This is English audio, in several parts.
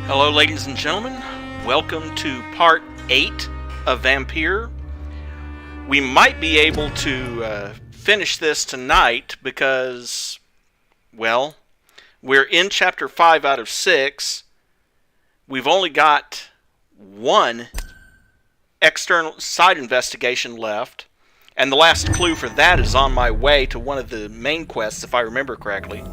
Hello, ladies and gentlemen. Welcome to part 8 of Vampyr. We might be able to finish this tonight because, well, we're in chapter 5 out of 6. We've only got one external side investigation left, and the last clue for that is on my way to one of the main quests, if I remember correctly.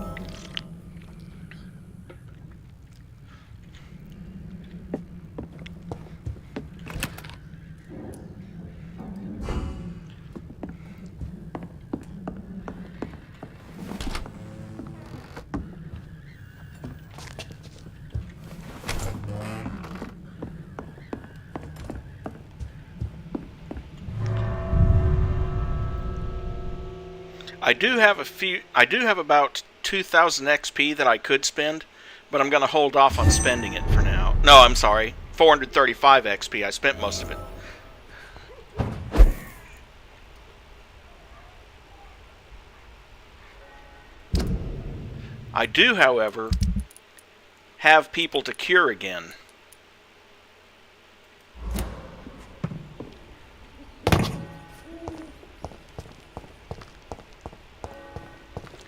I do have about 2,000 XP that I could spend, but I'm going to hold off on spending it for now. No, I'm sorry. 435 XP. I spent most of it. I do, however, have people to cure again.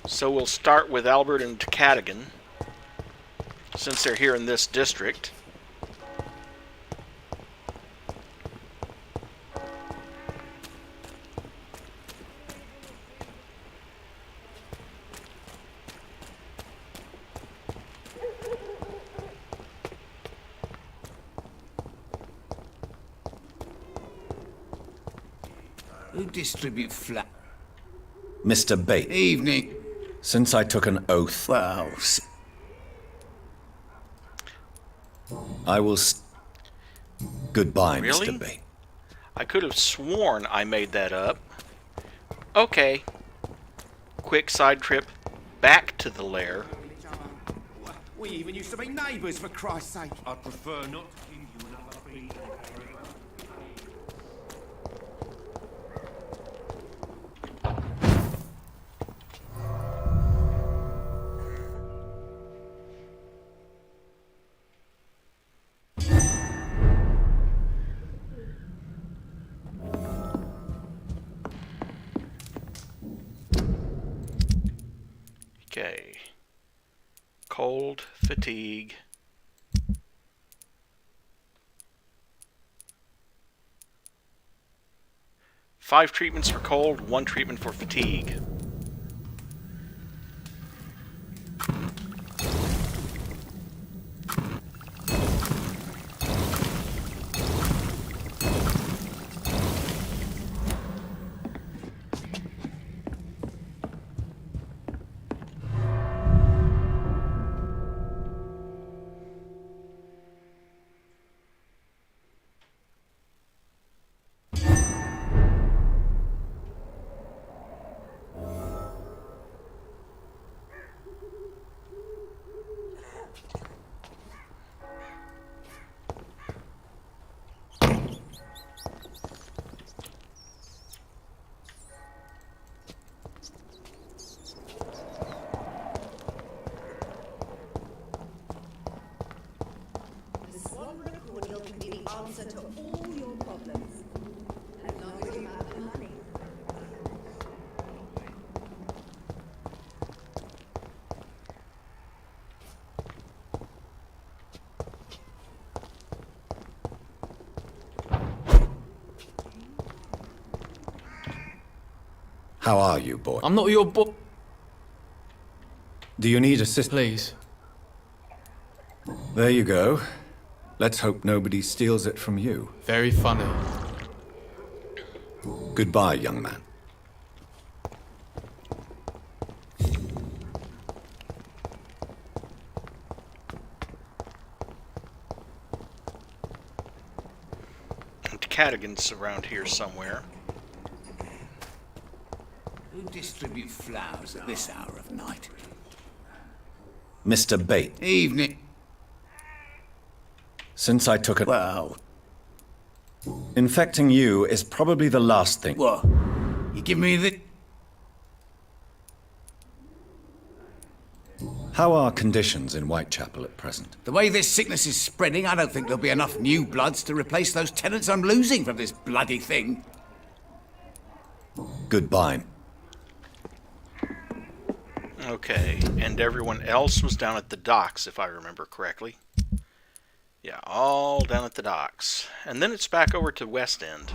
So we'll start with Albert and Cadigan, since they're here in this district. Who distributes flat? Mr. Bate. Evening. Since I took an oath, Well, I will Goodbye, Really? Mr. Bate. I could have sworn I made that up. Okay. Quick side trip back to the lair. we even used to be neighbours, for Christ's sake. I'd prefer not to give you another beat. Okay. Cold, fatigue. Five treatments for cold, 1 treatment for fatigue. This one recorder can be the answer to all your problems. As long as you have the money. How are you, boy? I'm not your boy. Do you need assistance? Please. There you go. Let's hope nobody steals it from you. Very funny. Goodbye, young man. And Cadigan's around here somewhere. Who distributes flowers at this hour of night? Mr. Bate. Evening. Since I took it, Well, infecting you is probably the last thing. what? You give me the... How are conditions in Whitechapel at present? The way this sickness is spreading, I don't think there'll be enough new bloods to replace those tenants I'm losing from this bloody thing. Goodbye. Okay, and everyone else was down at the docks, if I remember correctly. Yeah, all down at the docks. And then it's back over to West End.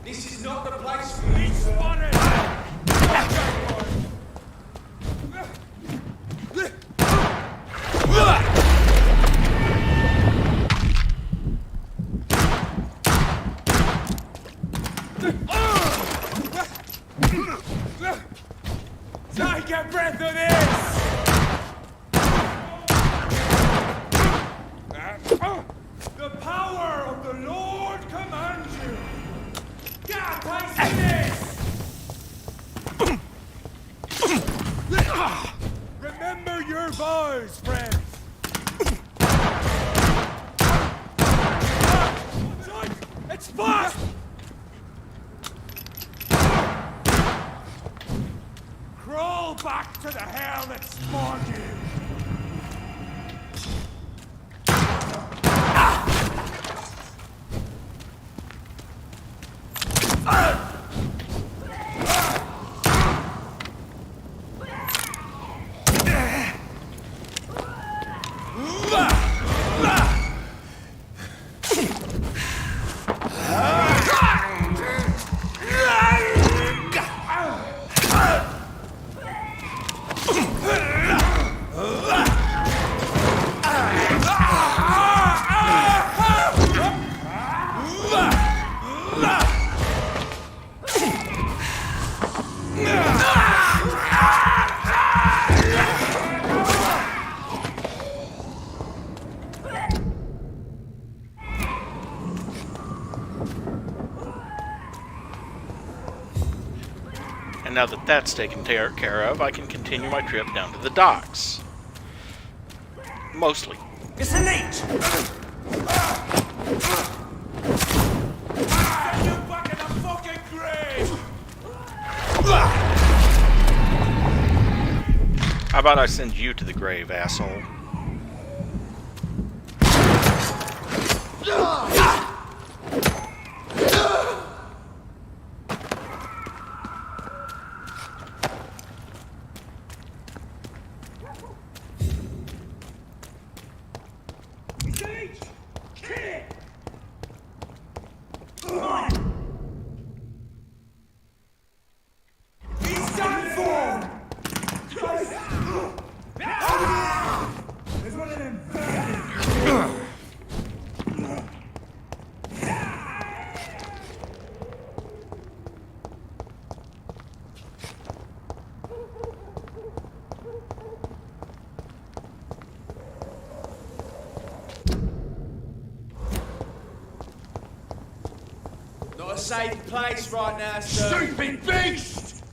This is not the place for you, spotted! Take a breath of this! The power of the Lord commands you! God, taste this! Remember your vows, friends! It's fast! Crawl back to the hell that spawned you! And now that that's taken care of, I can continue my trip down to the docks. Mostly. It's a leech! Get you back in the fucking grave! How about I send you to the grave, asshole? He's done for! There's one of them burning. Not a safe place right now, sir. Stupid beast!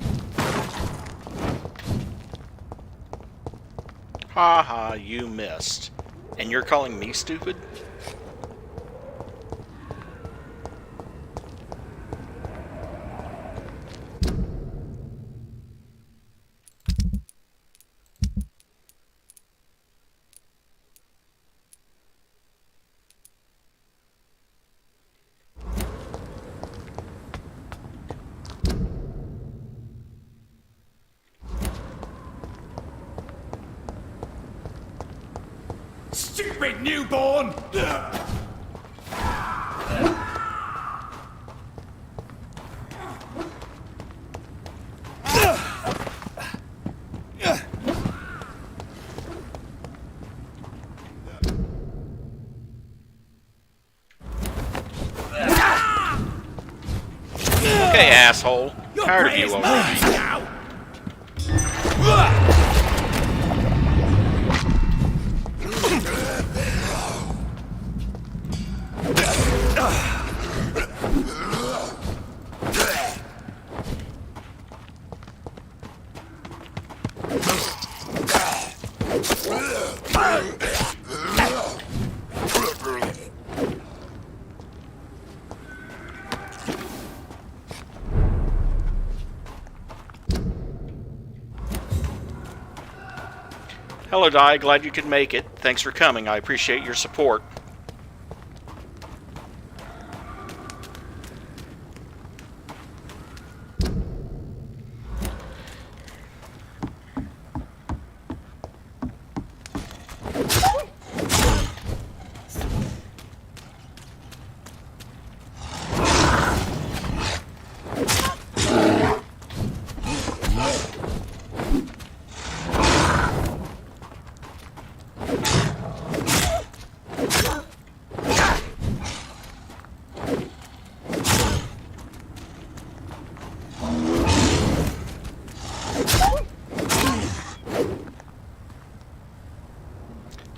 Ha ha, you missed. And you're calling me stupid? Stupid newborn! asshole. You're Tired of pretty you as already. mine now. Hello, Di. Glad you could make it. Thanks for coming. I appreciate your support.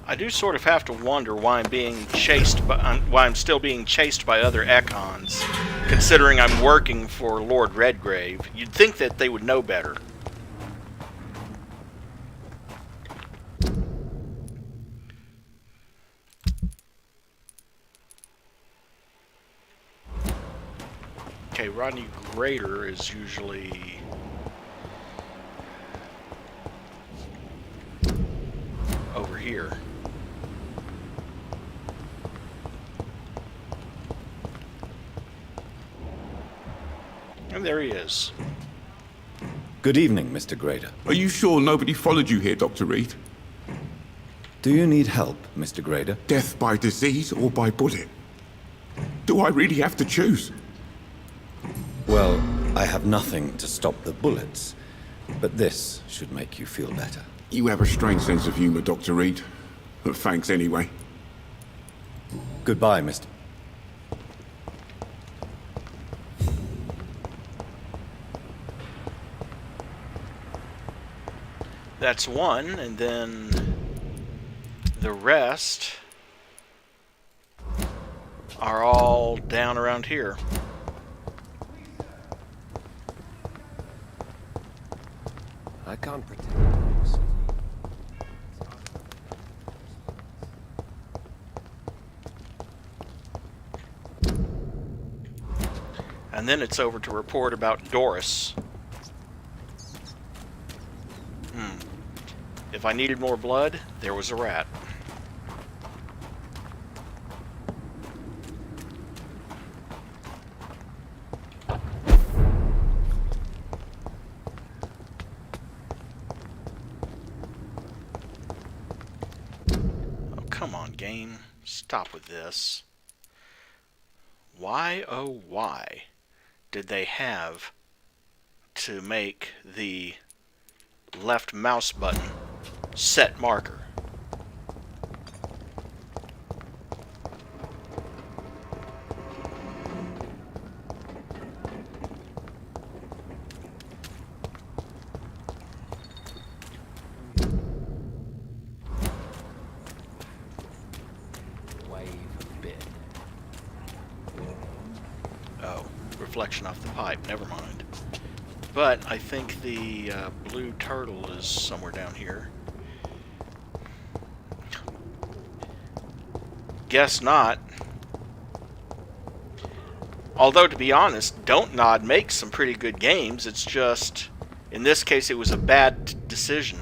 I do sort of have to wonder why I'm still being chased by other Ekons, considering I'm working for Lord Redgrave. You'd think that they would know better. Okay, Rodney Grader is usually over here. And there he is. Good evening, Mr. Grader. Are you sure nobody followed you here, Dr. Reid? Do you need help, Mr. Grader? Death by disease or by bullet? Do I really have to choose? Well, I have nothing to stop the bullets, but this should make you feel better. You have a strange sense of humor, Dr. Reid. But thanks anyway. Goodbye, Mr. That's one, and then the rest are all down around here. I can't pretend. And then it's over to report about Doris. If I needed more blood, there was a rat. Oh, come on, game. Stop with this. Why, oh why, did they have to make the left mouse button set marker? Wave a bit. Oh, reflection off the pipe. Never mind. But I think the blue turtle is somewhere down here. Guess not. Although, to be honest, Don't Nod makes some pretty good games. It's just, in this case, it was a bad decision.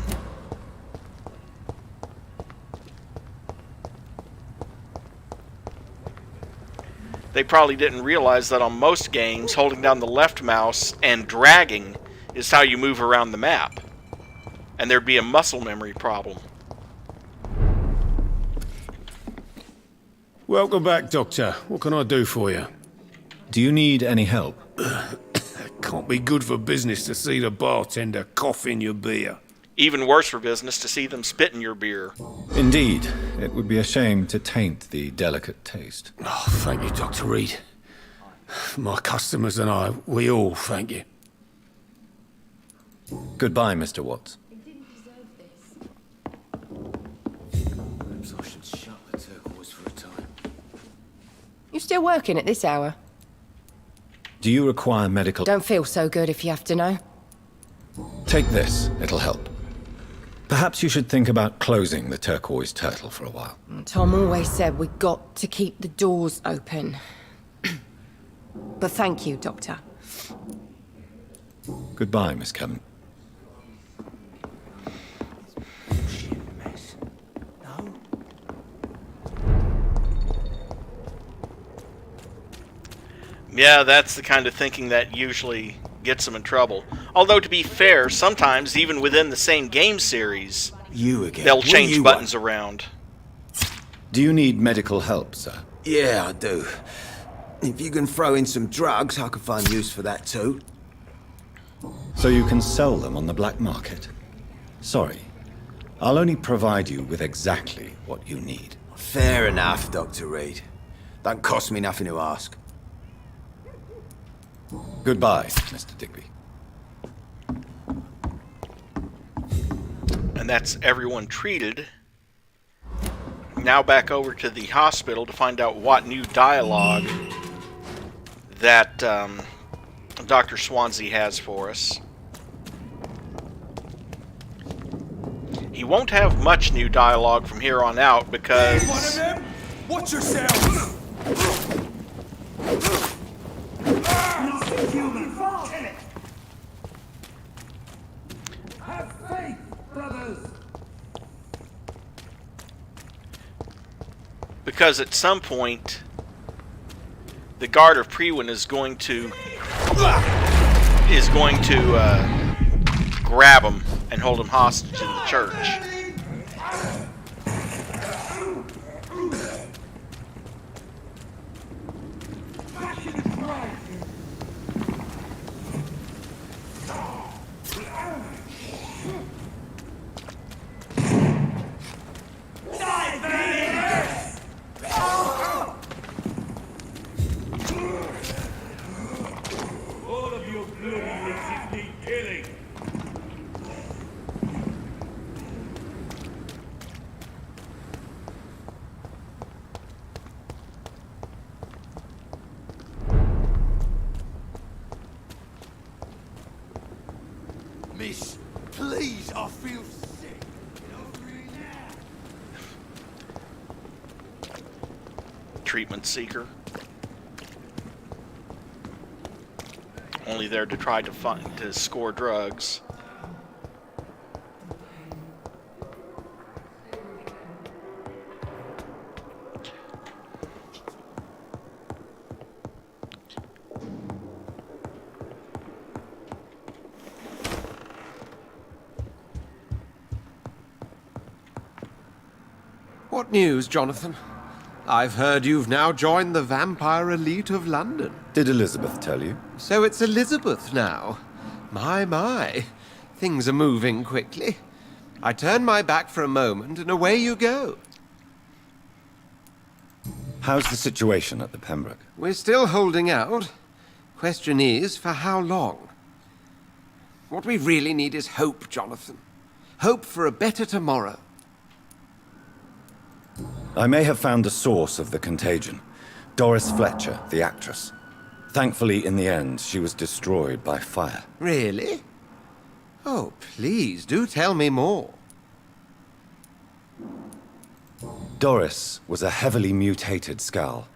They probably didn't realize that on most games, holding down the left mouse and dragging is how you move around the map. And there'd be a muscle memory problem. Welcome back, Doctor. What can I do for you? Do you need any help? Can't be good for business to see the bartender cough in your beer. Even worse for business to see them spit in your beer. Indeed. It would be a shame to taint the delicate taste. Oh, thank you, Dr. Reid. My customers and I, we all thank you. Goodbye, Mr. Watts. Perhaps I should shut the turquoise for a time. You still working at this hour? Do you require medical... Don't feel so good if you have to know. Take this, it'll help. Perhaps you should think about closing the turquoise turtle for a while. Tom always said we got to keep the doors open. But thank you, Doctor. Goodbye, Miss Kevin. Yeah, that's the kind of thinking that usually gets them in trouble. Although, to be fair, sometimes, even within the same game series, You again. they'll What do change you buttons want? around. Do you need medical help, sir? Yeah, I do. If you can throw in some drugs, I can find use for that too. So you can sell them on the black market? Sorry. I'll only provide you with exactly what you need. Fair enough, Dr. Reid. Don't cost me nothing to ask. Goodbye, Mr. Digby. And that's everyone treated. Now back over to the hospital to find out what new dialogue that Dr. Swansea has for us. He won't have much new dialogue from here on out because... One of them? Watch yourself! Have faith, brothers! Because at some point, the guard of Prewin is going to grab him and hold him hostage in the church. All of your bloody witches need killing! Miss, please, I feel sick. Treatment seeker. Only there to try to score drugs. What news, Jonathan? I've heard you've now joined the vampire elite of London. Did Elizabeth tell you? So it's Elizabeth now. My. Things are moving quickly. I turn my back for a moment and away you go. How's the situation at the Pembroke? We're still holding out. Question is, for how long? What we really need is hope, Jonathan. Hope for a better tomorrow. I may have found the source of the contagion. Doris Fletcher, the actress. Thankfully, in the end, she was destroyed by fire. Really? Oh, please, do tell me more. Doris was a heavily mutated Skal.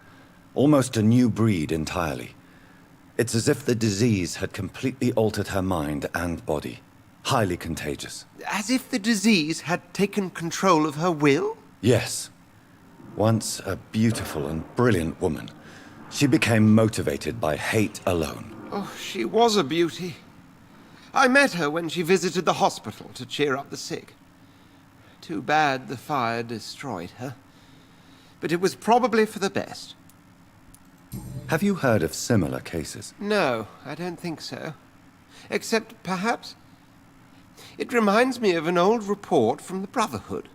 Almost a new breed entirely. It's as if the disease had completely altered her mind and body. Highly contagious. As if the disease had taken control of her will? Yes. Once a beautiful and brilliant woman, she became motivated by hate alone. Oh, she was a beauty. I met her when she visited the hospital to cheer up the sick. Too bad the fire destroyed her. But it was probably for the best. Have you heard of similar cases? No, I don't think so. Except, perhaps, it reminds me of an old report from the Brotherhood.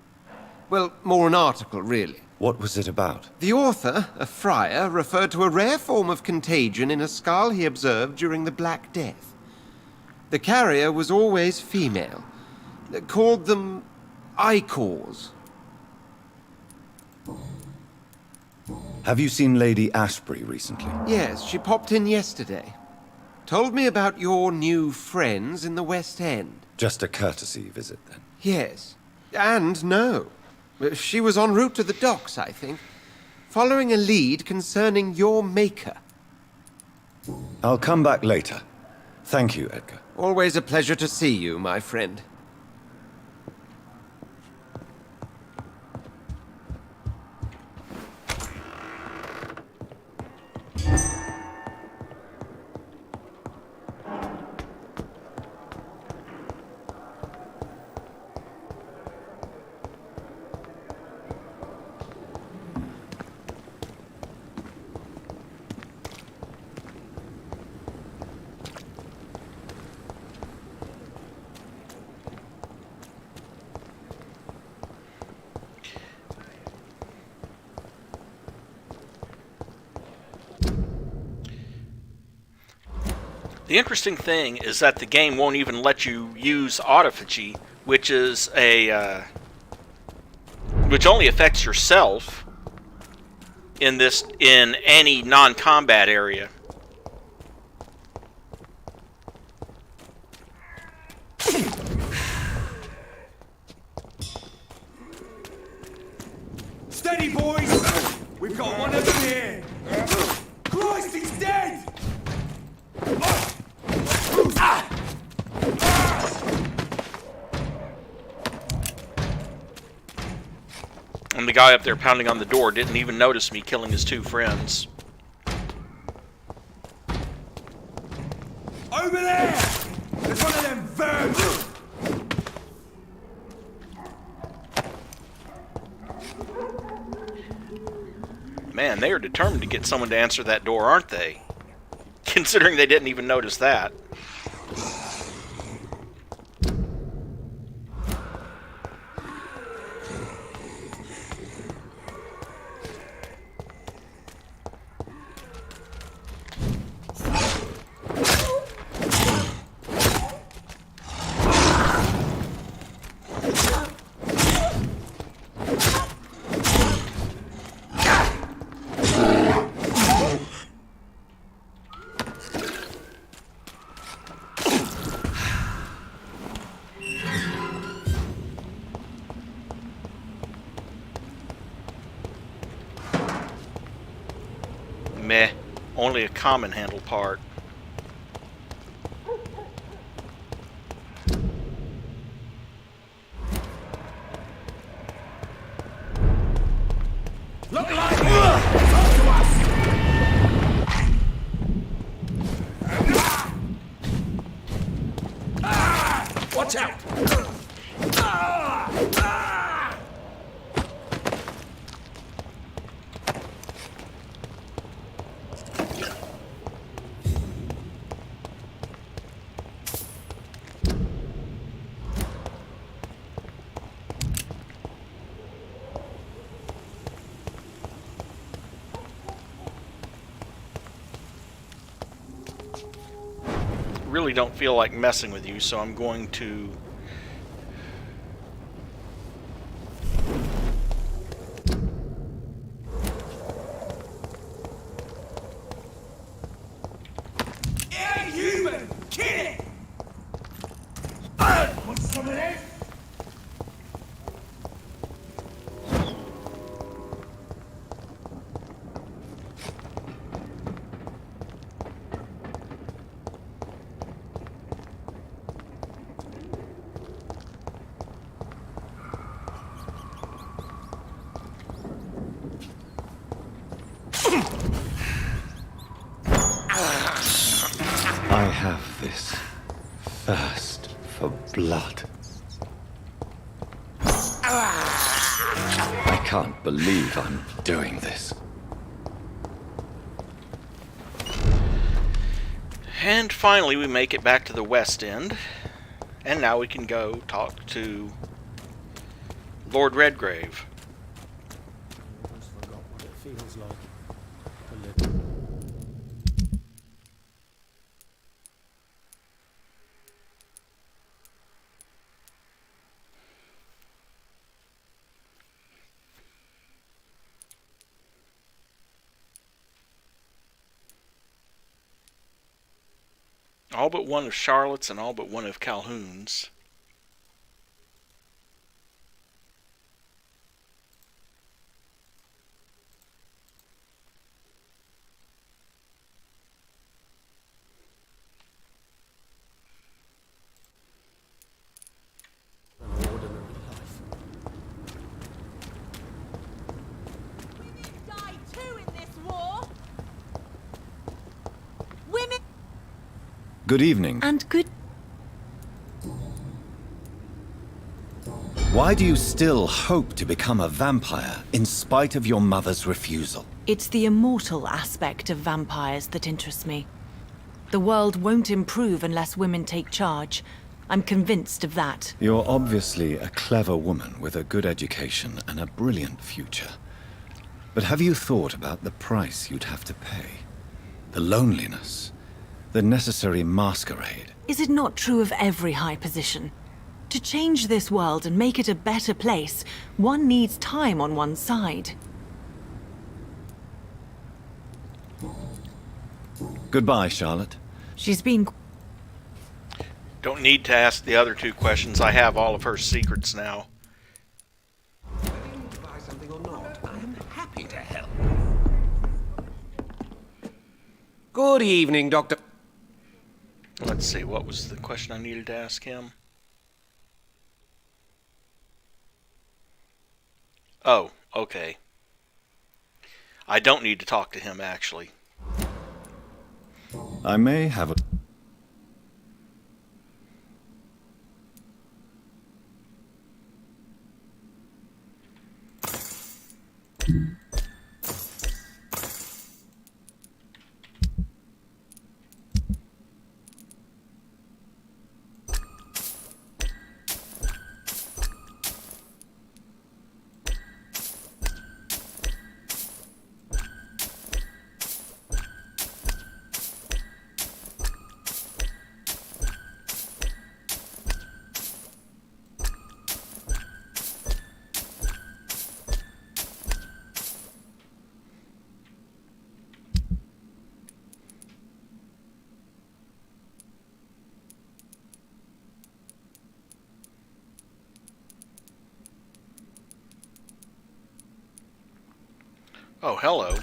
Well, more an article, really. What was it about? The author, a friar, referred to a rare form of contagion in a skull he observed during the Black Death. The carrier was always female. Called them Icors. Have you seen Lady Ashbury recently? Yes, she popped in yesterday. Told me about your new friends in the West End. Just a courtesy visit, then? Yes. And no. She was en route to the docks, I think, following a lead concerning your maker. I'll come back later. Thank you, Edgar. Always a pleasure to see you, my friend. The interesting thing is that the game won't even let you use autophagy, which is which only affects yourself in any non-combat area. Steady, boys! We've got one of them here! Christ, he's dead! And the guy up there pounding on the door didn't even notice me killing his two friends. Over there! There's one of them verms! Man, they are determined to get someone to answer that door, aren't they? Considering they didn't even notice that. Meh, only a common handle part. Look like it! Talk to us! Watch out! Really don't feel like messing with you, so I'm going to Inhuman! Kill it! Want some of this? I have this thirst for blood. I can't believe I'm doing this. And finally we make it back to the West End. And now we can go talk to Lord Redgrave. feels like to live. All but one of Charlotte's and all but one of Calhoun's. Good evening. And good... Why do you still hope to become a vampire in spite of your mother's refusal? It's the immortal aspect of vampires that interests me. The world won't improve unless women take charge. I'm convinced of that. You're obviously a clever woman with a good education and a brilliant future. But have you thought about the price you'd have to pay? The loneliness, the necessary masquerade. Is it not true of every high position? To change this world and make it a better place, one needs time on one's side. Goodbye, Charlotte. She's been... Don't need to ask the other two questions. I have all of her secrets now. Whether you buy something or not, I am happy to help. Good evening, Doctor. Let's see, what was the question I needed to ask him? Oh, okay. I don't need to talk to him, actually. I may have a... Oh, hello.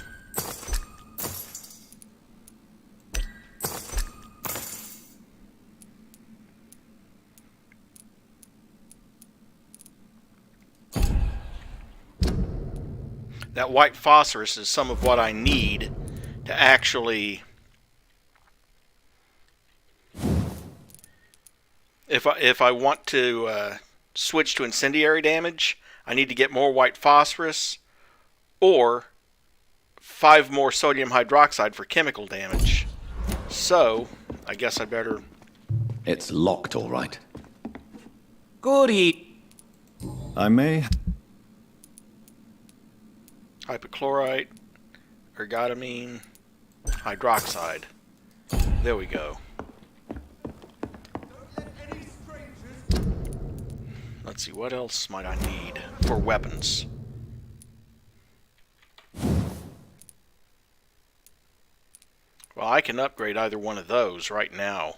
That white phosphorus is some of what I need to actually... If I want to switch to incendiary damage, I need to get more white phosphorus or 5 more sodium hydroxide for chemical damage. So, I guess I better... It's locked, all right. Good evening. I may... Hypochlorite, ergotamine, hydroxide. There we go. Let's see, what else might I need for weapons? Well, I can upgrade either one of those right now.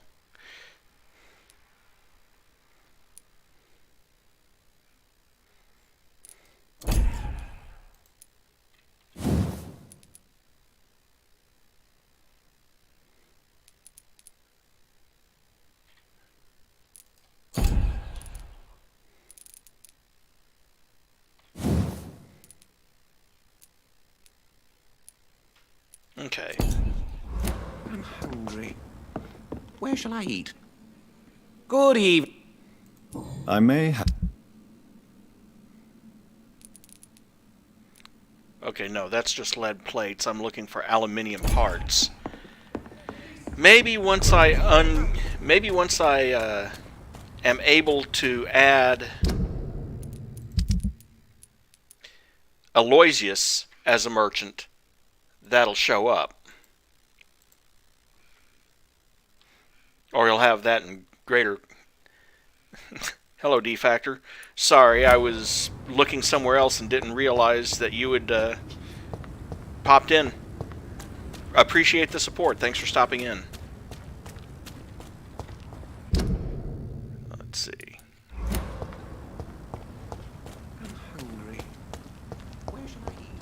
Okay. I'm hungry. Where shall I eat? Good evening. I may have... Okay, no, that's just lead plates. I'm looking for aluminium parts. Maybe once I am able to add Aloysius as a merchant, that'll show up. Or you'll have that in greater... Hello, D-Factor. Sorry, I was looking somewhere else and didn't realize that you had popped in. Appreciate the support. Thanks for stopping in. Let's see. I'm hungry. Where should I eat?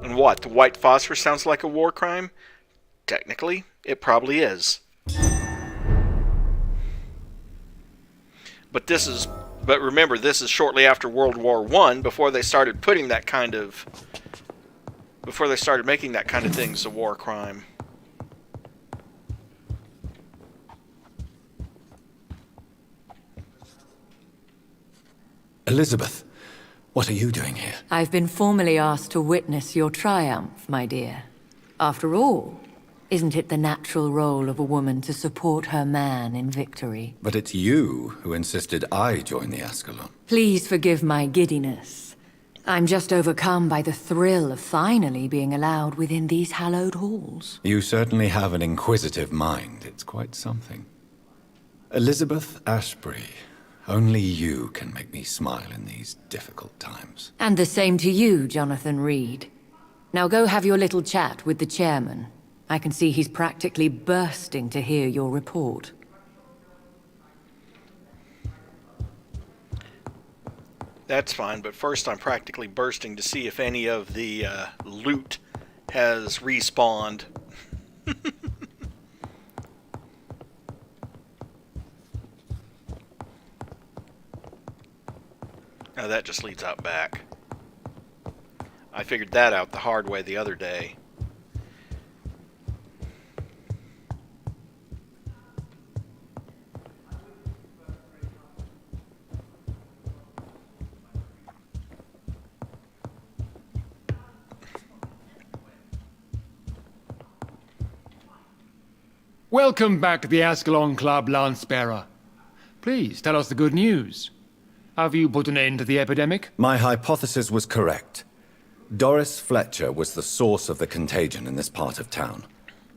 And what? The white phosphorus sounds like a war crime? Technically, it probably is. But remember, this is shortly after World War I, before they started making that kind of things a war crime. Elizabeth, what are you doing here? I've been formally asked to witness your triumph, my dear. After all, isn't it the natural role of a woman to support her man in victory? But it's you who insisted I join the Ascalon. Please forgive my giddiness. I'm just overcome by the thrill of finally being allowed within these hallowed halls. You certainly have an inquisitive mind. It's quite something. Elizabeth Ashbury, only you can make me smile in these difficult times. And the same to you, Jonathan Reid. Now go have your little chat with the chairman. I can see he's practically bursting to hear your report. That's fine, but first I'm practically bursting to see if any of the loot has respawned. Now that just leads out back. I figured that out the hard way the other day. Welcome back to the Ascalon Club, Lance-Bearer. Please, tell us the good news. Have you put an end to the epidemic? My hypothesis was correct. Doris Fletcher was the source of the contagion in this part of town.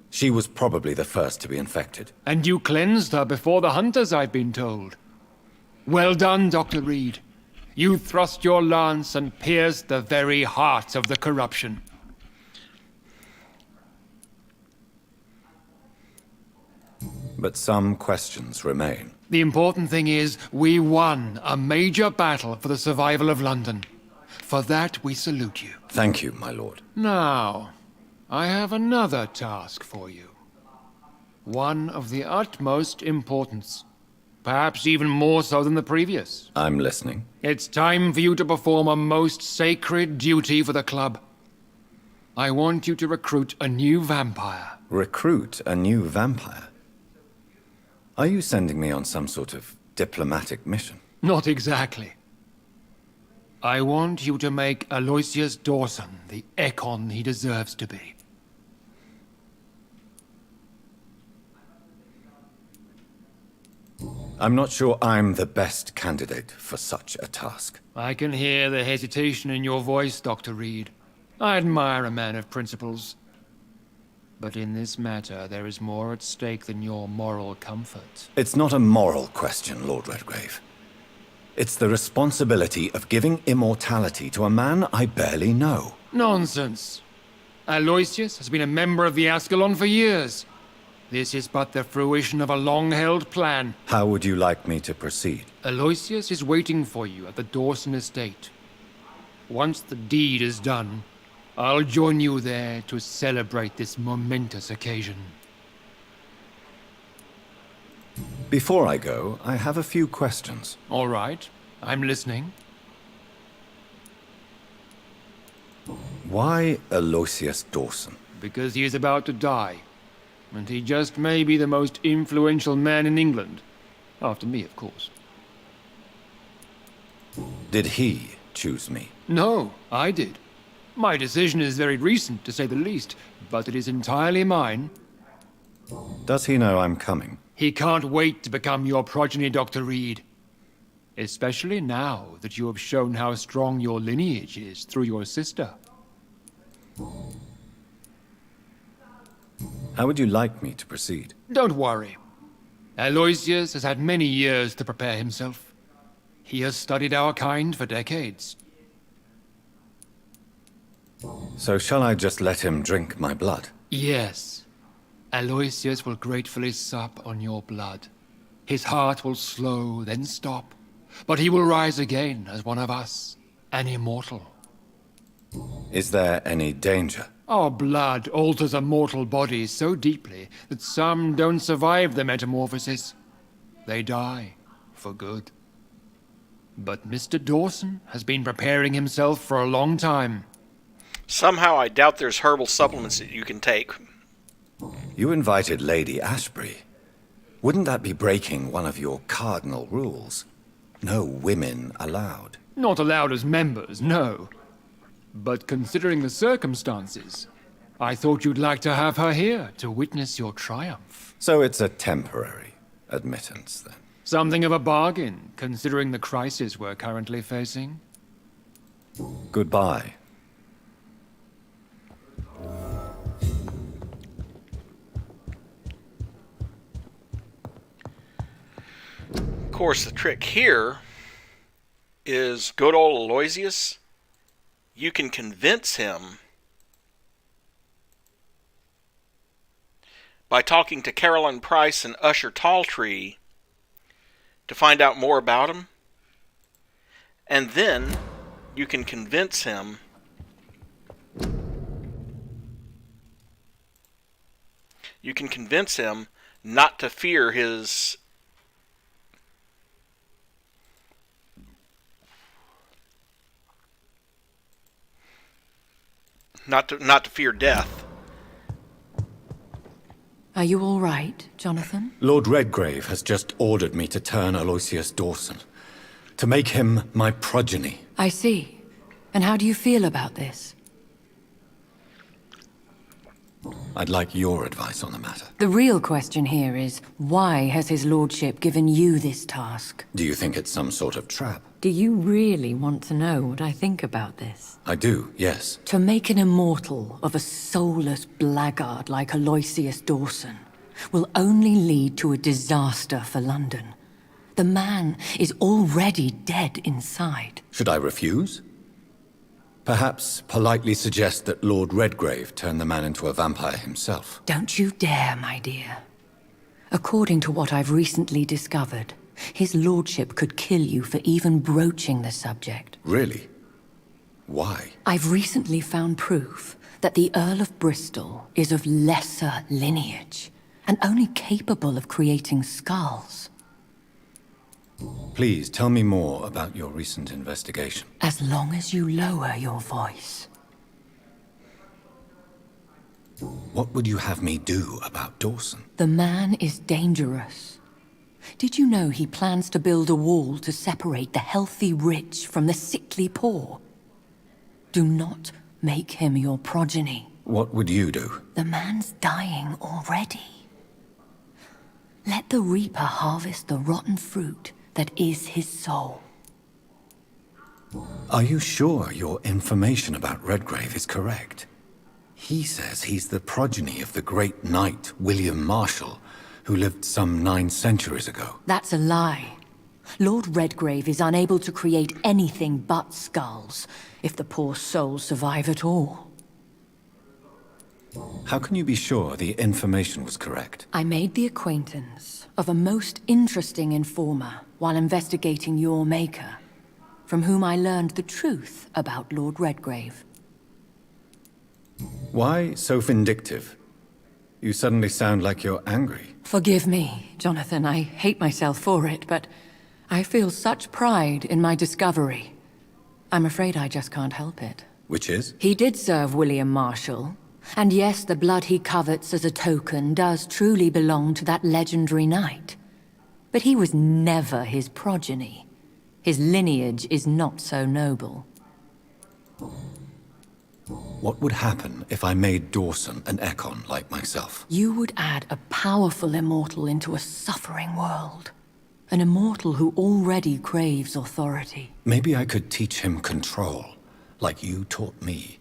She was probably the first to be infected. And you cleansed her before the hunters, I've been told. Well done, Dr. Reid. You thrust your lance and pierced the very heart of the corruption. But some questions remain. The important thing is, we won a major battle for the survival of London. For that, we salute you. Thank you, my lord. Now, I have another task for you. One of the utmost importance. Perhaps even more so than the previous. I'm listening. It's time for you to perform a most sacred duty for the club. I want you to recruit a new vampire. Recruit a new vampire? Are you sending me on some sort of diplomatic mission? Not exactly. I want you to make Aloysius Dawson the Ekon he deserves to be. I'm not sure I'm the best candidate for such a task. I can hear the hesitation in your voice, Dr. Reid. I admire a man of principles. But in this matter, there is more at stake than your moral comfort. It's not a moral question, Lord Redgrave. It's the responsibility of giving immortality to a man I barely know. Nonsense. Aloysius has been a member of the Ascalon for years. This is but the fruition of a long-held plan. How would you like me to proceed? Aloysius is waiting for you at the Dawson estate. Once the deed is done, I'll join you there to celebrate this momentous occasion. Before I go, I have a few questions. All right, I'm listening. Why Aloysius Dawson? Because he is about to die. And he just may be the most influential man in England. After me, of course. Did he choose me? No, I did. My decision is very recent, to say the least, but it is entirely mine. Does he know I'm coming? He can't wait to become your progeny, Dr. Reid. Especially now that you have shown how strong your lineage is through your sister. How would you like me to proceed? Don't worry. Aloysius has had many years to prepare himself. He has studied our kind for decades. So shall I just let him drink my blood? Yes. Aloysius will gratefully sup on your blood. His heart will slow, then stop. But he will rise again as one of us, an immortal. Is there any danger? Our blood alters a mortal body so deeply that some don't survive the metamorphosis. They die, for good. But Mr. Dawson has been preparing himself for a long time. Somehow I doubt there's herbal supplements that you can take. You invited Lady Ashbury. Wouldn't that be breaking one of your cardinal rules? No women allowed. Not allowed as members, no. But considering the circumstances, I thought you'd like to have her here to witness your triumph. So it's a temporary admittance, then? Something of a bargain, considering the crisis we're currently facing. Goodbye. Of course, the trick here is good old Aloysius. You can convince him by talking to Carolyn Price and Usher Talltree to find out more about him. And then you can convince him not to fear his not to fear death. Are you all right, Jonathan? Lord Redgrave has just ordered me to turn Aloysius Dawson, to make him my progeny. I see. And how do you feel about this? I'd like your advice on the matter. The real question here is, why has his lordship given you this task? Do you think it's some sort of trap? Do you really want to know what I think about this? I do, yes. To make an immortal of a soulless blackguard like Aloysius Dawson will only lead to a disaster for London. The man is already dead inside. Should I refuse? Perhaps politely suggest that Lord Redgrave turn the man into a vampire himself. Don't you dare, my dear. According to what I've recently discovered, his lordship could kill you for even broaching the subject. Really? Why? I've recently found proof that the Earl of Bristol is of lesser lineage and only capable of creating skulls. Please tell me more about your recent investigation. As long as you lower your voice. What would you have me do about Dawson? The man is dangerous. Did you know he plans to build a wall to separate the healthy rich from the sickly poor? Do not make him your progeny. What would you do? The man's dying already. Let the reaper harvest the rotten fruit that is his soul. Are you sure your information about Redgrave is correct? He says he's the progeny of the great knight William Marshall, who lived some 9 centuries ago. That's a lie. Lord Redgrave is unable to create anything but skulls, if the poor souls survive at all. How can you be sure the information was correct? I made the acquaintance of a most interesting informer while investigating your maker, from whom I learned the truth about Lord Redgrave. Why so vindictive? You suddenly sound like you're angry. Forgive me, Jonathan. I hate myself for it, but I feel such pride in my discovery. I'm afraid I just can't help it. Which is? He did serve William Marshall. And yes, the blood he covets as a token does truly belong to that legendary knight. But he was never his progeny. His lineage is not so noble. What would happen if I made Dawson an Ekon like myself? You would add a powerful immortal into a suffering world. An immortal who already craves authority. Maybe I could teach him control, like you taught me.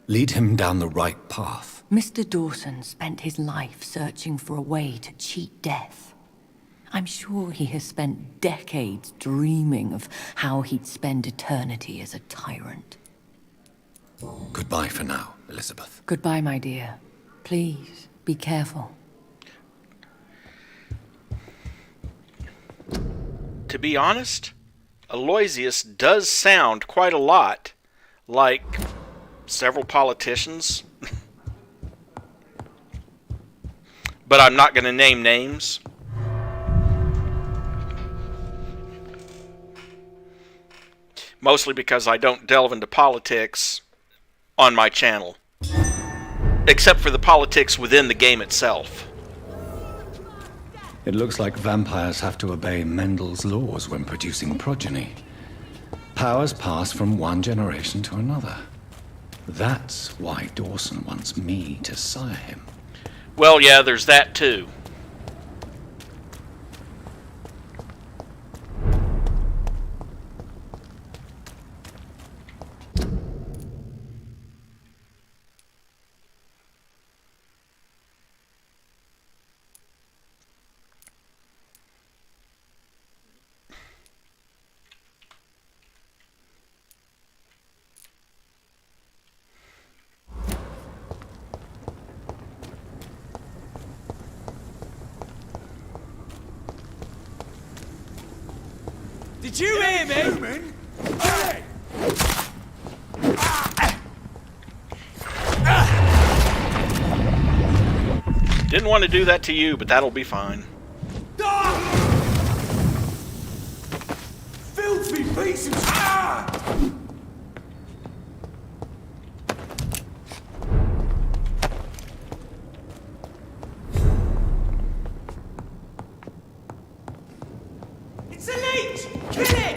Lead him down the right path. Mr. Dawson spent his life searching for a way to cheat death. I'm sure he has spent decades dreaming of how he'd spend eternity as a tyrant. Goodbye for now, Elizabeth. Goodbye, my dear. Please, be careful. To be honest, Aloysius does sound quite a lot like several politicians. But I'm not going to name names. Mostly because I don't delve into politics on my channel. Except for the politics within the game itself. It looks like vampires have to obey Mendel's laws when producing progeny. Powers pass from one generation to another. That's why Dawson wants me to sire him. Well, yeah, there's that too. Did you hear me? Hey! Didn't want to do that to you, but that'll be fine. Filthy pieces! It's a leech! Kill it!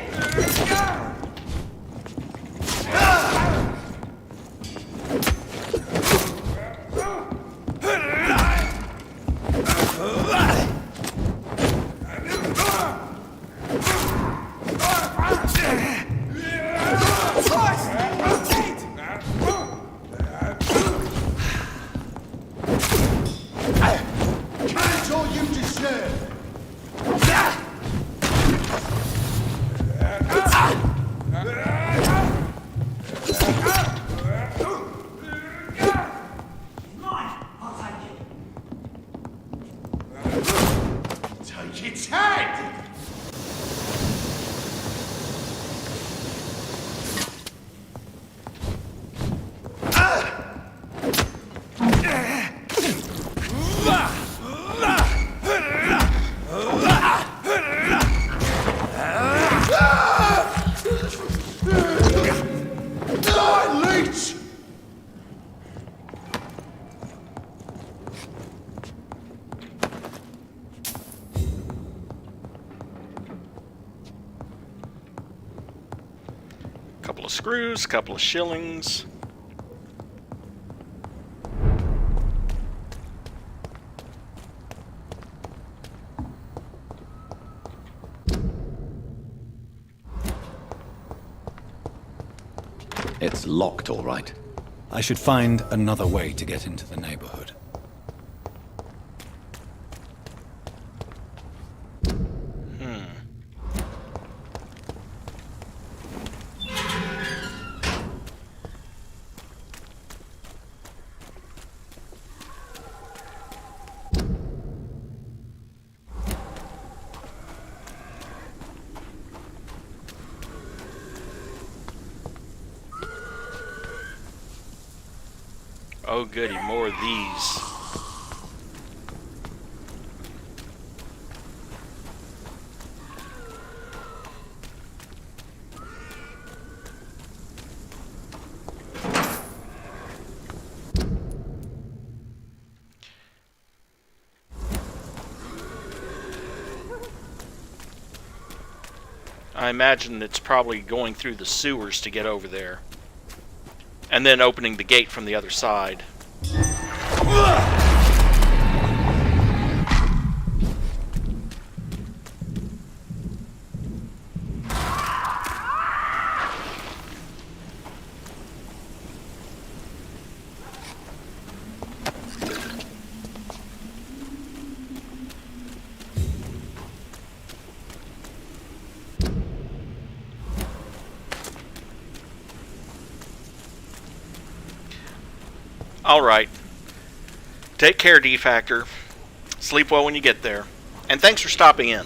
Couple of screws, couple of shillings. It's locked, all right. I should find another way to get into the neighborhood. Oh goody, more of these. I imagine it's probably going through the sewers to get over there. And then opening the gate from the other side. Alright. Take care, D-Factor. Sleep well when you get there. And thanks for stopping in.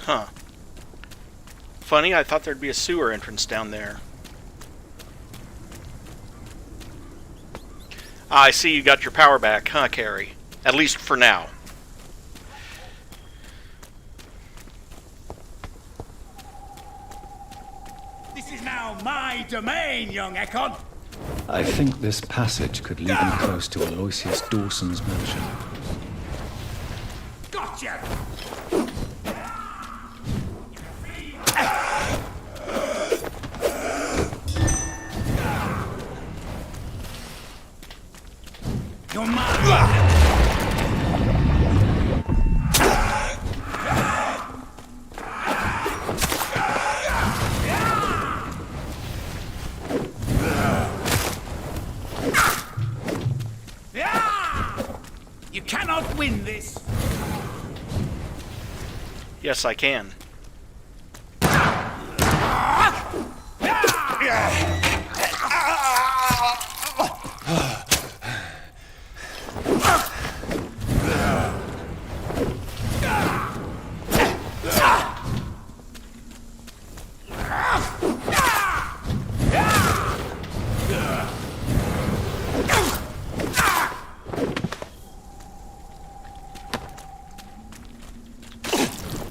Huh. Funny, I thought there'd be a sewer entrance down there. Ah, I see you got your power back, huh, Carrie? At least for now. This is now my domain, young Ekon. I think this passage could lead him close to Aloysius Dawson's mansion. Gotcha! You're mine! You cannot win this! Yes, I can.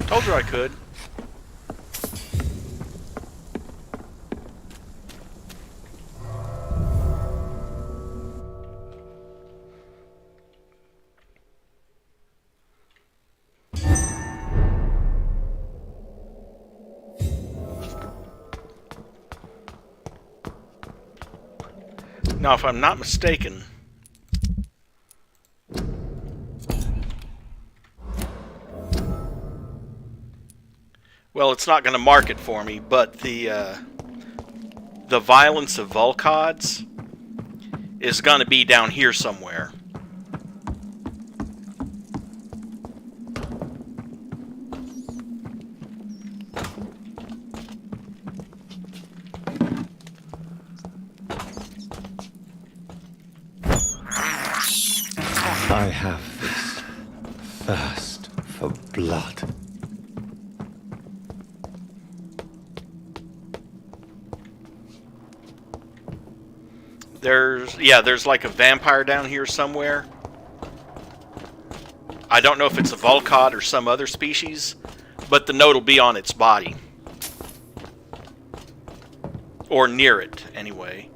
Told you I could. Now, if I'm not mistaken, well, it's not going to mark it for me, but the violence of Volkods is going to be down here somewhere. I have this thirst for blood. There's like a vampire down here somewhere. I don't know if it's a Volcod or some other species, but the note will be on its body. Or near it, anyway.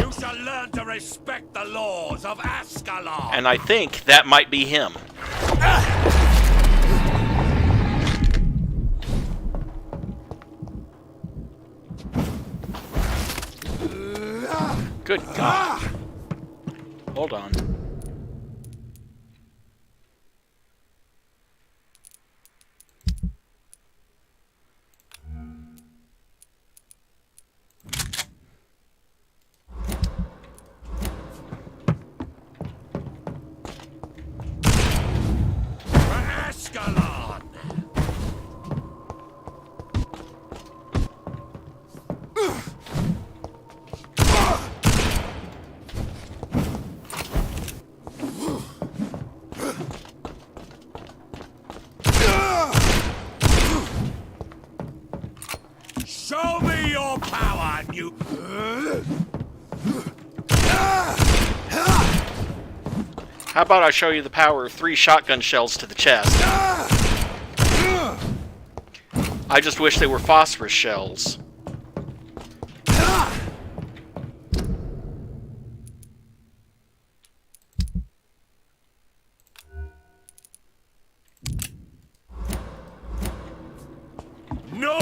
You shall learn to respect the laws of Ascalon. And I think that might be him. Good God. Hold on. For Ascalon. Show me your power, you... How about I show you the power of 3 shotgun shells to the chest? I just wish they were phosphorus shells. No!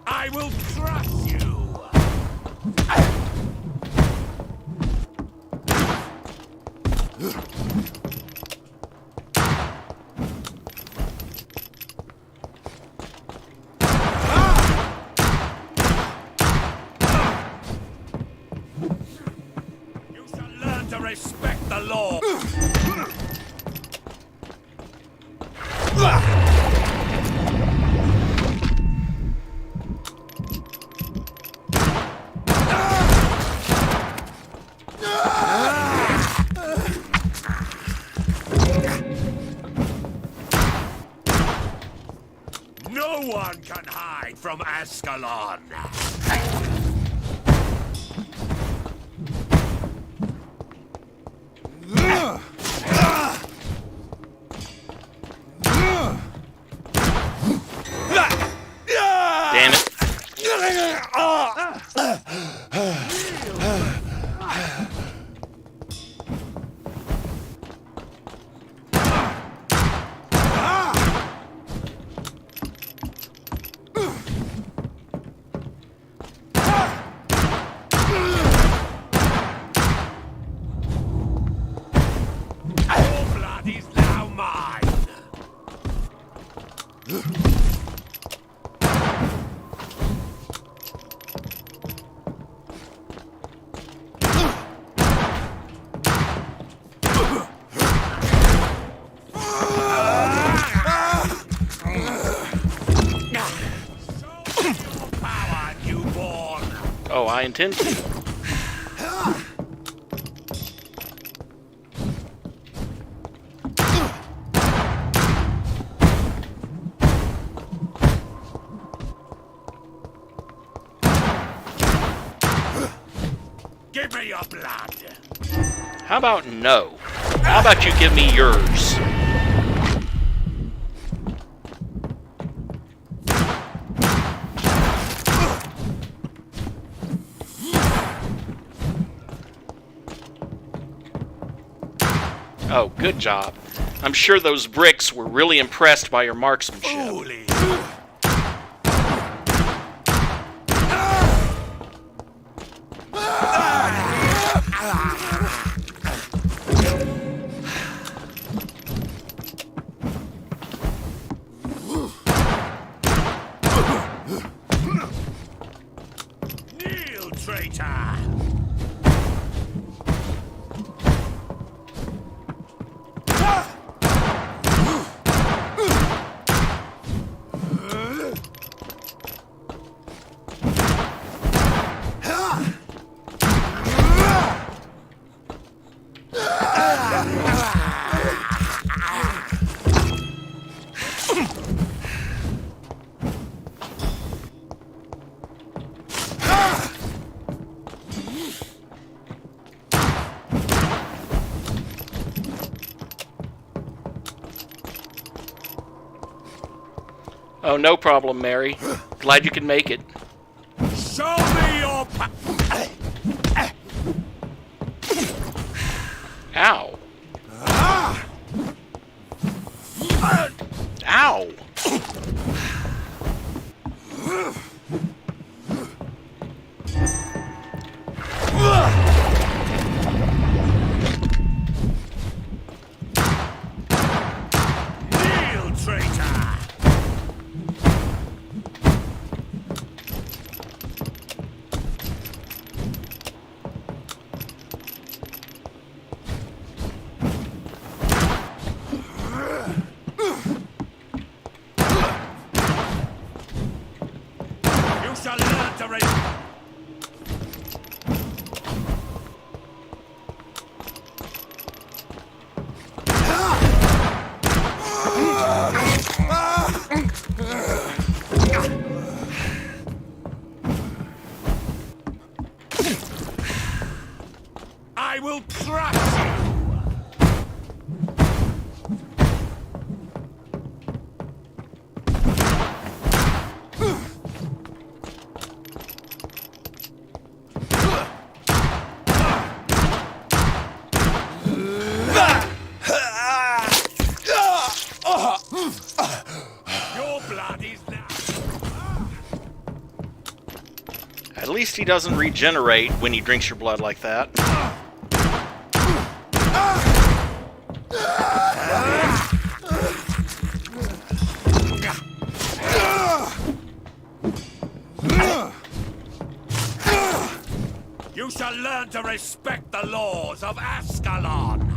I will crush you! You shall learn to respect the law! No one can hide from Ascalon! Damn it. Your blood is now mine! Power, newborn! Oh, I intend to. Give me your blood! How about no? How about you give me yours? Oh, good job. I'm sure those bricks were really impressed by your marksmanship. Holy! Kneel, traitor! Oh, no problem, Mary. Glad you can make it. Show me your Ow. Ow. Kneel, traitor! You shall learn to I will crush you! Your blood is now. At least he doesn't regenerate when he drinks your blood like that. You shall learn to respect the laws of Ascalon.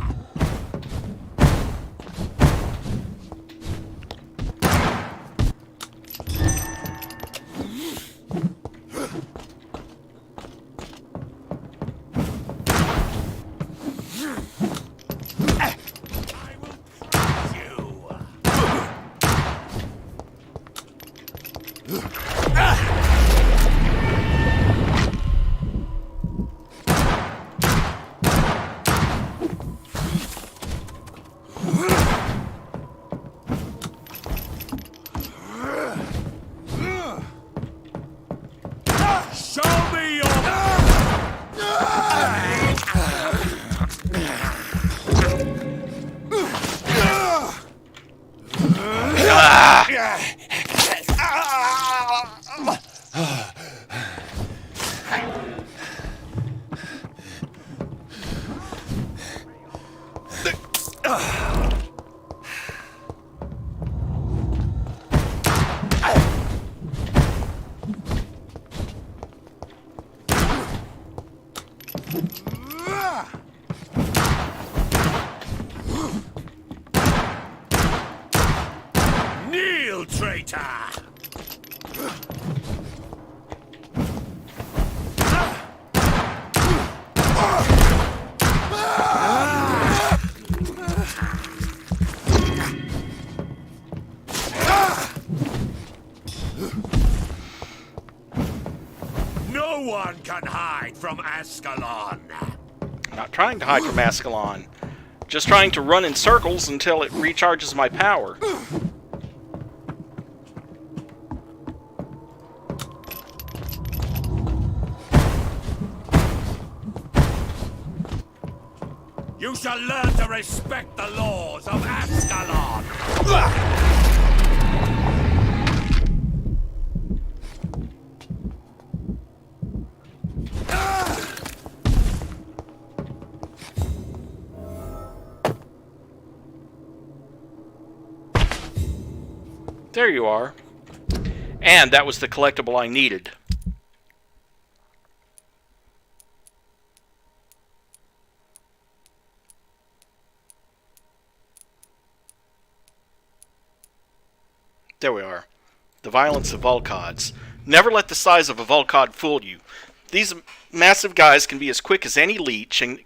Show me your... Kneel, traitor! No one can hide from Ascalon. I'm not trying to hide from Ascalon. Just trying to run in circles until it recharges my power. You shall learn to respect the laws of Ascalon. There you are. And that was the collectible I needed. There we are. The violence of Volcods. Never let the size of a Volcod fool you. These massive guys can be as quick as any leech and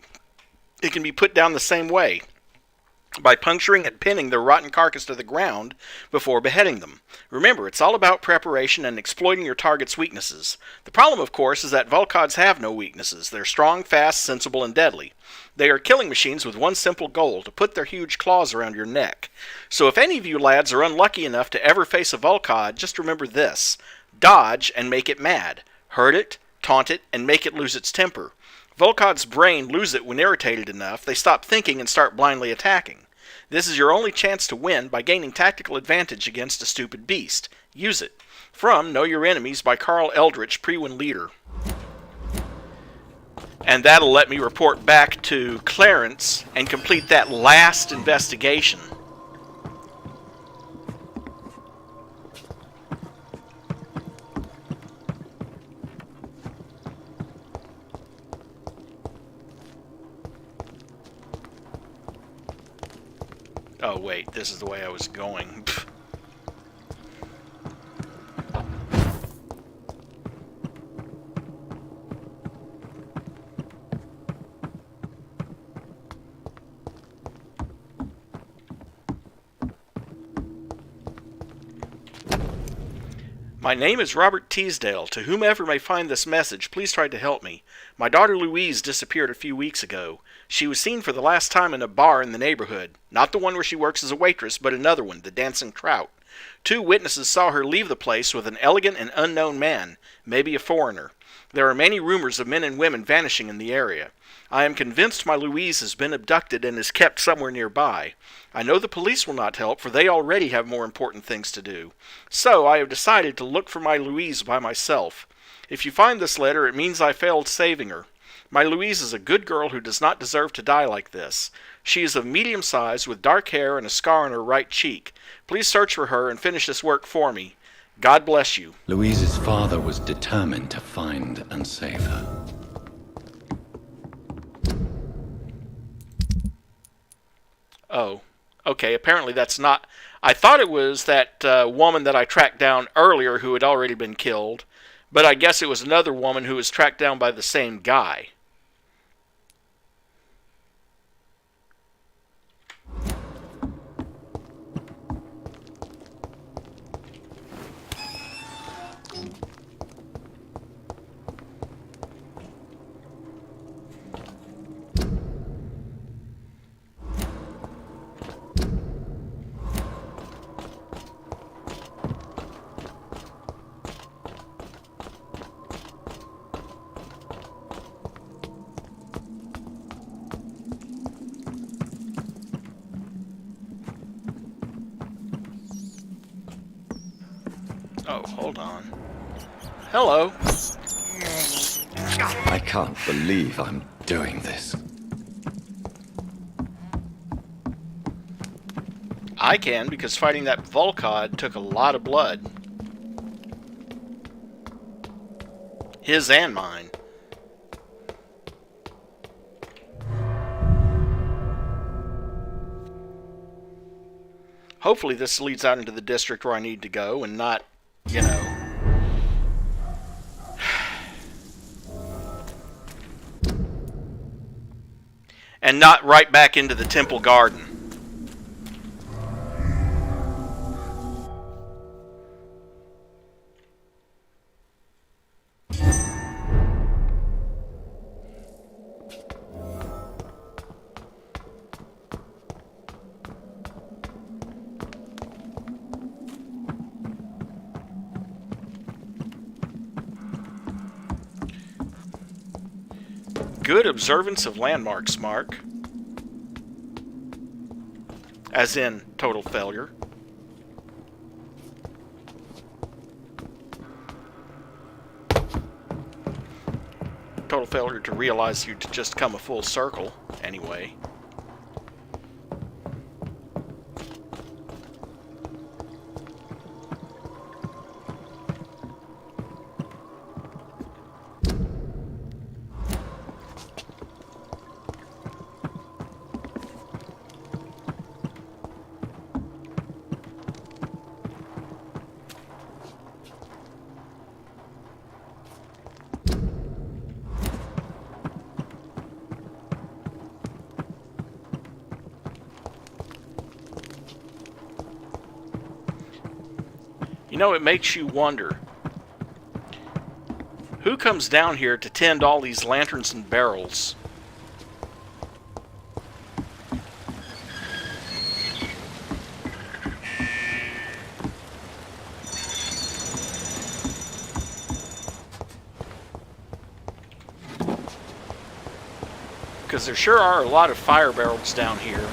It can be put down the same way, by puncturing and pinning their rotten carcass to the ground before beheading them. Remember, it's all about preparation and exploiting your target's weaknesses. The problem, of course, is that Volkods have no weaknesses. They're strong, fast, sensible, and deadly. They are killing machines with one simple goal, to put their huge claws around your neck. So if any of you lads are unlucky enough to ever face a Volkod, just remember this. Dodge and make it mad. Hurt it, taunt it, and make it lose its temper. Volkod's brain lose it when irritated enough. They stop thinking and start blindly attacking. This is your only chance to win by gaining tactical advantage against a stupid beast. Use it. From Know Your Enemies by Carl Eldritch, Pre-Win Leader. And that'll let me report back to Clarence and complete that last investigation. Oh wait, this is the way I was going. Pfft. My name is Robert Teasdale. To whomever may find this message, please try to help me. My daughter Louise disappeared a few weeks ago. She was seen for the last time in a bar in the neighborhood. Not the one where she works as a waitress, but another one, the Dancing Trout. 2 witnesses saw her leave the place with an elegant and unknown man, maybe a foreigner. There are many rumors of men and women vanishing in the area. I am convinced my Louise has been abducted and is kept somewhere nearby. I know the police will not help, for they already have more important things to do. So I have decided to look for my Louise by myself. If you find this letter, it means I failed saving her. My Louise is a good girl who does not deserve to die like this. She is of medium size, with dark hair and a scar on her right cheek. Please search for her and finish this work for me. God bless you. Louise's father was determined to find and save her. Oh, okay, apparently that's not... I thought it was that woman that I tracked down earlier who had already been killed, but I guess it was another woman who was tracked down by the same guy. Oh, hold on. Hello. I can't believe I'm doing this. I can, because fighting that Volkod took a lot of blood. His and mine. Hopefully this leads out into the district where I need to go and not, you know... and not right back into the temple garden. Good observance of landmarks, Mark. As in, total failure. Total failure to realize you'd just come a full circle, anyway. You know, it makes you wonder, who comes down here to tend all these lanterns and barrels? Because there sure are a lot of fire barrels down here.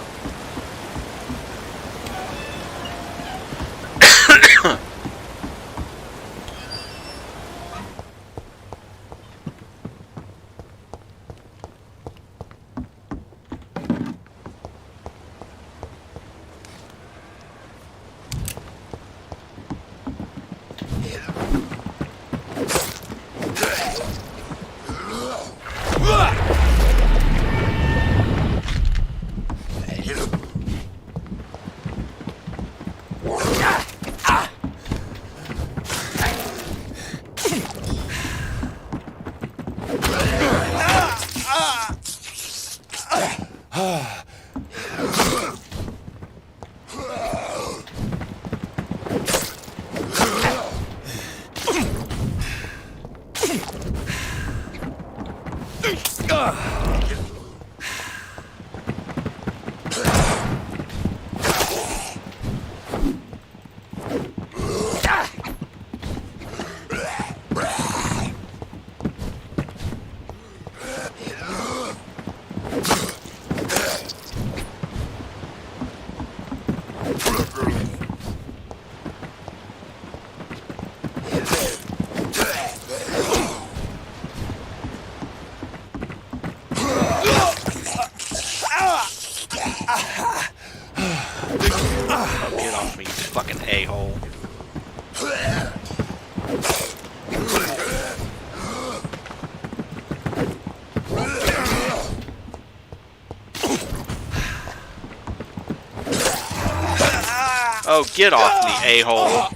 Oh, get off me, a-hole.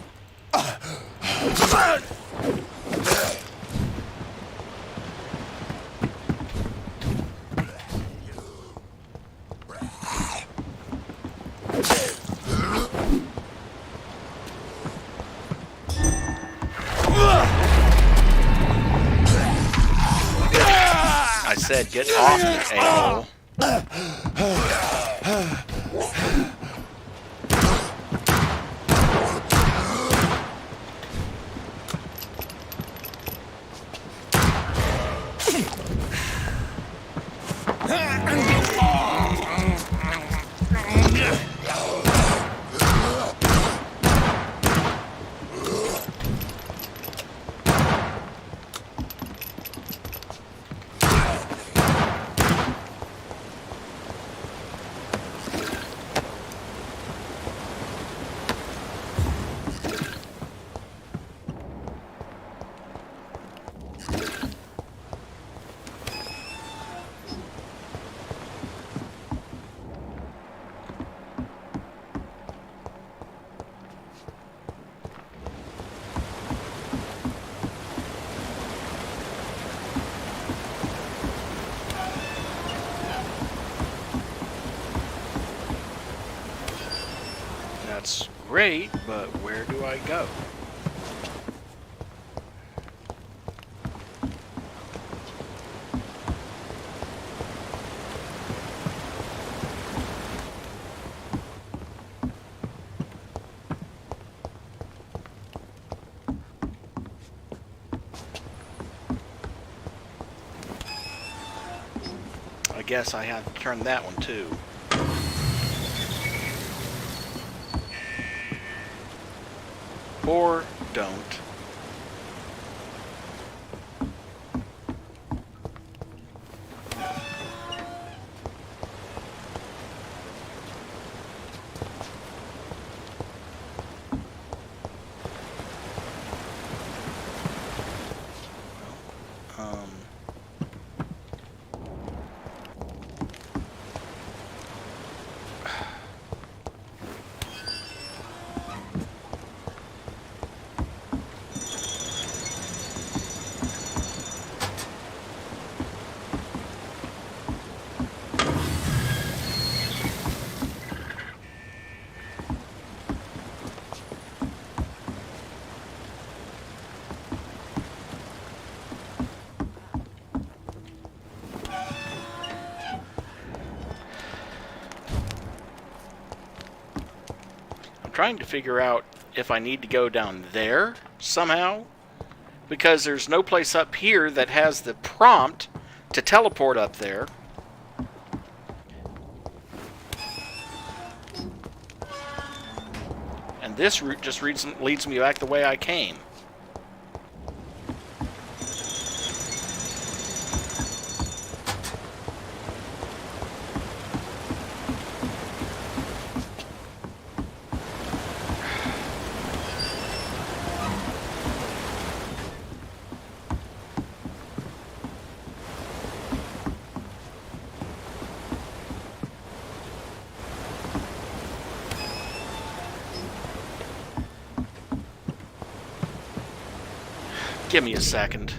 I said, get off me, a-hole. That's great, but where do I go? I guess I have to turn that one too. Or don't. trying to figure out if I need to go down there somehow, because there's no place up here that has the prompt to teleport up there. And this route just leads me back the way I came. Give me a second.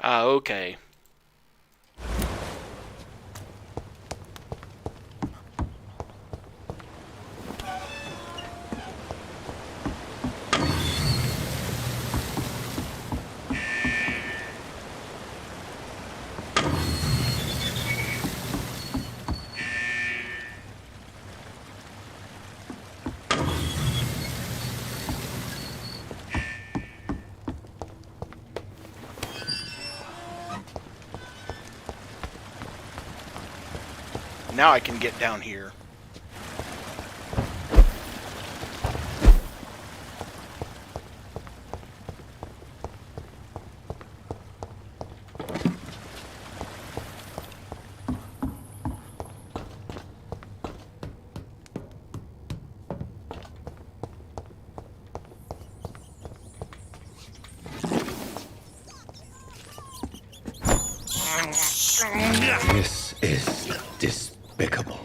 Ah, okay. Now I can get down here. This is despicable.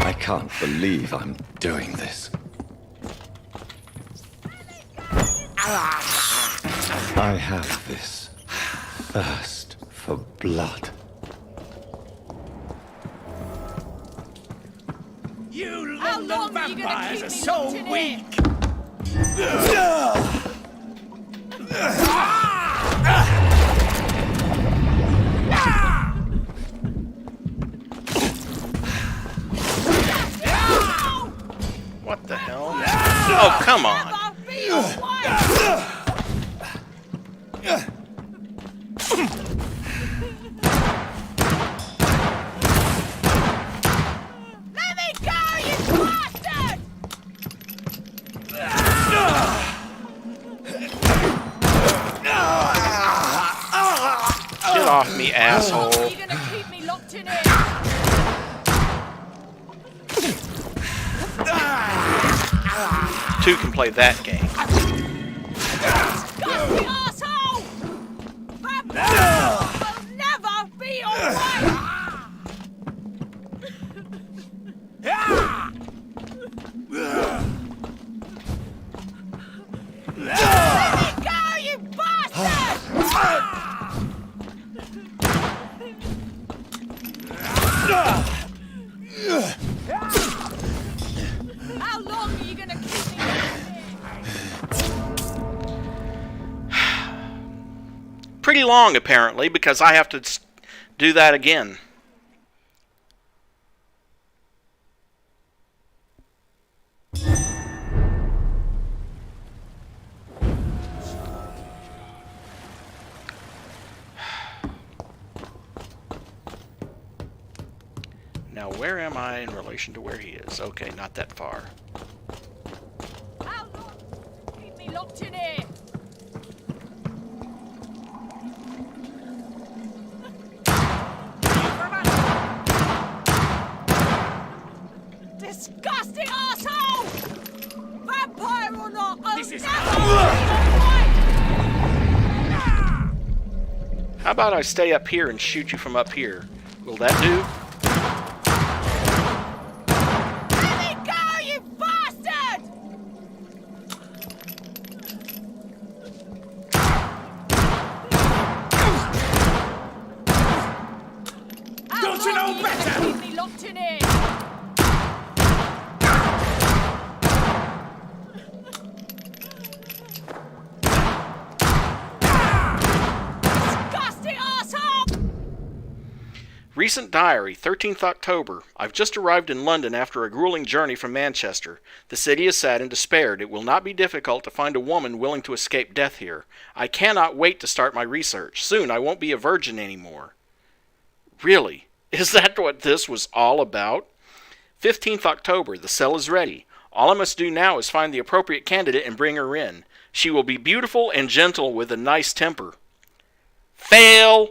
I can't believe I'm doing this. I have this thirst for blood. You London vampires are so weak! What the hell? Oh, come on! Let me go, you bastard! Get off me, asshole. You're gonna keep me locked in here. Two can play that game. Disgusting asshole! Vampire will never be alright! Let me go, you bastard! How long are you gonna keep me Pretty long, apparently, because I have to do that again. Now, where am I in relation to where he is? Okay, not that far. How long? Keep me locked in here. Disgusting asshole! Vampire or not, I'll never be your wife! How about I stay up here and shoot you from up here? Will that do? Let me go, you bastard! Don't you know better? Keep me locked in here. Recent diary, 13th October. I've just arrived in London after a grueling journey from Manchester. The city is sad and despaired. It will not be difficult to find a woman willing to escape death here. I cannot wait to start my research. Soon I won't be a virgin anymore. Really? Is that what this was all about? 15th October. The cell is ready. All I must do now is find the appropriate candidate and bring her in. She will be beautiful and gentle with a nice temper. Fail!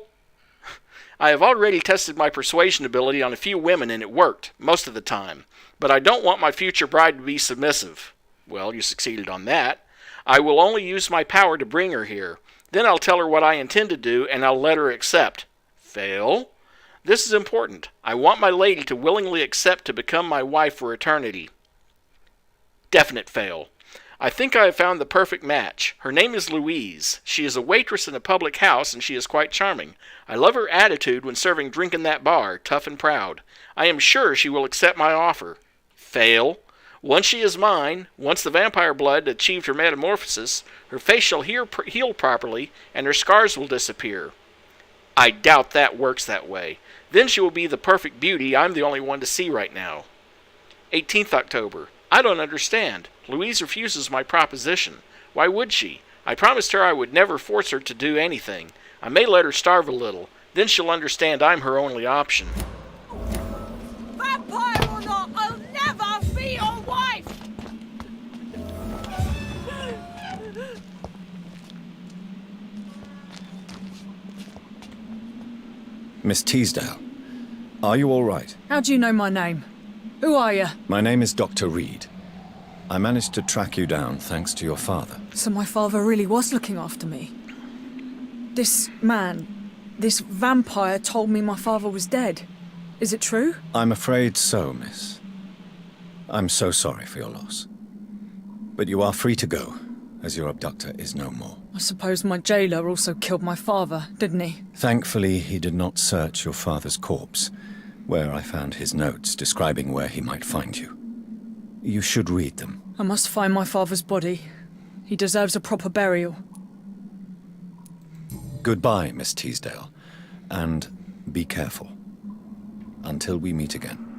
I have already tested my persuasion ability on a few women and it worked, most of the time. But I don't want my future bride to be submissive. Well, you succeeded on that. I will only use my power to bring her here. Then I'll tell her what I intend to do and I'll let her accept. Fail? This is important. I want my lady to willingly accept to become my wife for eternity. Definite fail. I think I have found the perfect match. Her name is Louise. She is a waitress in a public house and she is quite charming. I love her attitude when serving drink in that bar, tough and proud. I am sure she will accept my offer. Fail. Once she is mine, once the vampire blood achieved her metamorphosis, her face shall heal properly and her scars will disappear. I doubt that works that way. Then she will be the perfect beauty I'm the only one to see right now. 18th October. I don't understand. Louise refuses my proposition. Why would she? I promised her I would never force her to do anything. I may let her starve a little. Then she'll understand I'm her only option. Vampire or not, I'll never be your wife! Miss Teasdale, are you all right? How do you know my name? Who are you? My name is Dr. Reid. I managed to track you down thanks to your father. So my father really was looking after me. This man, this vampire told me my father was dead. Is it true? I'm afraid so, miss. I'm so sorry for your loss. But you are free to go, as your abductor is no more. I suppose my jailer also killed my father, didn't he? Thankfully, he did not search your father's corpse, where I found his notes describing where he might find you. You should read them. I must find my father's body. He deserves a proper burial. Goodbye, Miss Teasdale, and be careful. Until we meet again.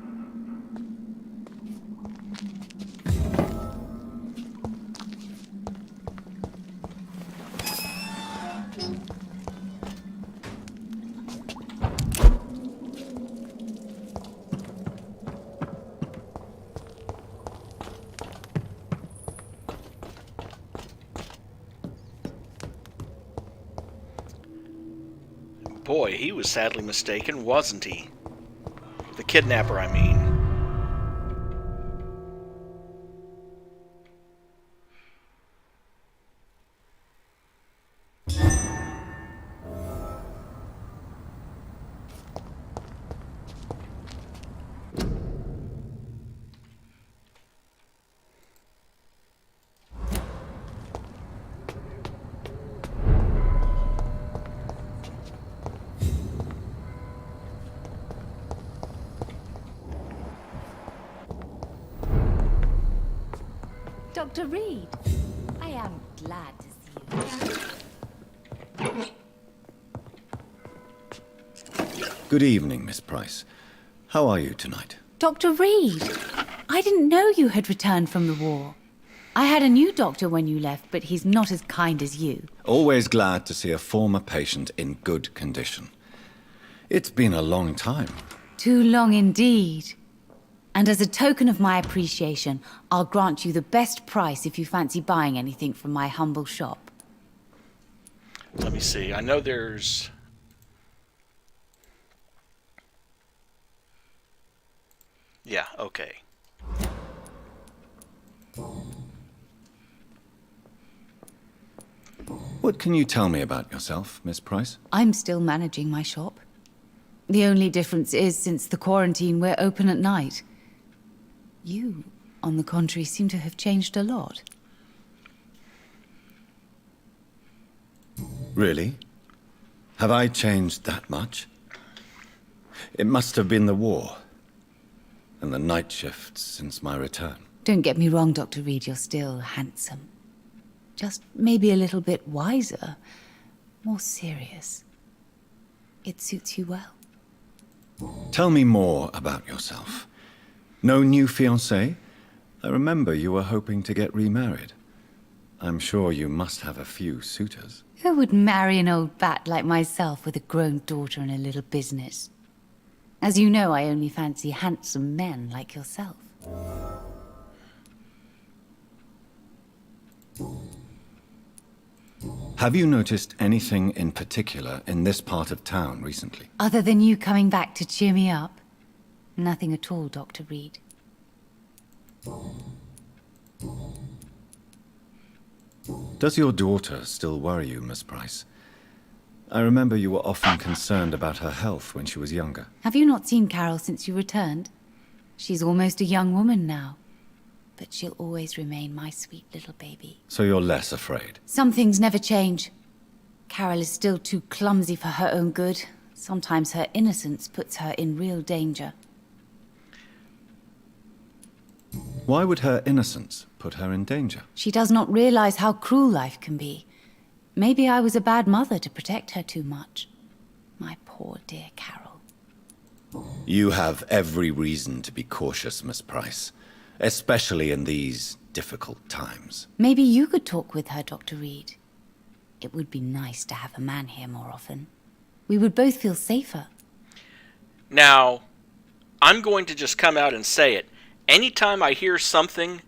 Boy, he was sadly mistaken, wasn't he? The kidnapper, I mean. Dr. Reid, I am glad to see you. Good evening, Miss Price. How are you tonight? Dr. Reid, I didn't know you had returned from the war. I had a new doctor when you left, but he's not as kind as you. Always glad to see a former patient in good condition. It's been a long time. Too long indeed. And as a token of my appreciation, I'll grant you the best price if you fancy buying anything from my humble shop. Let me see. I know there's... Yeah, okay. What can you tell me about yourself, Miss Price? I'm still managing my shop. The only difference is, since the quarantine, we're open at night. You, on the contrary, seem to have changed a lot. Really? Have I changed that much? It must have been the war, and the night shifts since my return. Don't get me wrong, Dr. Reid, you're still handsome. Just maybe a little bit wiser, more serious. It suits you well. Tell me more about yourself. No new fiancé? I remember you were hoping to get remarried. I'm sure you must have a few suitors. Who would marry an old bat like myself with a grown daughter and a little business? As you know, I only fancy handsome men like yourself. Have you noticed anything in particular in this part of town recently? Other than you coming back to cheer me up? Nothing at all, Dr. Reid. Does your daughter still worry you, Miss Price? I remember you were often concerned about her health when she was younger. Have you not seen Carol since you returned? She's almost a young woman now. But she'll always remain my sweet little baby. So you're less afraid? Some things never change. Carol is still too clumsy for her own good. Sometimes her innocence puts her in real danger. Why would her innocence put her in danger? She does not realize how cruel life can be. Maybe I was a bad mother to protect her too much. My poor dear Carol. You have every reason to be cautious, Miss Price. Especially in these difficult times. Maybe you could talk with her, Dr. Reid. It would be nice to have a man here more often. We would both feel safer. Now, I'm going to just come out and say it. Anytime I hear something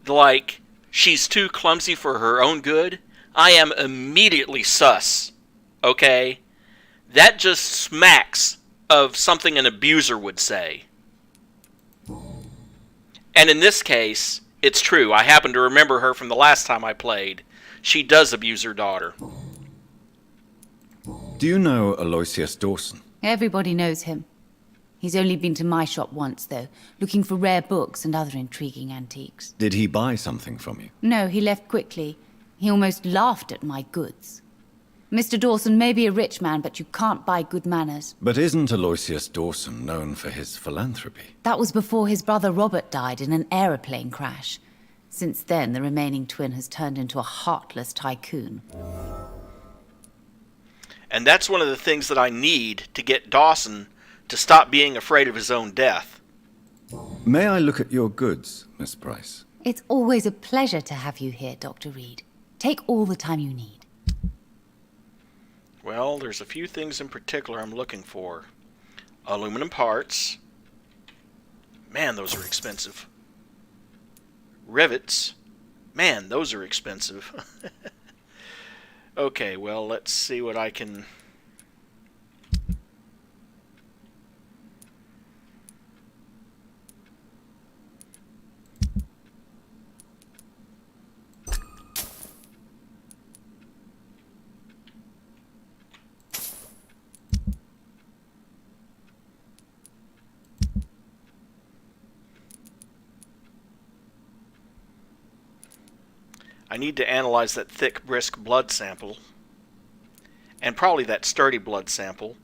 like she's too clumsy for her own good, I am immediately sus. Okay? That just smacks of something an abuser would say. And in this case, it's true. I happen to remember her from the last time I played. She does abuse her daughter. Do you know Aloysius Dawson? Everybody knows him. He's only been to my shop once, though, looking for rare books and other intriguing antiques. Did he buy something from you? No, he left quickly. He almost laughed at my goods. Mr. Dawson may be a rich man, but you can't buy good manners. But isn't Aloysius Dawson known for his philanthropy? That was before his brother Robert died in an aeroplane crash. Since then, the remaining twin has turned into a heartless tycoon. And that's one of the things that I need to get Dawson to stop being afraid of his own death. May I look at your goods, Miss Price? It's always a pleasure to have you here, Dr. Reid. Take all the time you need. Well, there's a few things in particular I'm looking for. Aluminum parts. Man, those are expensive. Rivets. Man, those are expensive. Okay, well, let's see what I can... I need to analyze that thick, brisk blood sample. And probably that sturdy blood sample.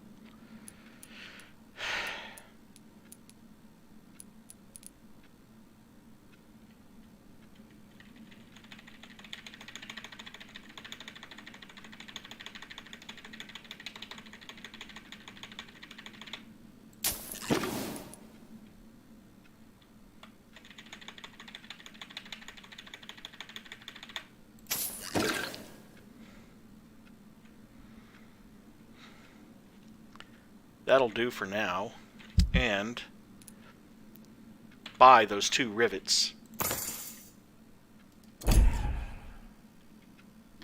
That'll do for now. and buy those 2 rivets.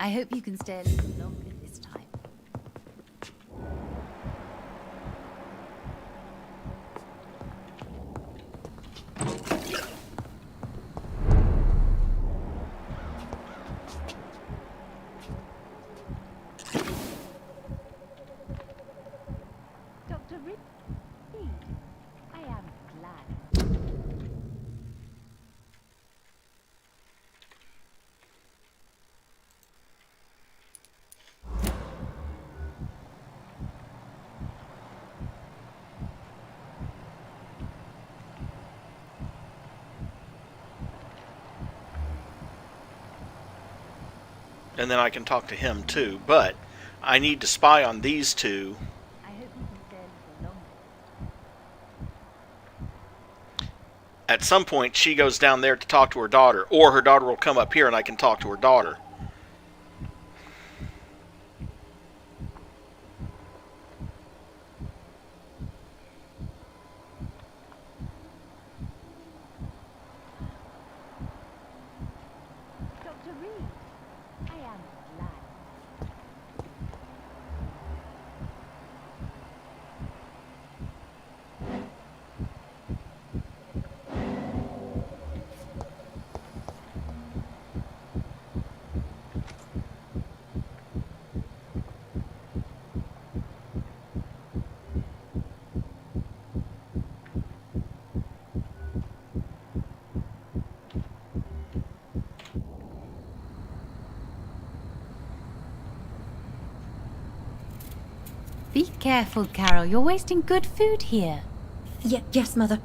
I hope you can stay a little longer this time. Dr. Reid, I am glad. And then I can talk to him too, but I need to spy on these 2. I hope you can stay a little longer. At some point, she goes down there to talk to her daughter, or her daughter will come up here and I can talk to her daughter. Dr. Reid, I am glad. Be careful, Carol. You're wasting good food here. Yes, Mother.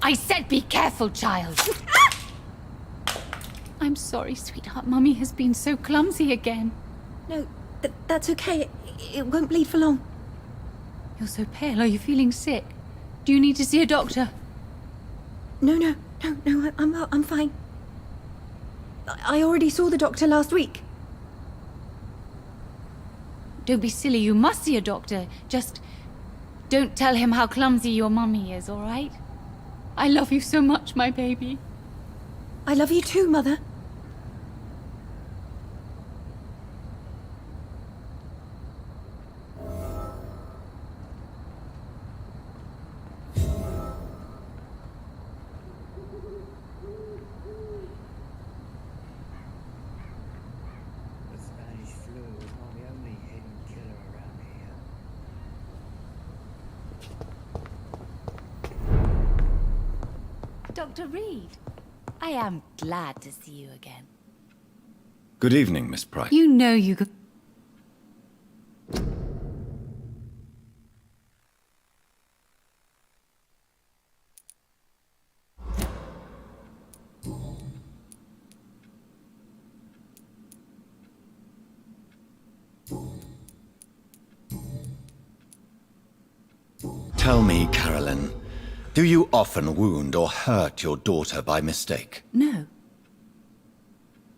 I said be careful, child. I'm sorry, sweetheart. Mummy has been so clumsy again. No, that's okay. It won't bleed for long. You're so pale. Are you feeling sick? Do you need to see a doctor? No, I'm fine. I already saw the doctor last week. Don't be silly. You must see a doctor. Just don't tell him how clumsy your mummy is, all right? I love you so much, my baby. I love you too, Mother. Dr. Reid, I am glad to see you again. Good evening, Miss Price. You know you could... Tell me, Carolyn, do you often wound or hurt your daughter by mistake? No.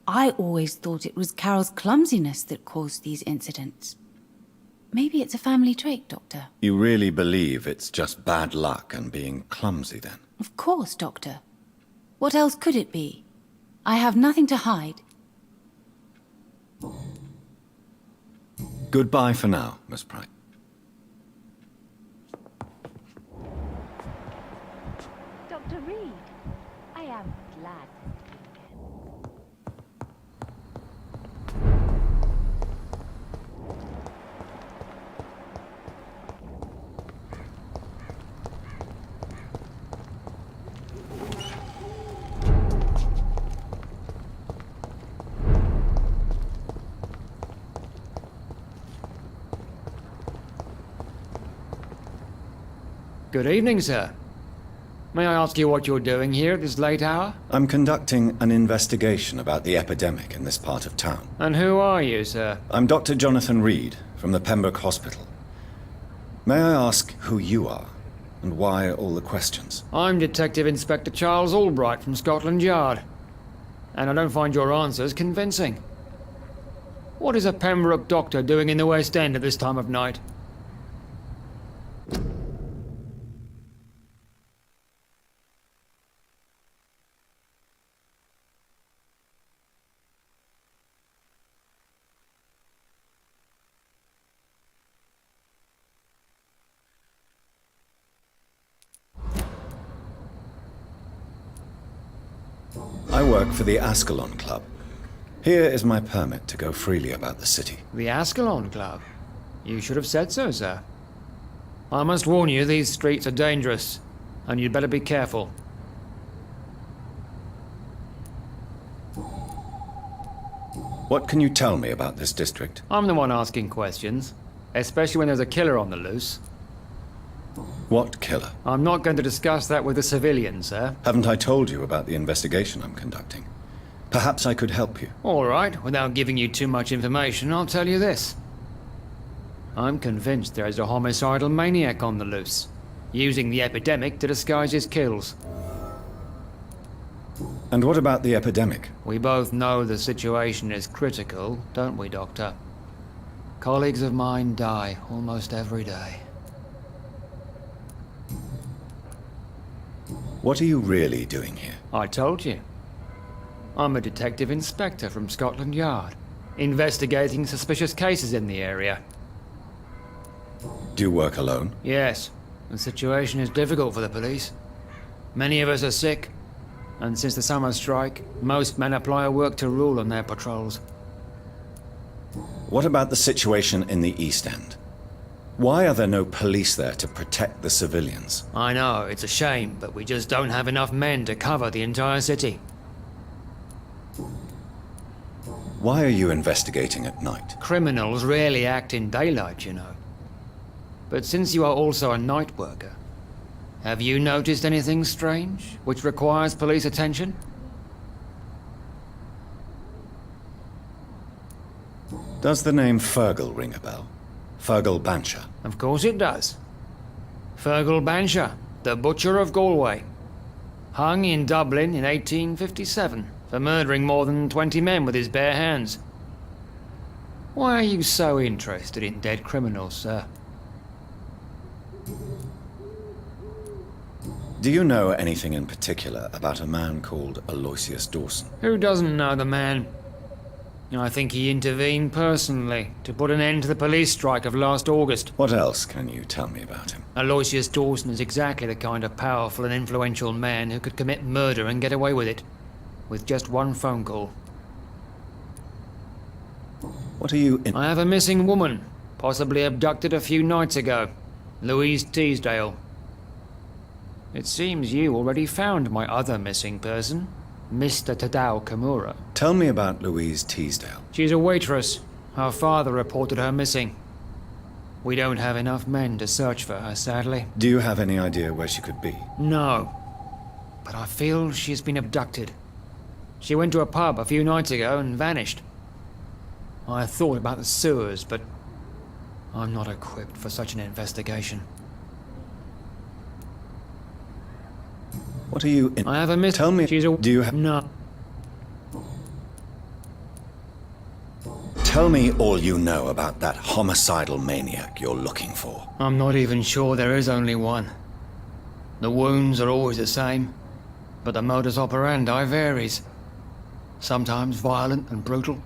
I always thought it was Carol's clumsiness that caused these incidents. Maybe it's a family trait, Doctor. You really believe it's just bad luck and being clumsy, then? Of course, Doctor. What else could it be? I have nothing to hide. Goodbye for now, Miss Price. Dr. Reid, I am glad to see you again. Good evening, sir. May I ask you what you're doing here at this late hour? I'm conducting an investigation about the epidemic in this part of town. And who are you, sir? I'm Dr. Jonathan Reid from the Pembroke Hospital. May I ask who you are and why all the questions? I'm Detective Inspector Charles Albright from Scotland Yard. And I don't find your answers convincing. What is a Pembroke doctor doing in the West End at this time of night? I work for the Ascalon Club. Here is my permit to go freely about the city. The Ascalon Club? You should have said so, sir. I must warn you, these streets are dangerous, and you'd better be careful. What can you tell me about this district? I'm the one asking questions, especially when there's a killer on the loose. What killer? I'm not going to discuss that with the civilians, sir. Haven't I told you about the investigation I'm conducting? Perhaps I could help you. All right, without giving you too much information, I'll tell you this. I'm convinced there is a homicidal maniac on the loose, using the epidemic to disguise his kills. And what about the epidemic? We both know the situation is critical, don't we, Doctor? Colleagues of mine die almost every day. What are you really doing here? I told you. I'm a detective inspector from Scotland Yard, investigating suspicious cases in the area. Do you work alone? Yes. The situation is difficult for the police. Many of us are sick, and since the summer strike, most men apply a work to rule on their patrols. What about the situation in the East End? Why are there no police there to protect the civilians? I know, it's a shame, but we just don't have enough men to cover the entire city. Why are you investigating at night? Criminals rarely act in daylight, you know. But since you are also a night worker, have you noticed anything strange, which requires police attention? Does the name Fergal ring a bell? Fergal Bancher? Of course it does. Fergal Bancher, the Butcher of Galway. Hung in Dublin in 1857 for murdering more than 20 men with his bare hands. Why are you so interested in dead criminals, sir? Do you know anything in particular about a man called Aloysius Dawson? Who doesn't know the man? I think he intervened personally to put an end to the police strike of last August. What else can you tell me about him? Aloysius Dawson is exactly the kind of powerful and influential man who could commit murder and get away with it, with just one phone call. What are you in? I have a missing woman, possibly abducted a few nights ago. Louise Teasdale. It seems you already found my other missing person, Mr. Tadao Kimura. Tell me about Louise Teasdale. She's a waitress. Her father reported her missing. We don't have enough men to search for her, sadly. Do you have any idea where she could be? No. But I feel she's been abducted. She went to a pub a few nights ago and vanished. I thought about the sewers, but I'm not equipped for such an investigation. What are you in? I have a miss. Tell me. She's a. Do you have? No. Tell me all you know about that homicidal maniac you're looking for. I'm not even sure there is only one. The wounds are always the same, but the modus operandi varies. Sometimes violent and brutal,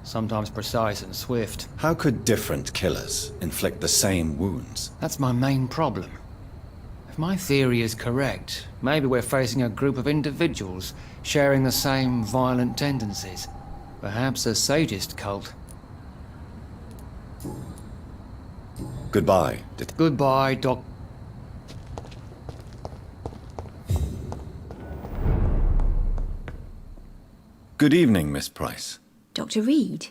sometimes precise and swift. How could different killers inflict the same wounds? That's my main problem. If my theory is correct, maybe we're facing a group of individuals sharing the same violent tendencies. Perhaps a sadist cult. Goodbye. Goodbye, Doc. Good evening, Miss Price. Dr. Reid?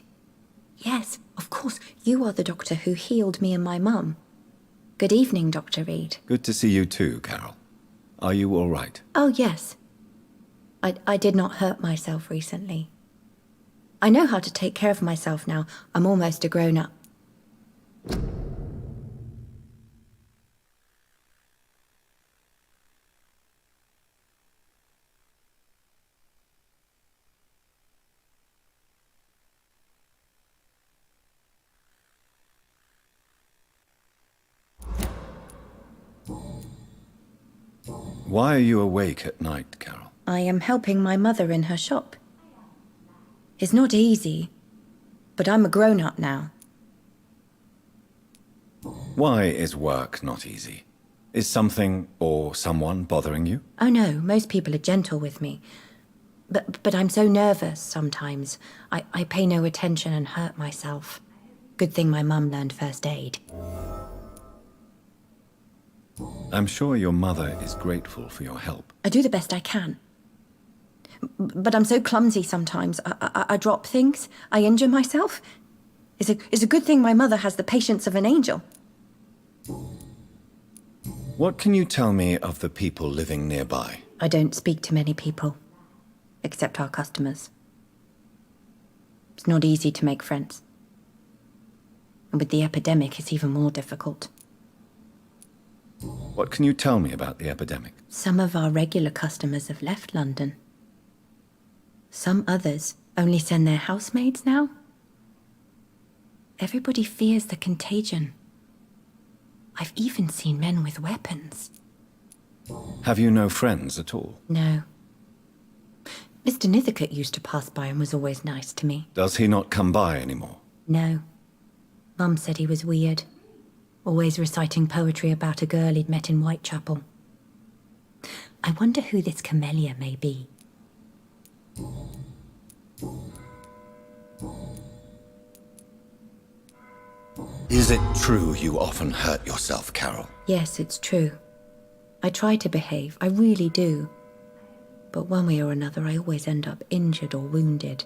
Yes, of course. You are the doctor who healed me and my mum. Good evening, Dr. Reid. Good to see you too, Carol. Are you all right? Oh, yes. I did not hurt myself recently. I know how to take care of myself now. I'm almost a grown-up. Why are you awake at night, Carol? I am helping my mother in her shop. It's not easy, but I'm a grown-up now. Why is work not easy? Is something or someone bothering you? Oh no, most people are gentle with me. But I'm so nervous sometimes. I pay no attention and hurt myself. Good thing my mum learned first aid. I'm sure your mother is grateful for your help. I do the best I can. But I'm so clumsy sometimes. I drop things. I injure myself. It's a good thing my mother has the patience of an angel. What can you tell me of the people living nearby? I don't speak to many people, except our customers. It's not easy to make friends. And with the epidemic, it's even more difficult. What can you tell me about the epidemic? Some of our regular customers have left London. Some others only send their housemaids now. Everybody fears the contagion. I've even seen men with weapons. Have you no friends at all? No. Mr. Nithercote used to pass by and was always nice to me. Does he not come by anymore? No. Mum said he was weird. Always reciting poetry about a girl he'd met in Whitechapel. I wonder who this camellia may be. Is it true you often hurt yourself, Carol? Yes, it's true. I try to behave, I really do. But one way or another, I always end up injured or wounded.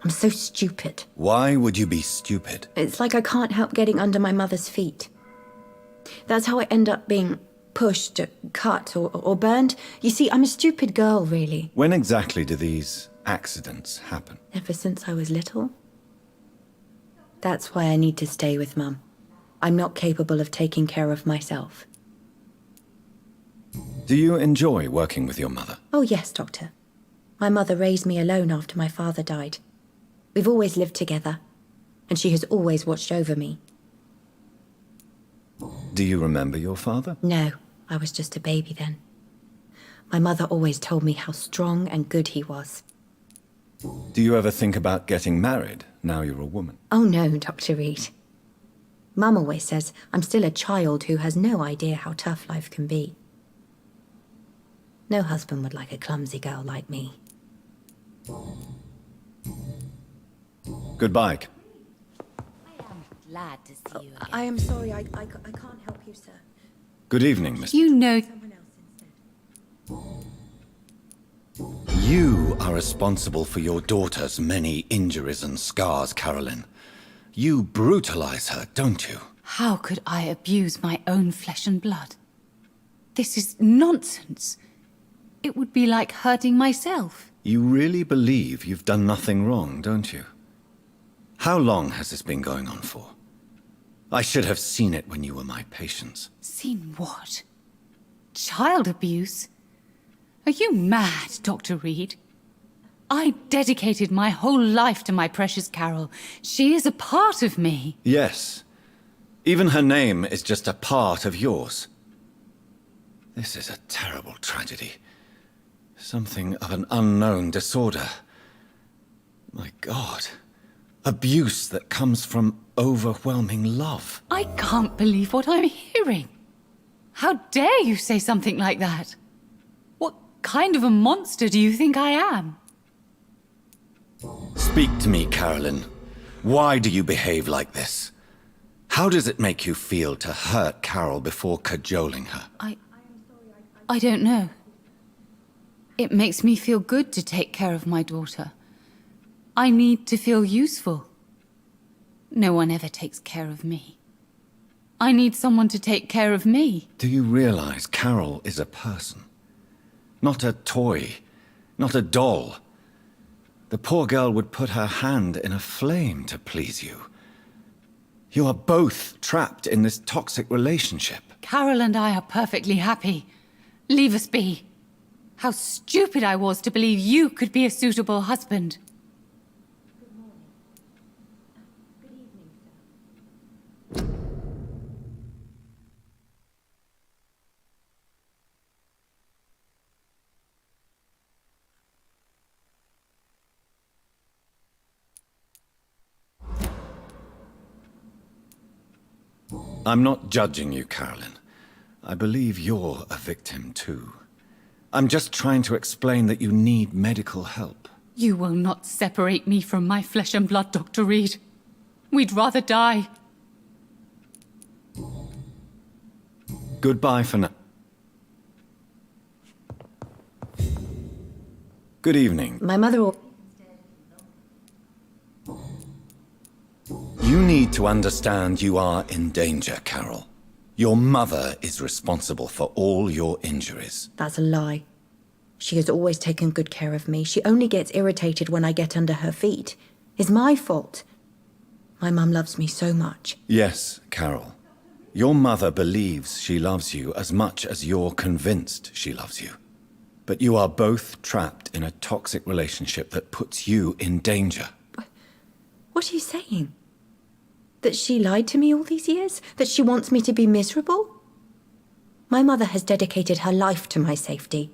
I'm so stupid. Why would you be stupid? It's like I can't help getting under my mother's feet. That's how I end up being pushed, cut, or burned. You see, I'm a stupid girl, really. When exactly do these accidents happen? Ever since I was little. That's why I need to stay with Mum. I'm not capable of taking care of myself. Do you enjoy working with your mother? Oh, yes, Doctor. My mother raised me alone after my father died. We've always lived together, and she has always watched over me. Do you remember your father? No, I was just a baby then. My mother always told me how strong and good he was. Do you ever think about getting married now you're a woman? Oh no, Dr. Reid. Mum always says I'm still a child who has no idea how tough life can be. No husband would like a clumsy girl like me. Goodbye. Glad to see you again. I am sorry, I can't help you, sir. Good evening, Miss. You know... You are responsible for your daughter's many injuries and scars, Carolyn. You brutalize her, don't you? How could I abuse my own flesh and blood? This is nonsense. It would be like hurting myself. You really believe you've done nothing wrong, don't you? How long has this been going on for? I should have seen it when you were my patients. Seen what? Child abuse? Are you mad, Dr. Reid? I dedicated my whole life to my precious Carol. She is a part of me. Yes. Even her name is just a part of yours. This is a terrible tragedy. Something of an unknown disorder. My God. Abuse that comes from overwhelming love. I can't believe what I'm hearing. How dare you say something like that? What kind of a monster do you think I am? Speak to me, Carolyn. Why do you behave like this? How does it make you feel to hurt Carol before cajoling her? I don't know. It makes me feel good to take care of my daughter. I need to feel useful. No one ever takes care of me. I need someone to take care of me. Do you realize Carol is a person? Not a toy, not a doll. The poor girl would put her hand in a flame to please you. You are both trapped in this toxic relationship. Carol and I are perfectly happy. Leave us be. How stupid I was to believe you could be a suitable husband. I'm not judging you, Carolyn. I believe you're a victim too. I'm just trying to explain that you need medical help. You will not separate me from my flesh and blood, Dr. Reid. We'd rather die. Goodbye for now. Good evening. My mother... You need to understand you are in danger, Carol. Your mother is responsible for all your injuries. That's a lie. She has always taken good care of me. She only gets irritated when I get under her feet. It's my fault. My mum loves me so much. Yes, Carol. Your mother believes she loves you as much as you're convinced she loves you. But you are both trapped in a toxic relationship that puts you in danger. What are you saying? That she lied to me all these years? That she wants me to be miserable? My mother has dedicated her life to my safety.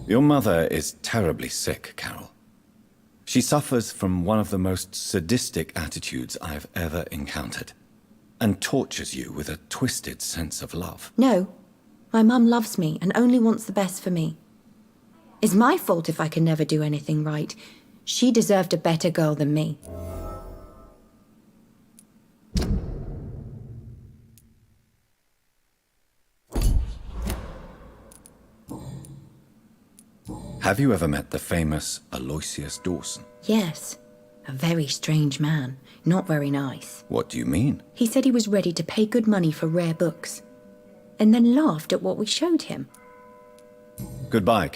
Your mother is terribly sick, Carol. She suffers from one of the most sadistic attitudes I've ever encountered, and tortures you with a twisted sense of love. No, my mum loves me and only wants the best for me. It's my fault if I can never do anything right. She deserved a better girl than me. Have you ever met the famous Aloysius Dawson? Yes, a very strange man. Not very nice. What do you mean? He said he was ready to pay good money for rare books, and then laughed at what we showed him. Goodbye.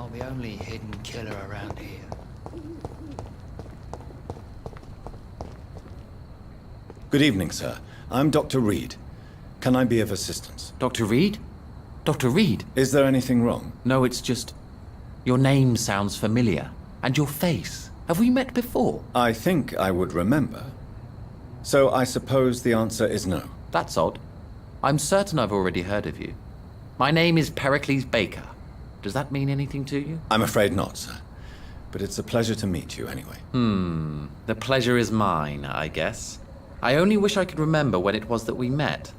not the only hidden killer around here. Good evening, sir. I'm Dr. Reid. Can I be of assistance? Dr. Reid? Dr. Reid? Is there anything wrong? No, it's just... Your name sounds familiar. And your face. Have we met before? I think I would remember. So I suppose the answer is no. That's odd. I'm certain I've already heard of you. My name is Pericles Baker. Does that mean anything to you? I'm afraid not, sir. But it's a pleasure to meet you anyway. The pleasure is mine, I guess. I only wish I could remember when it was that we met.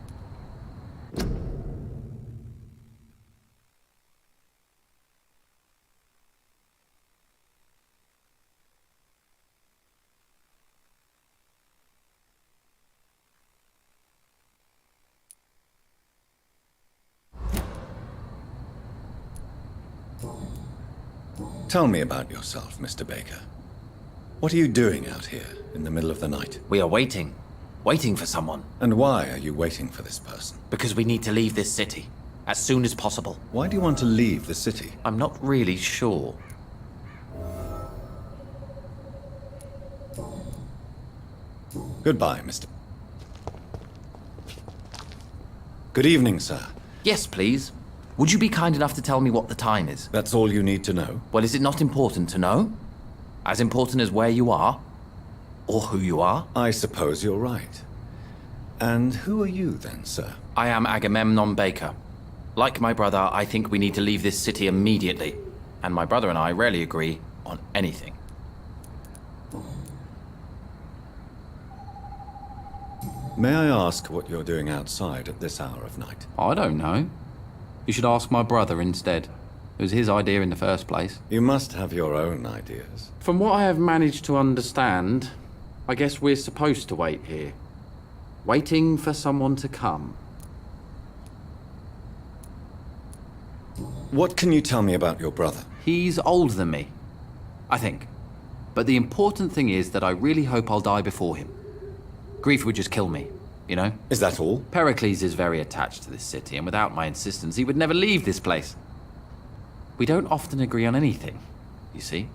Tell me about yourself, Mr. Baker. What are you doing out here in the middle of the night? We are waiting. Waiting for someone. And why are you waiting for this person? Because we need to leave this city. As soon as possible. Why do you want to leave the city? I'm not really sure. Goodbye, Mr. Good evening, sir. Yes, please. Would you be kind enough to tell me what the time is? That's all you need to know? Well, is it not important to know? As important as where you are? Or who you are? I suppose you're right. And who are you then, sir? I am Agamemnon Baker. Like my brother, I think we need to leave this city immediately. And my brother and I rarely agree on anything. May I ask what you're doing outside at this hour of night? I don't know. You should ask my brother instead. It was his idea in the first place. You must have your own ideas. From what I have managed to understand, I guess we're supposed to wait here. Waiting for someone to come. What can you tell me about your brother? He's older than me, I think. But the important thing is that I really hope I'll die before him. Grief would just kill me, you know? Is that all? Pericles is very attached to this city, and without my insistence, he would never leave this place. We don't often agree on anything, you see?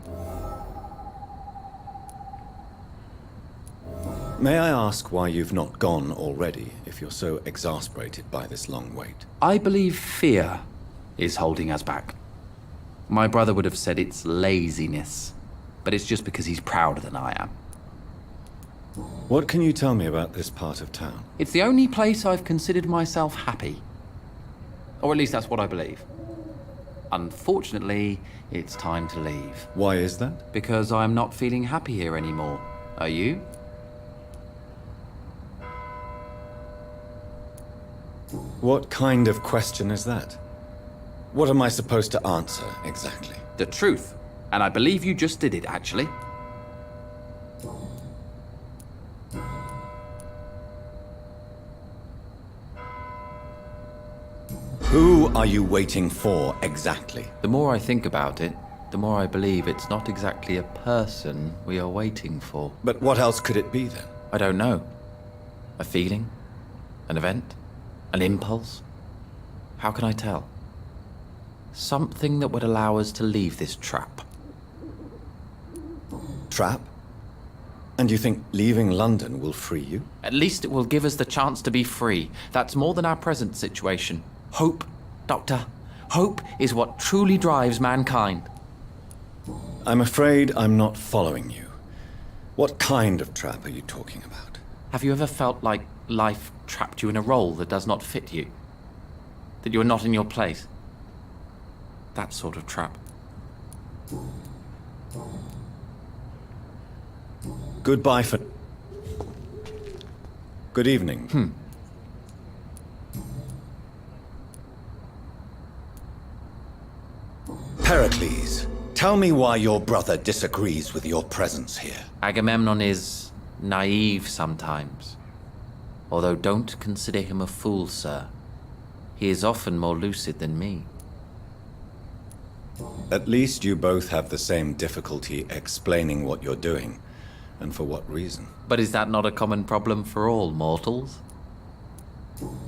May I ask why you've not gone already, if you're so exasperated by this long wait? I believe fear is holding us back. My brother would have said it's laziness, but it's just because he's prouder than I am. What can you tell me about this part of town? It's the only place I've considered myself happy. Or at least that's what I believe. Unfortunately, it's time to leave. Why is that? Because I'm not feeling happy here anymore. Are you? What kind of question is that? What am I supposed to answer, exactly? The truth. And I believe you just did it, actually. Who are you waiting for, exactly? The more I think about it, the more I believe it's not exactly a person we are waiting for. But what else could it be, then? I don't know. A feeling? An event? An impulse? How can I tell? Something that would allow us to leave this trap. Trap? And you think leaving London will free you? At least it will give us the chance to be free. That's more than our present situation. Hope, Doctor. Hope is what truly drives mankind. I'm afraid I'm not following you. What kind of trap are you talking about? Have you ever felt like life trapped you in a role that does not fit you? That you are not in your place? That sort of trap. Goodbye for... Good evening. Pericles, tell me why your brother disagrees with your presence here. Agamemnon is naive sometimes. Although don't consider him a fool, sir. He is often more lucid than me. At least you both have the same difficulty explaining what you're doing, and for what reason. But is that not a common problem for all mortals?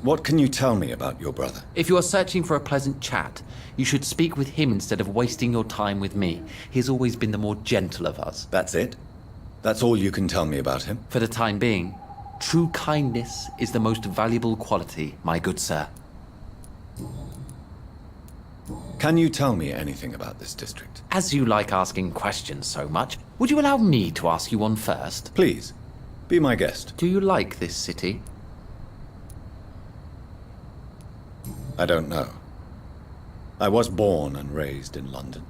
What can you tell me about your brother? If you are searching for a pleasant chat, you should speak with him instead of wasting your time with me. He has always been the more gentle of us. That's it? That's all you can tell me about him? For the time being, true kindness is the most valuable quality, my good sir. Can you tell me anything about this district? As you like asking questions so much, would you allow me to ask you one first? Please, be my guest. Do you like this city? I don't know. I was born and raised in London,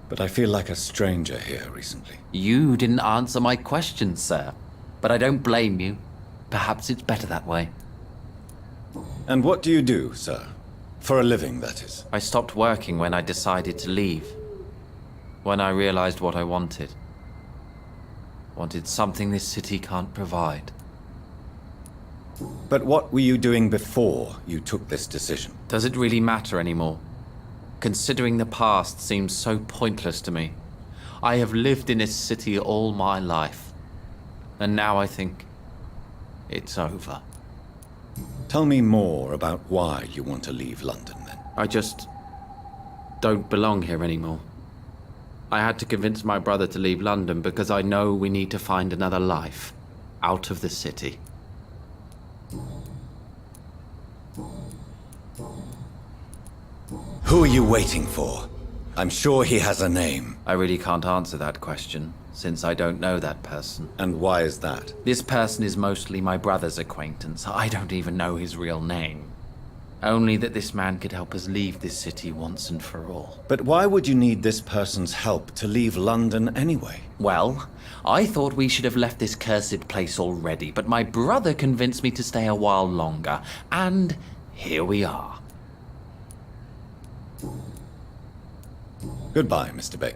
but I feel like a stranger here recently. You didn't answer my question, sir. But I don't blame you. Perhaps it's better that way. And what do you do, sir? For a living, that is. I stopped working when I decided to leave. When I realized what I wanted. Wanted something this city can't provide. But what were you doing before you took this decision? Does it really matter anymore? Considering the past seems so pointless to me. I have lived in this city all my life. And now I think it's over. Tell me more about why you want to leave London, then. I just don't belong here anymore. I had to convince my brother to leave London because I know we need to find another life out of the city. Who are you waiting for? I'm sure he has a name. I really can't answer that question, since I don't know that person. And why is that? This person is mostly my brother's acquaintance. I don't even know his real name. Only that this man could help us leave this city once and for all. But why would you need this person's help to leave London anyway? Well, I thought we should have left this cursed place already, but my brother convinced me to stay a while longer, and here we are. Goodbye, Mr. Beck.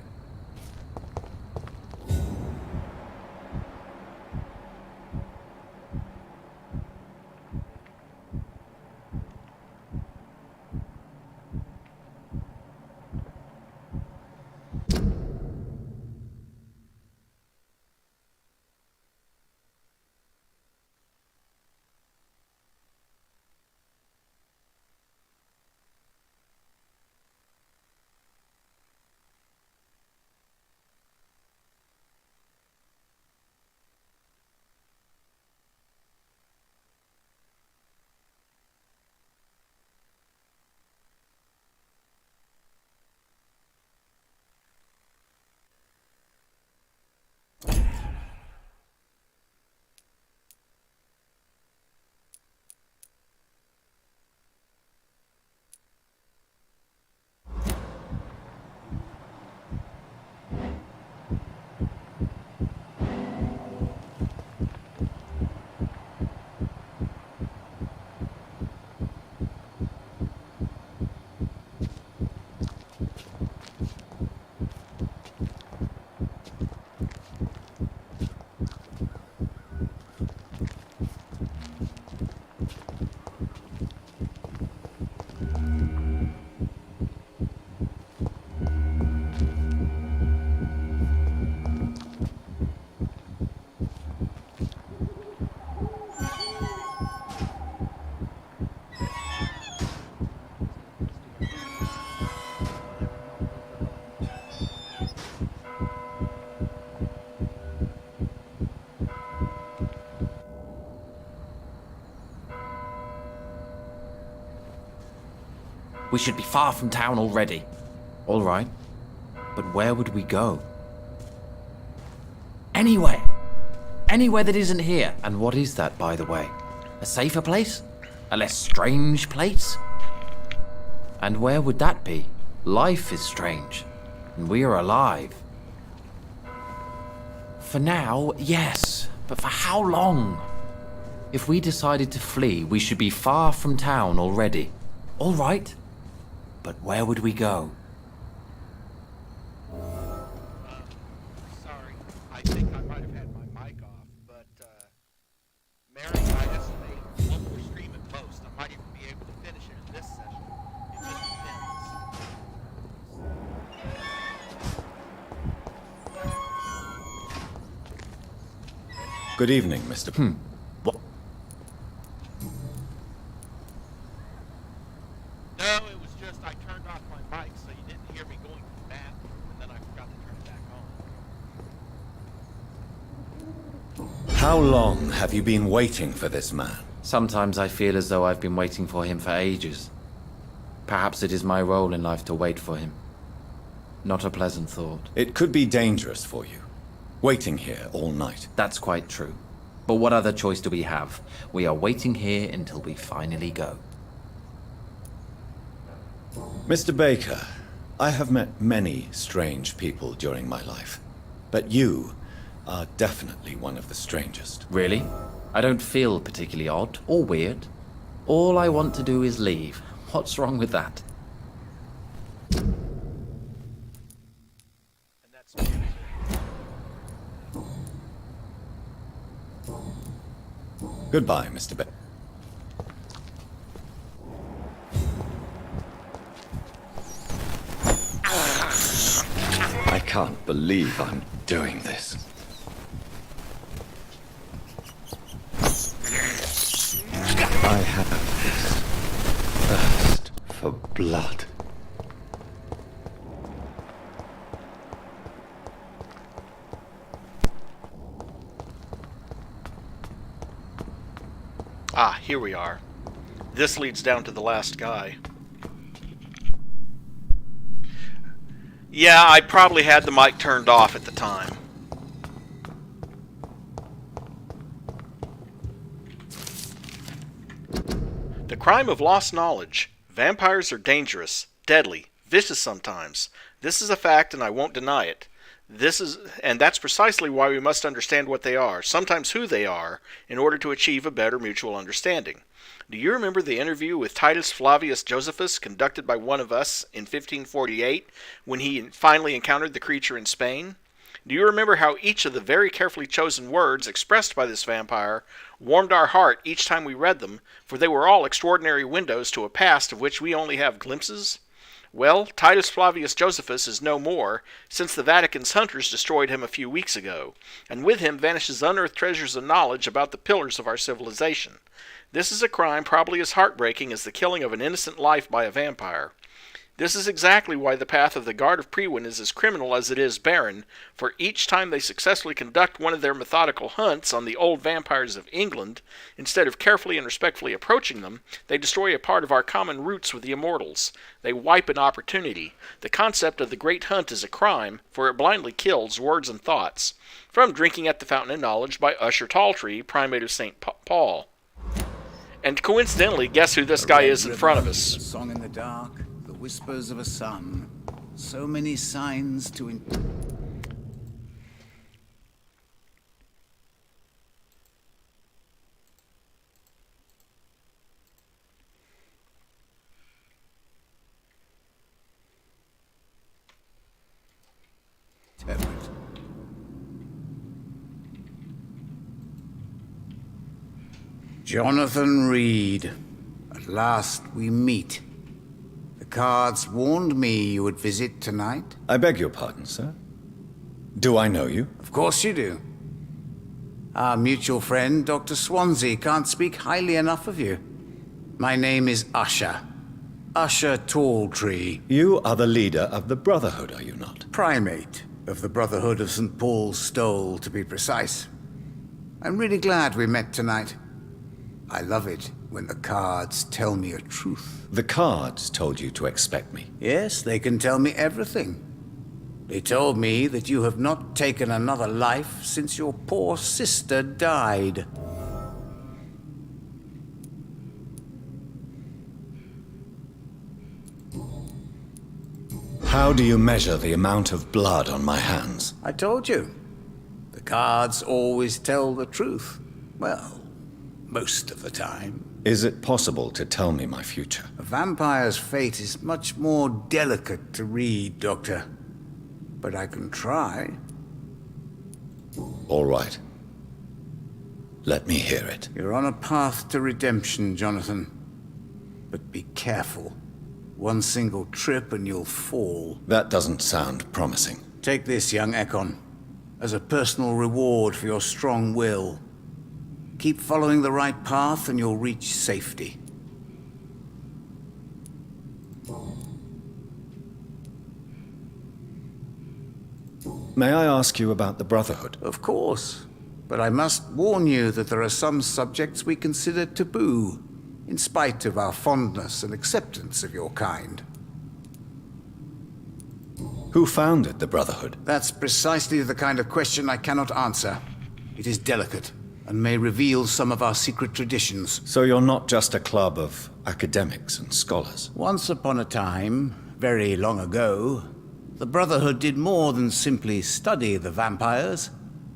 We should be far from town already. All right, but where would we go? Anywhere. Anywhere that isn't here. And what is that, by the way? A safer place? A less strange place? And where would that be? Life is strange, and we are alive. For now, yes, but for how long? If we decided to flee, we should be far from town already. All right, but where would we go? Sorry, I think I might have had my mic off, but Mary, I estimate one more stream at most. I might even be able to finish it in this session. It just depends. Good evening, Mr. What? long have you been waiting for this man? Sometimes I feel as though I've been waiting for him for ages. Perhaps it is my role in life to wait for him. Not a pleasant thought. It could be dangerous for you, waiting here all night. That's quite true. But what other choice do we have? We are waiting here until we finally go. Mr. Baker, I have met many strange people during my life, but you are definitely one of the strangest. Really? I don't feel particularly odd or weird. All I want to do is leave. What's wrong with that? Goodbye, Mr. Baker. I can't believe I'm doing this. I have this thirst for blood. Ah, here we are. This leads down to the last guy. Yeah, I probably had the mic turned off at the time. The crime of lost knowledge. Vampires are dangerous, deadly, vicious sometimes. This is a fact and I won't deny it. And that's precisely why we must understand what they are, sometimes who they are, in order to achieve a better mutual understanding. Do you remember the interview with Titus Flavius Josephus conducted by one of us in 1548 when he finally encountered the creature in Spain? Do you remember how each of the very carefully chosen words expressed by this vampire warmed our heart each time we read them, for they were all extraordinary windows to a past of which we only have glimpses? Well, Titus Flavius Josephus is no more, since the Vatican's hunters destroyed him a few weeks ago, and with him vanishes unearthed treasures of knowledge about the pillars of our civilization. This is a crime probably as heartbreaking as the killing of an innocent life by a vampire. This is exactly why the path of the Guard of Prewin is as criminal as it is barren, for each time they successfully conduct one of their methodical hunts on the old vampires of England, instead of carefully and respectfully approaching them, they destroy a part of our common roots with the immortals. They wipe an opportunity. The concept of the Great Hunt is a crime, for it blindly kills words and thoughts. From Drinking at the Fountain of Knowledge by Usher Talltree, Primate of St. Paul. And coincidentally, guess who this guy is in front of us? A song in the dark, the whispers of a sun. So many signs to interpret. Jonathan Reid. At last we meet. The cards warned me you would visit tonight. I beg your pardon, sir. Do I know you? Of course you do. Our mutual friend, Dr. Swansea, can't speak highly enough of you. My name is Usher. Usher Talltree. You are the leader of the Brotherhood, are you not? Primate of the Brotherhood of St. Paul's Stole, to be precise. I'm really glad we met tonight. I love it when the cards tell me a truth. The cards told you to expect me. Yes, they can tell me everything. They told me that you have not taken another life since your poor sister died. How do you measure the amount of blood on my hands? I told you. The cards always tell the truth. Well, most of the time. Is it possible to tell me my future? A vampire's fate is much more delicate to read, Doctor. But I can try. All right. Let me hear it. You're on a path to redemption, Jonathan. But be careful. One single trip and you'll fall. That doesn't sound promising. Take this, young Ekon, as a personal reward for your strong will. Keep following the right path and you'll reach safety. May I ask you about the Brotherhood? Of course. But I must warn you that there are some subjects we consider taboo, in spite of our fondness and acceptance of your kind. Who founded the Brotherhood? That's precisely the kind of question I cannot answer. It is delicate, and may reveal some of our secret traditions. So you're not just a club of academics and scholars? Once upon a time, very long ago, the Brotherhood did more than simply study the vampires.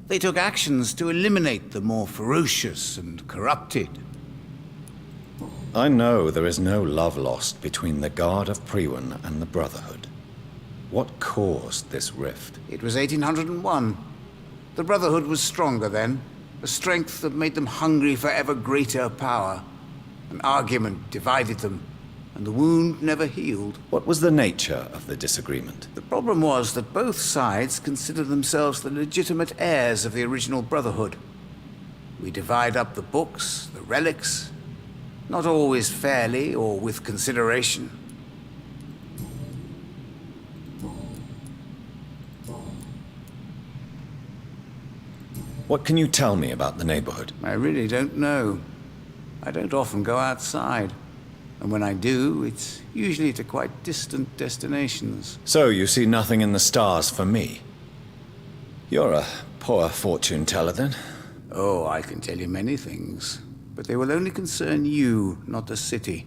They took actions to eliminate the more ferocious and corrupted. I know there is no love lost between the Guard of Priwen and the Brotherhood. What caused this rift? It was 1801. The Brotherhood was stronger then, a strength that made them hungry for ever greater power. An argument divided them, and the wound never healed. What was the nature of the disagreement? The problem was that both sides considered themselves the legitimate heirs of the original Brotherhood. We divide up the books, the relics, not always fairly or with consideration. What can you tell me about the neighborhood? I really don't know. I don't often go outside. And when I do, it's usually to quite distant destinations. So you see nothing in the stars for me? You're a poor fortune teller, then? Oh, I can tell you many things. But they will only concern you, not the city.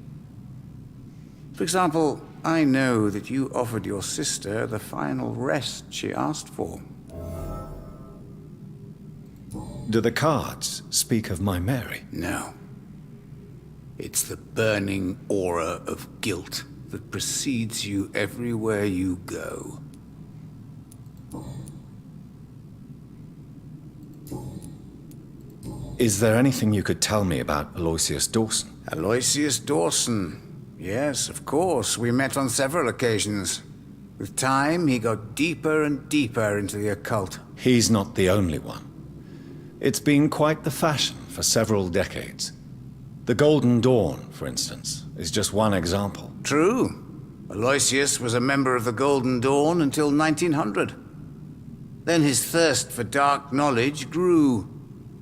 For example, I know that you offered your sister the final rest she asked for. Do the cards speak of my Mary? No. It's the burning aura of guilt that precedes you everywhere you go. Is there anything you could tell me about Aloysius Dawson? Aloysius Dawson. Yes, of course. We met on several occasions. With time, he got deeper and deeper into the occult. He's not the only one. It's been quite the fashion for several decades. The Golden Dawn, for instance, is just one example. True. Aloysius was a member of the Golden Dawn until 1900. Then his thirst for dark knowledge grew.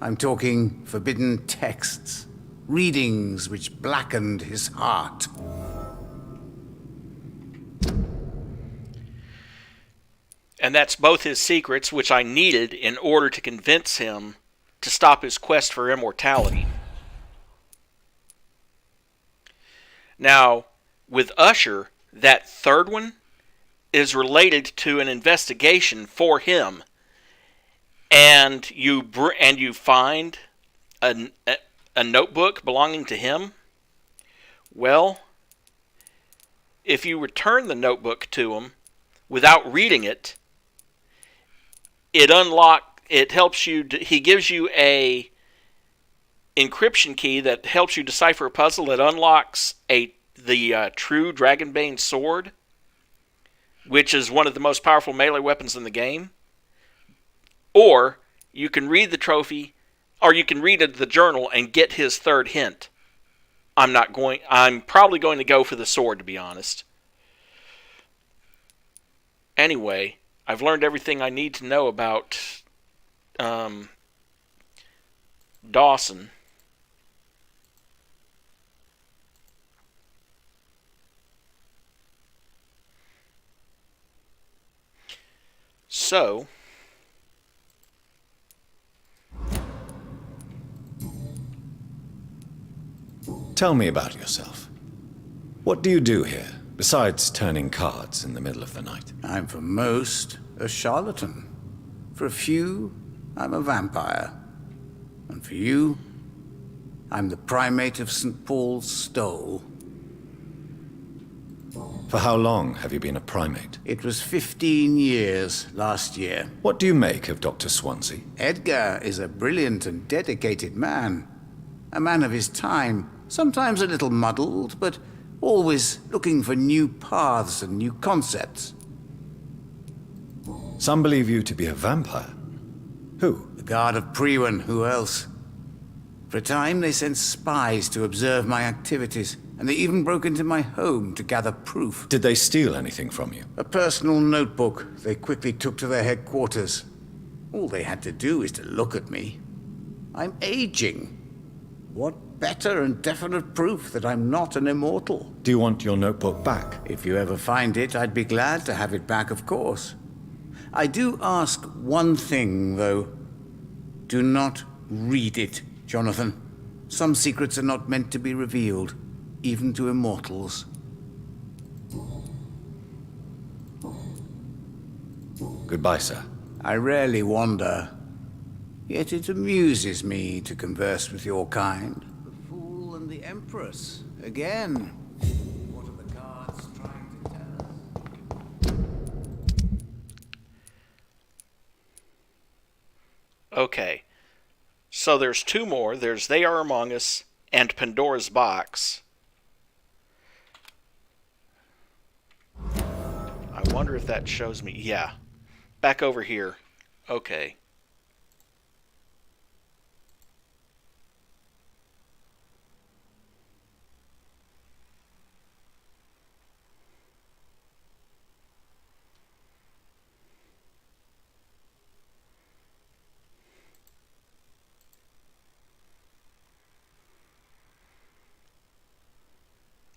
I'm talking forbidden texts, readings which blackened his heart. And that's both his secrets, which I needed in order to convince him to stop his quest for immortality. Now, with Usher, that third one is related to an investigation for him. And you find a notebook belonging to him. Well, if you return the notebook to him without reading it, it helps you. He gives you a encryption key that helps you decipher a puzzle that unlocks the true Dragonbane sword, which is one of the most powerful melee weapons in the game. Or you can read the trophy, or you can read the journal and get his third hint. I'm probably going to go for the sword, to be honest. Anyway, I've learned everything I need to know about Dawson. So, tell me about yourself. What do you do here, besides turning cards in the middle of the night? I'm for most a charlatan. For a few, I'm a vampire. And for you, I'm the primate of St. Paul's Stole. For how long have you been a primate? It was 15 years last year. What do you make of Dr. Swansea? Edgar is a brilliant and dedicated man. A man of his time, sometimes a little muddled, but always looking for new paths and new concepts. Some believe you to be a vampire. Who? The Guard of Priwen, who else? For a time they sent spies to observe my activities, and they even broke into my home to gather proof. Did they steal anything from you? A personal notebook they quickly took to their headquarters. All they had to do is to look at me. I'm aging. What better and definite proof that I'm not an immortal? Do you want your notebook back? If you ever find it, I'd be glad to have it back, of course. I do ask one thing, though. Do not read it, Jonathan. Some secrets are not meant to be revealed, even to immortals. Goodbye, sir. I rarely wander, yet it amuses me to converse with your kind. The Fool and the Empress, again. What are the cards trying to tell us? Okay. So there's two more. There's They Are Among Us and Pandora's Box. I wonder if that shows me. Yeah. Back over here. Okay.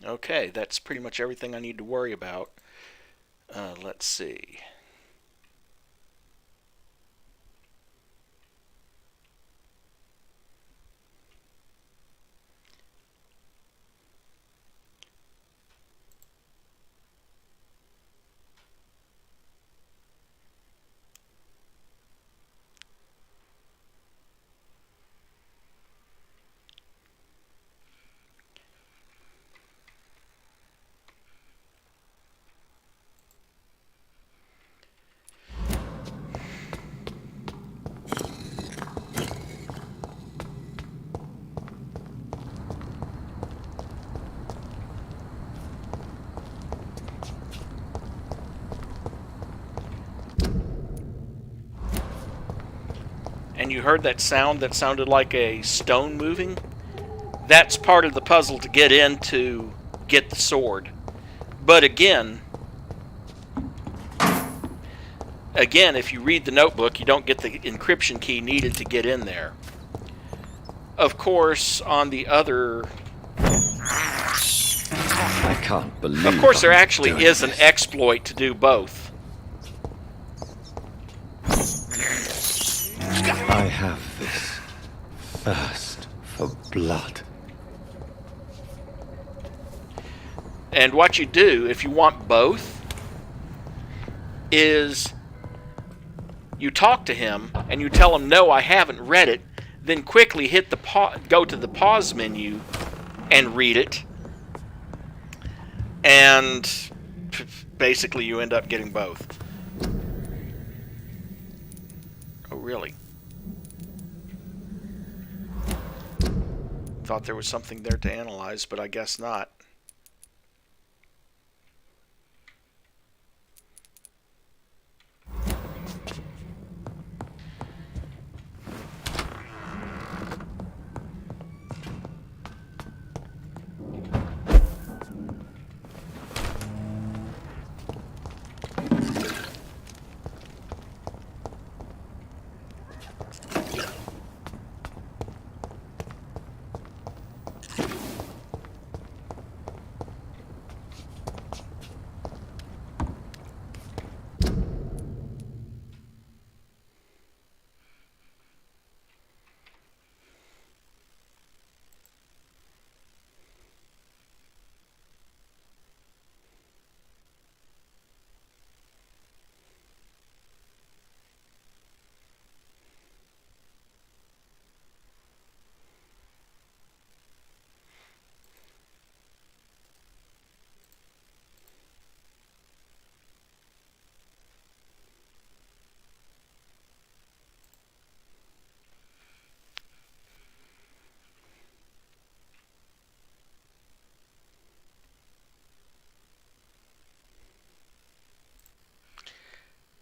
Okay, that's pretty much everything I need to worry about. Let's see. And you heard that sound that sounded like a stone moving? That's part of the puzzle to get in to get the sword. But again, if you read the notebook, you don't get the encryption key needed to get in there. Of course, on the other... I can't believe... Of course, there actually is an exploit to do both. I have this thirst for blood. And what you do, if you want both, is you talk to him and you tell him, no, I haven't read it, then quickly hit the go to the pause menu and read it, and basically you end up getting both. Oh, really? Thought there was something there to analyze, but I guess not.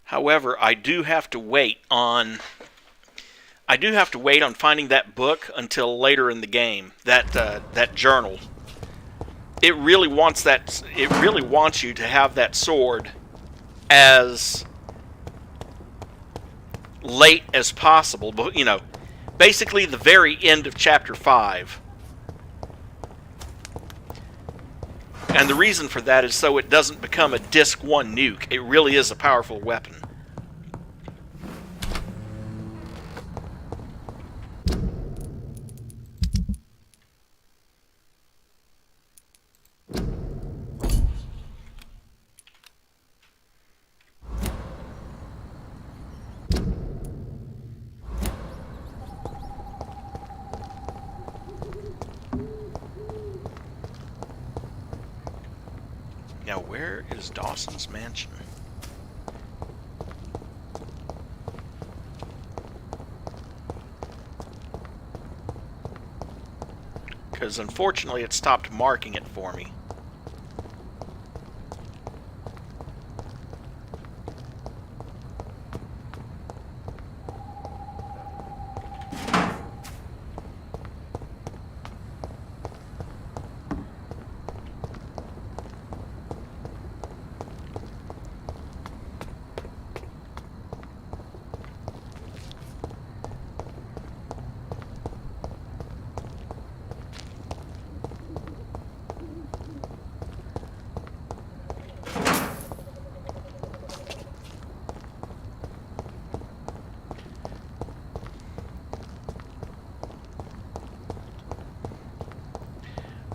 However, I do have to wait on finding that book until later in the game. That journal. It really wants you to have that sword as late as possible. But basically the very end of Chapter 5. And the reason for that is so it doesn't become a Disc 1 nuke. It really is a powerful weapon. Now, where is Dawson's mansion? Because unfortunately it stopped marking it for me.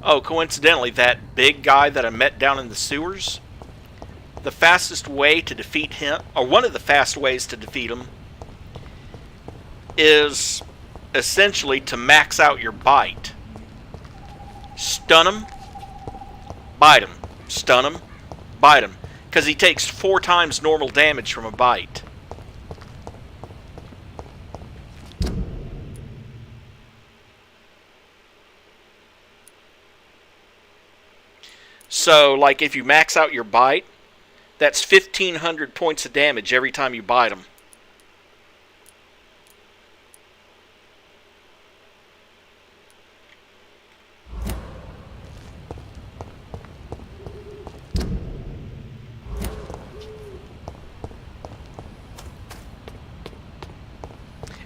Oh, coincidentally, that big guy that I met down in the sewers, the fastest way to defeat him, or one of the fast ways to defeat him, is essentially to max out your bite. Stun him, bite him. Stun him, bite him. Because he takes 4 times normal damage from a bite. So, like, if you max out your bite, that's 1,500 points of damage every time you bite them.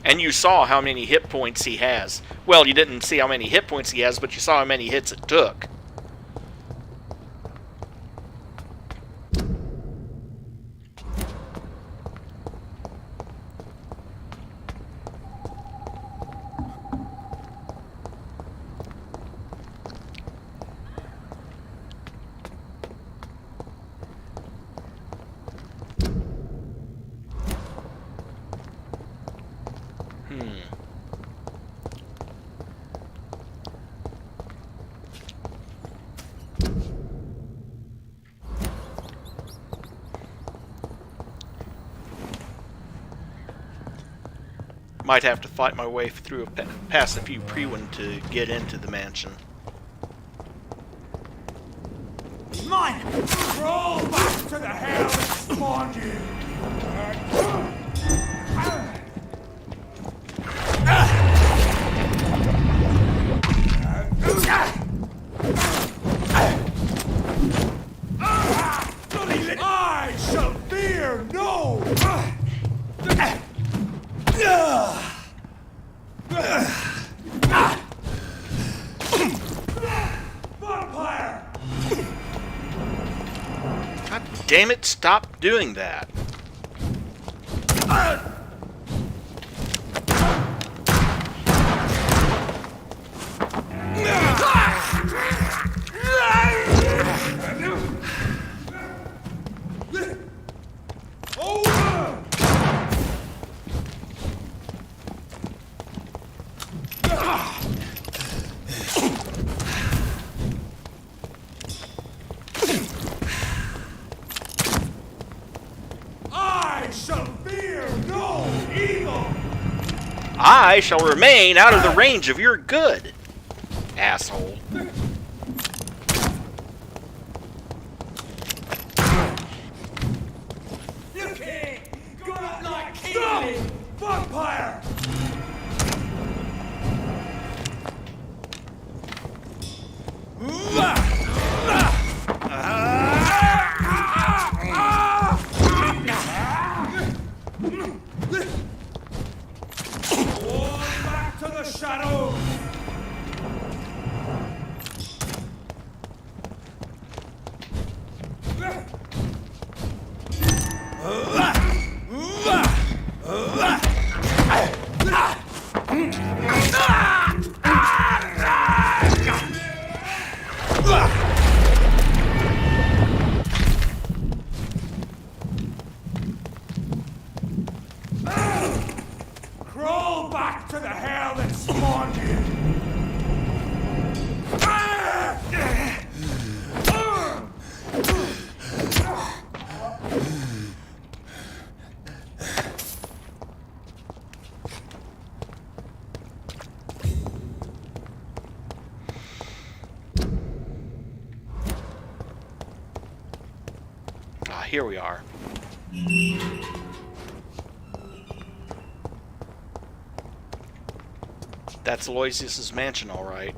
And you saw how many hit points he has. Well, you didn't see how many hit points he has, but you saw how many hits it took. Might have to fight my way through past a few Priwen to get into the mansion. Mine! Roll back to the hell that spawned you! I shall fear no! Vampire! God damn it, stop doing that. I shall remain out of the range of your good, asshole. You can't go out like King! Vampire! Ah, here we are. That's Aloysius's mansion, all right.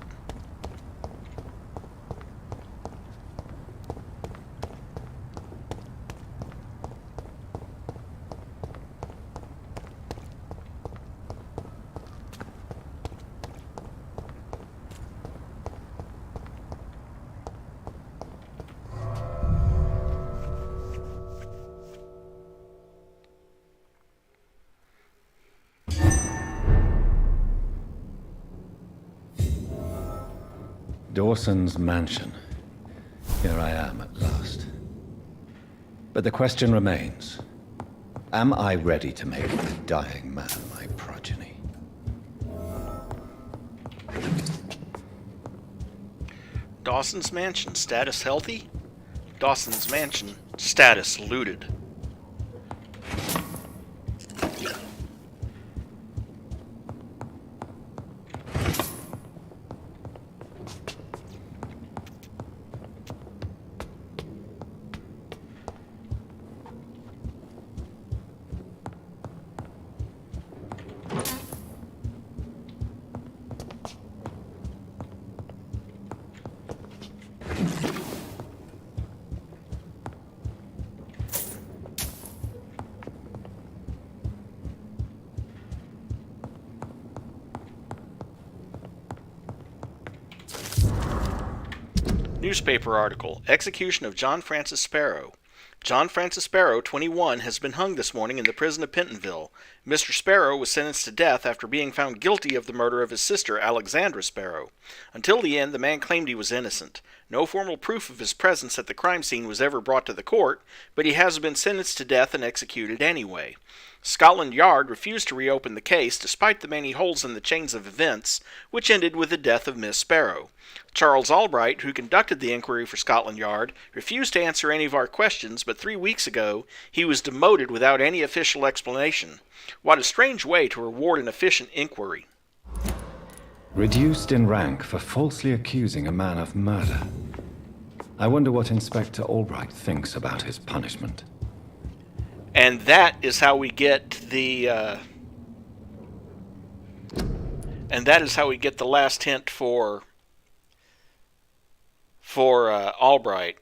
Dawson's mansion. Here I am at last. But the question remains, am I ready to make a dying man my progeny? Dawson's mansion, status healthy? Dawson's mansion, status looted. Newspaper article, Execution of John Francis Sparrow. John Francis Sparrow, 21, has been hung this morning in the prison of Pentonville. Mr. Sparrow was sentenced to death after being found guilty of the murder of his sister, Alexandra Sparrow. Until the end, the man claimed he was innocent. No formal proof of his presence at the crime scene was ever brought to the court, but he has been sentenced to death and executed anyway. Scotland Yard refused to reopen the case despite the many holes in the chains of events, which ended with the death of Miss Sparrow. Charles Albright, who conducted the inquiry for Scotland Yard, refused to answer any of our questions, but 3 weeks ago he was demoted without any official explanation. What a strange way to reward an efficient inquiry. Reduced in rank for falsely accusing a man of murder. I wonder what Inspector Albright thinks about his punishment. And that is how we get the last hint for Albright.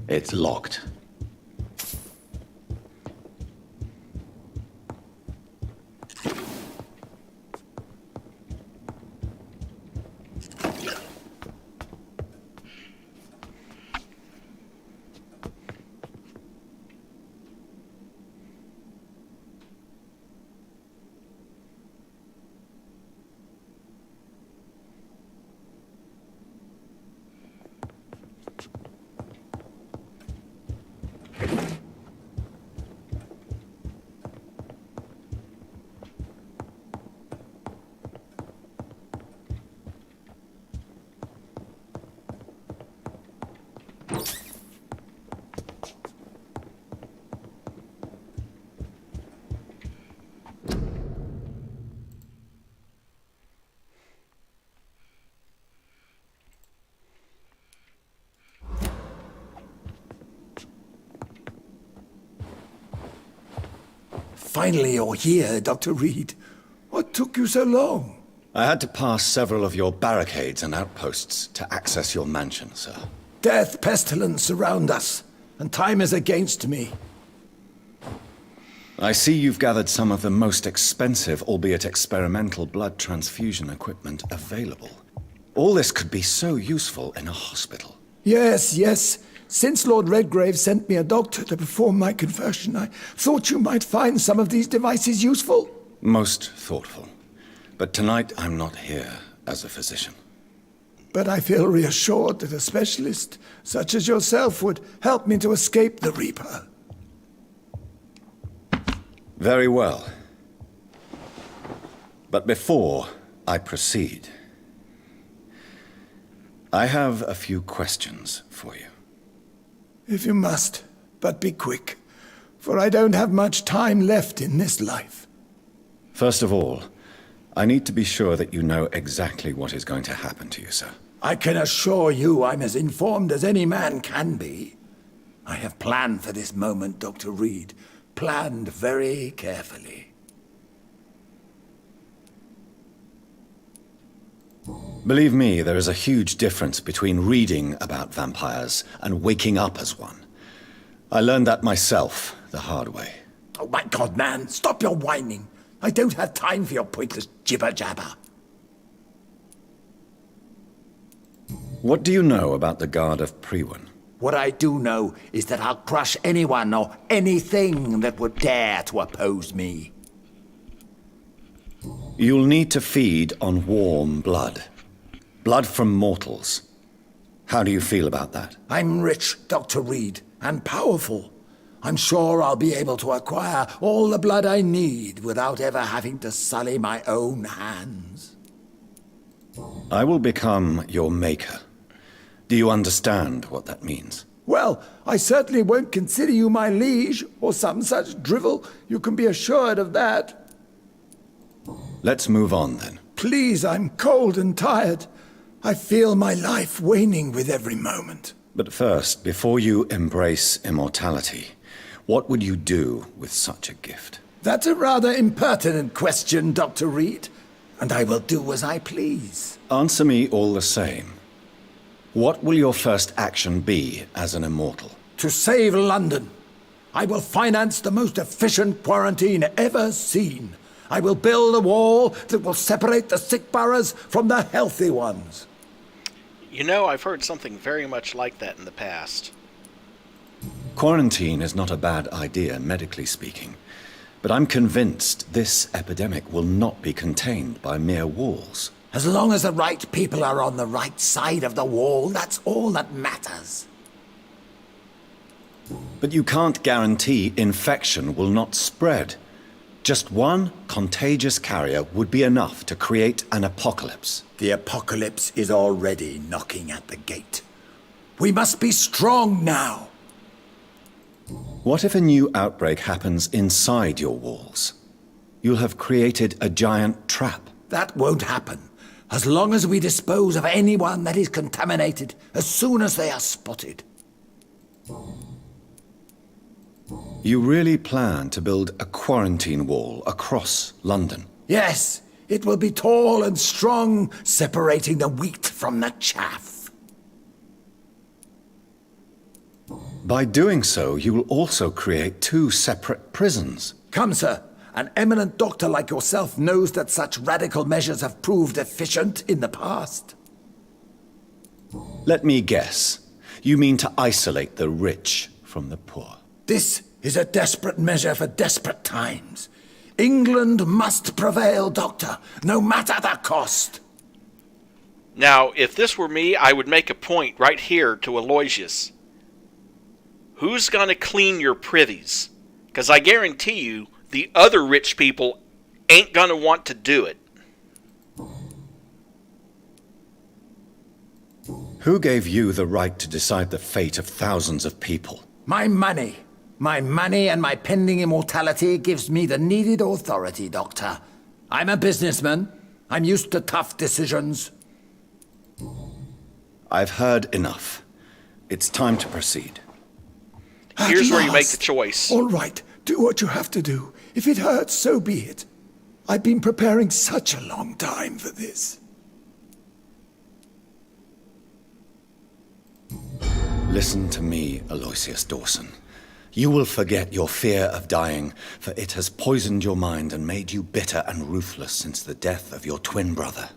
It's locked. Finally you're here, Dr. Reid. What took you so long? I had to pass several of your barricades and outposts to access your mansion, sir. Death, pestilence surround us, and time is against me. I see you've gathered some of the most expensive, albeit experimental, blood transfusion equipment available. All this could be so useful in a hospital. Yes. Since Lord Redgrave sent me a doctor to perform my conversion, I thought you might find some of these devices useful. Most thoughtful. But tonight I'm not here as a physician. But I feel reassured that a specialist such as yourself would help me to escape the Reaper. Very well. But before I proceed, I have a few questions for you. If you must, but be quick, for I don't have much time left in this life. First of all, I need to be sure that you know exactly what is going to happen to you, sir. I can assure you I'm as informed as any man can be. I have planned for this moment, Dr. Reid. Planned very carefully. Believe me, there is a huge difference between reading about vampires and waking up as one. I learned that myself the hard way. Oh my God, man, stop your whining. I don't have time for your pointless jibber-jabber. What do you know about the Guard of Priwen? What I do know is that I'll crush anyone or anything that would dare to oppose me. You'll need to feed on warm blood. Blood from mortals. How do you feel about that? I'm rich, Dr. Reid, and powerful. I'm sure I'll be able to acquire all the blood I need without ever having to sully my own hands. I will become your maker. Do you understand what that means? Well, I certainly won't consider you my liege, or some such drivel. You can be assured of that. Let's move on, then. Please, I'm cold and tired. I feel my life waning with every moment. But first, before you embrace immortality, what would you do with such a gift? That's a rather impertinent question, Dr. Reid, and I will do as I please. Answer me all the same. What will your first action be as an immortal? To save London. I will finance the most efficient quarantine ever seen. I will build a wall that will separate the sick boroughs from the healthy ones. You know, I've heard something very much like that in the past. Quarantine is not a bad idea, medically speaking. But I'm convinced this epidemic will not be contained by mere walls. As long as the right people are on the right side of the wall, that's all that matters. But you can't guarantee infection will not spread. Just one contagious carrier would be enough to create an apocalypse. The apocalypse is already knocking at the gate. We must be strong now. What if a new outbreak happens inside your walls? You'll have created a giant trap. That won't happen. As long as we dispose of anyone that is contaminated as soon as they are spotted. You really plan to build a quarantine wall across London? Yes, it will be tall and strong, separating the wheat from the chaff. By doing so, you will also create 2 separate prisons. Come, sir. An eminent doctor like yourself knows that such radical measures have proved efficient in the past. Let me guess. You mean to isolate the rich from the poor? This is a desperate measure for desperate times. England must prevail, Doctor, no matter the cost. Now, if this were me, I would make a point right here to Aloysius. Who's going to clean your privies? Because I guarantee you, the other rich people ain't going to want to do it. Who gave you the right to decide the fate of thousands of people? My money. My money and my pending immortality gives me the needed authority, Doctor. I'm a businessman. I'm used to tough decisions. I've heard enough. It's time to proceed. Here's where you make the choice. All right, do what you have to do. If it hurts, so be it. I've been preparing such a long time for this. Listen to me, Aloysius Dawson. You will forget your fear of dying, for it has poisoned your mind and made you bitter and ruthless since the death of your twin brother.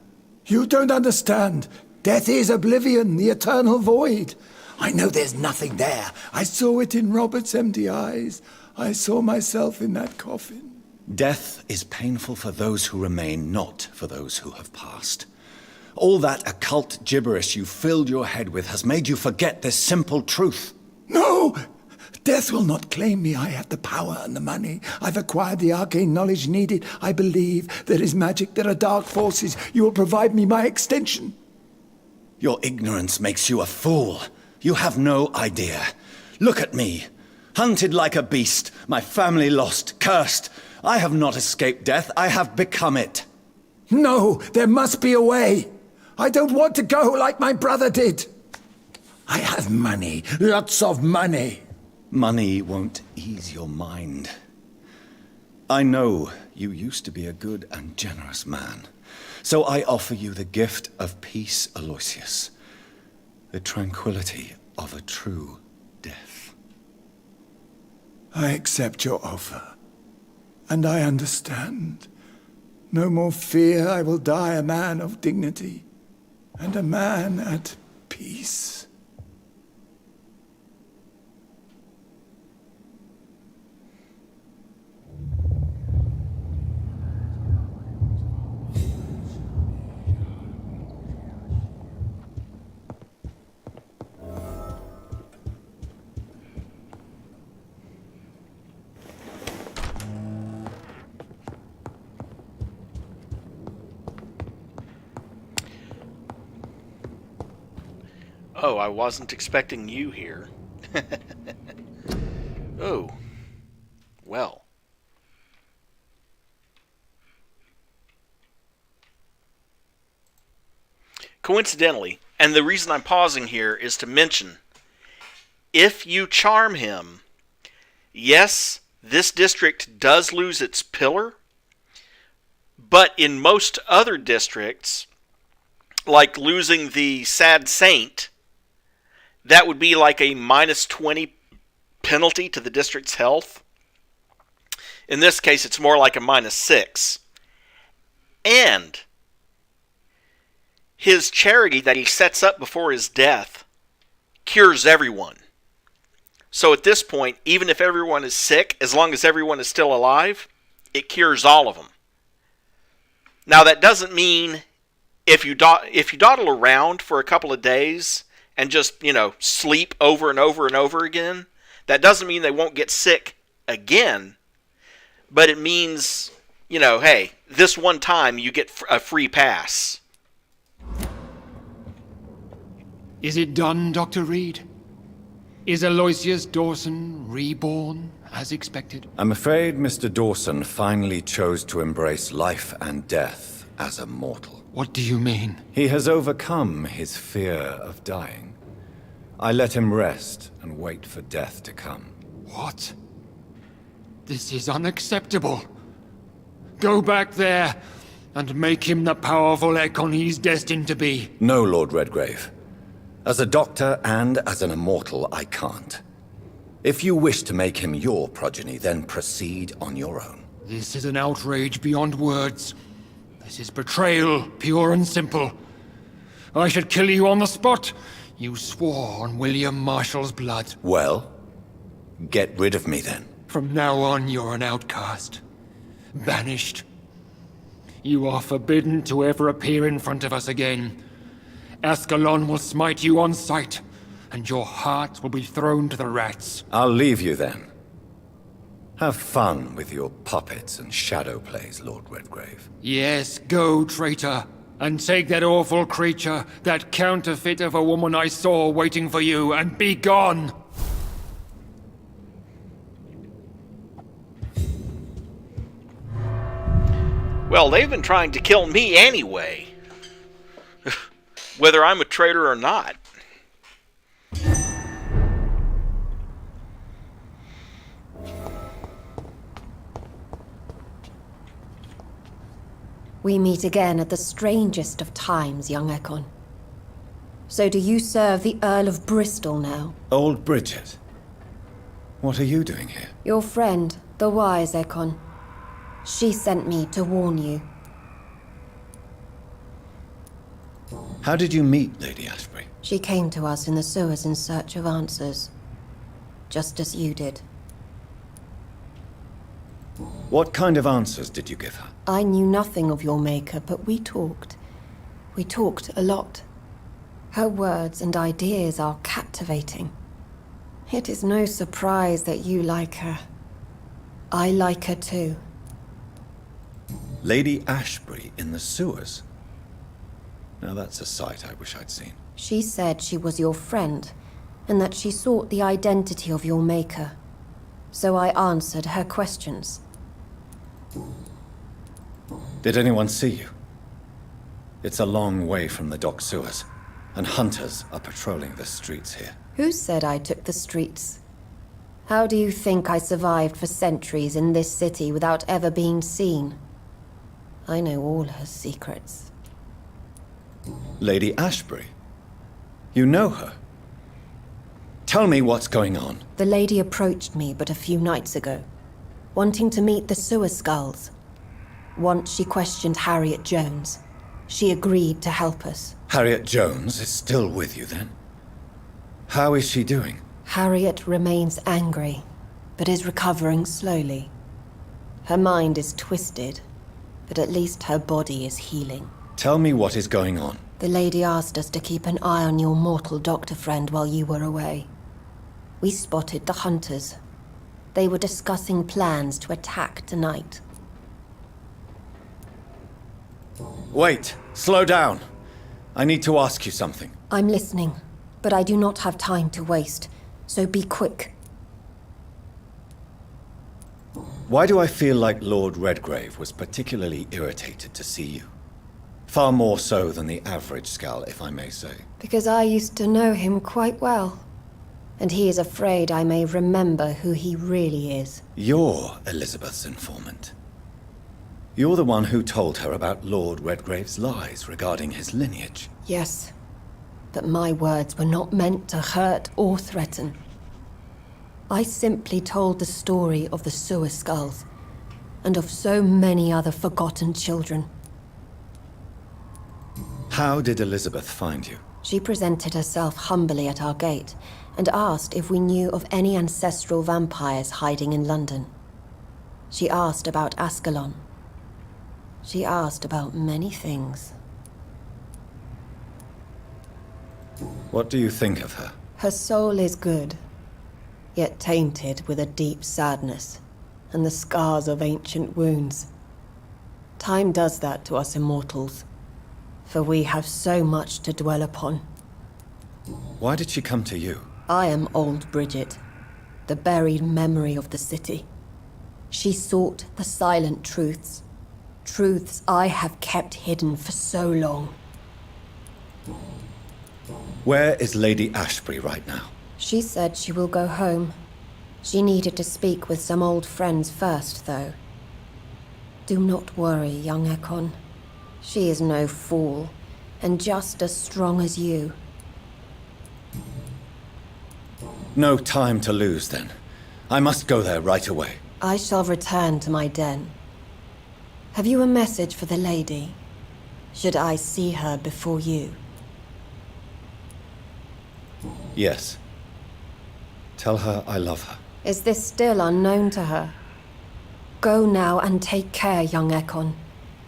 You don't understand. Death is oblivion, the eternal void. I know there's nothing there. I saw it in Robert's empty eyes. I saw myself in that coffin. Death is painful for those who remain, not for those who have passed. All that occult gibberish you filled your head with has made you forget this simple truth. No! Death will not claim me. I have the power and the money. I've acquired the arcane knowledge needed. I believe there is magic, there are dark forces. You will provide me my extension. Your ignorance makes you a fool. You have no idea. Look at me. Hunted like a beast, my family lost, cursed. I have not escaped death, I have become it. No, there must be a way. I don't want to go like my brother did. I have money, lots of money. Money won't ease your mind. I know you used to be a good and generous man. So I offer you the gift of peace, Aloysius. The tranquility of a true death. I accept your offer. And I understand. No more fear, I will die a man of dignity. And a man at peace. Oh, I wasn't expecting you here. Oh. Well. Coincidentally, and the reason I'm pausing here is to mention, if you charm him, yes, this district does lose its pillar, but in most other districts, like losing the Sad Saint, that would be like a -20 penalty to the district's health. In this case, it's more like a -6. And his charity that he sets up before his death cures everyone. So at this point, even if everyone is sick, as long as everyone is still alive, it cures all of them. Now that doesn't mean if you dawdle around for a couple of days and just, sleep over and over and over again, that doesn't mean they won't get sick again. But it means, hey, this one time you get a free pass. Is it done, Dr. Reid? Is Aloysius Dawson reborn, as expected? I'm afraid Mr. Dawson finally chose to embrace life and death as a mortal. What do you mean? He has overcome his fear of dying. I let him rest and wait for death to come. What? This is unacceptable. Go back there and make him the powerful Ekon he's destined to be. No, Lord Redgrave. As a doctor and as an immortal, I can't. If you wish to make him your progeny, then proceed on your own. This is an outrage beyond words. This is betrayal, pure and simple. I should kill you on the spot. You swore on William Marshall's blood. Well, get rid of me then. From now on, you're an outcast. Banished. You are forbidden to ever appear in front of us again. Ascalon will smite you on sight, and your heart will be thrown to the rats. I'll leave you then. Have fun with your puppets and shadow plays, Lord Redgrave. Yes, go, traitor, and take that awful creature, that counterfeit of a woman I saw waiting for you, and be gone! Well, they've been trying to kill me anyway. Whether I'm a traitor or not. We meet again at the strangest of times, young Ekon. So do you serve the Earl of Bristol now? Old Bridget. What are you doing here? Your friend, the wise Ekon. She sent me to warn you. How did you meet Lady Ashbury? She came to us in the sewers in search of answers. Just as you did. What kind of answers did you give her? I knew nothing of your maker, but we talked. We talked a lot. Her words and ideas are captivating. It is no surprise that you like her. I like her too. Lady Ashbury in the sewers? Now that's a sight I wish I'd seen. She said she was your friend, and that she sought the identity of your maker. So I answered her questions. Did anyone see you? It's a long way from the dock sewers, and hunters are patrolling the streets here. Who said I took the streets? How do you think I survived for centuries in this city without ever being seen? I know all her secrets. Lady Ashbury? You know her? Tell me what's going on. The lady approached me but a few nights ago, wanting to meet the sewer skulls. Once she questioned Harriet Jones. She agreed to help us. Harriet Jones is still with you, then? How is she doing? Harriet remains angry, but is recovering slowly. Her mind is twisted, but at least her body is healing. Tell me what is going on. The lady asked us to keep an eye on your mortal doctor friend while you were away. We spotted the hunters. They were discussing plans to attack tonight. Wait, slow down. I need to ask you something. I'm listening, but I do not have time to waste, so be quick. Why do I feel like Lord Redgrave was particularly irritated to see you? Far more so than the average Skal, if I may say. Because I used to know him quite well, and he is afraid I may remember who he really is. You're Elizabeth's informant. You're the one who told her about Lord Redgrave's lies regarding his lineage. Yes, but my words were not meant to hurt or threaten. I simply told the story of the sewer skulls, and of so many other forgotten children. How did Elizabeth find you? She presented herself humbly at our gate, and asked if we knew of any ancestral vampires hiding in London. She asked about Ascalon. She asked about many things. What do you think of her? Her soul is good, yet tainted with a deep sadness, and the scars of ancient wounds. Time does that to us immortals, for we have so much to dwell upon. Why did she come to you? I am old Bridget, the buried memory of the city. She sought the silent truths. Truths I have kept hidden for so long. Where is Lady Ashbury right now? She said she will go home. She needed to speak with some old friends first, though. Do not worry, young Ekon. She is no fool, and just as strong as you. No time to lose, then. I must go there right away. I shall return to my den. Have you a message for the lady? Should I see her before you? Yes. Tell her I love her. Is this still unknown to her? Go now and take care, young Ekon,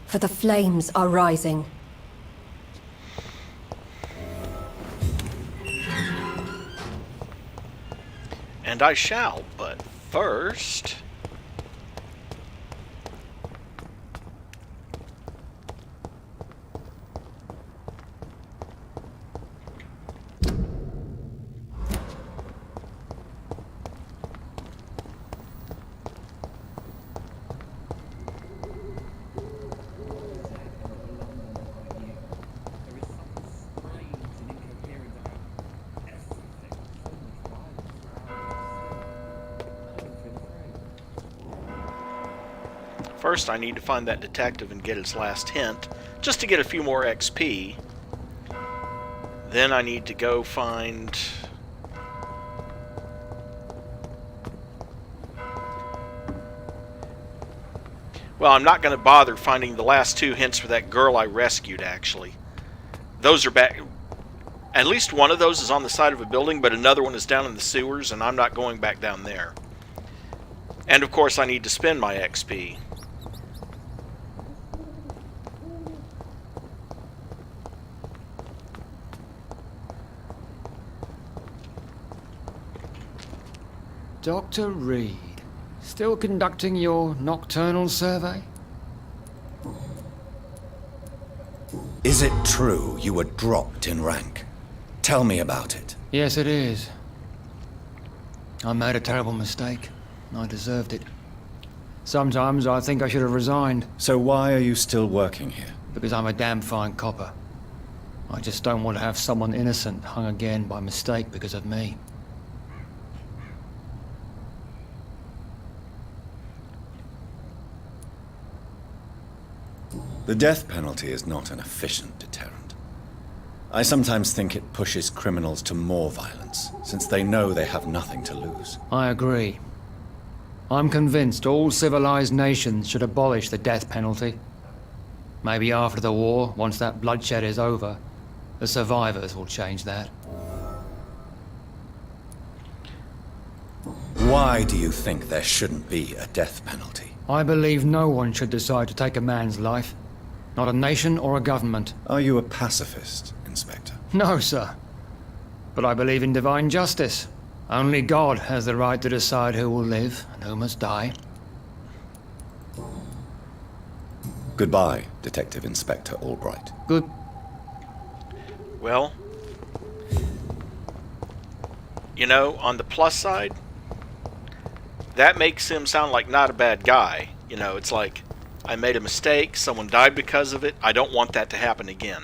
for the flames are rising. And I shall, but first... First, I need to find that detective and get his last hint, just to get a few more XP. Then I need to go find... Well, I'm not going to bother finding the last two hints for that girl I rescued, actually. Those are back... At least one of those is on the side of a building, but another one is down in the sewers, and I'm not going back down there. And of course, I need to spend my XP. Dr. Reid, still conducting your nocturnal survey? Is it true you were dropped in rank? Tell me about it. Yes, it is. I made a terrible mistake. I deserved it. Sometimes I think I should have resigned. So why are you still working here? Because I'm a damn fine copper. I just don't want to have someone innocent hung again by mistake because of me. The death penalty is not an efficient deterrent. I sometimes think it pushes criminals to more violence, since they know they have nothing to lose. I agree. I'm convinced all civilized nations should abolish the death penalty. Maybe after the war, once that bloodshed is over, the survivors will change that. Why do you think there shouldn't be a death penalty? I believe no one should decide to take a man's life. Not a nation or a government. Are you a pacifist, Inspector? No, sir. But I believe in divine justice. Only God has the right to decide who will live and who must die. Goodbye, Detective Inspector Albright. Good. Well, you know, on the plus side, that makes him sound like not a bad guy. You know, it's like, I made a mistake, someone died because of it, I don't want that to happen again.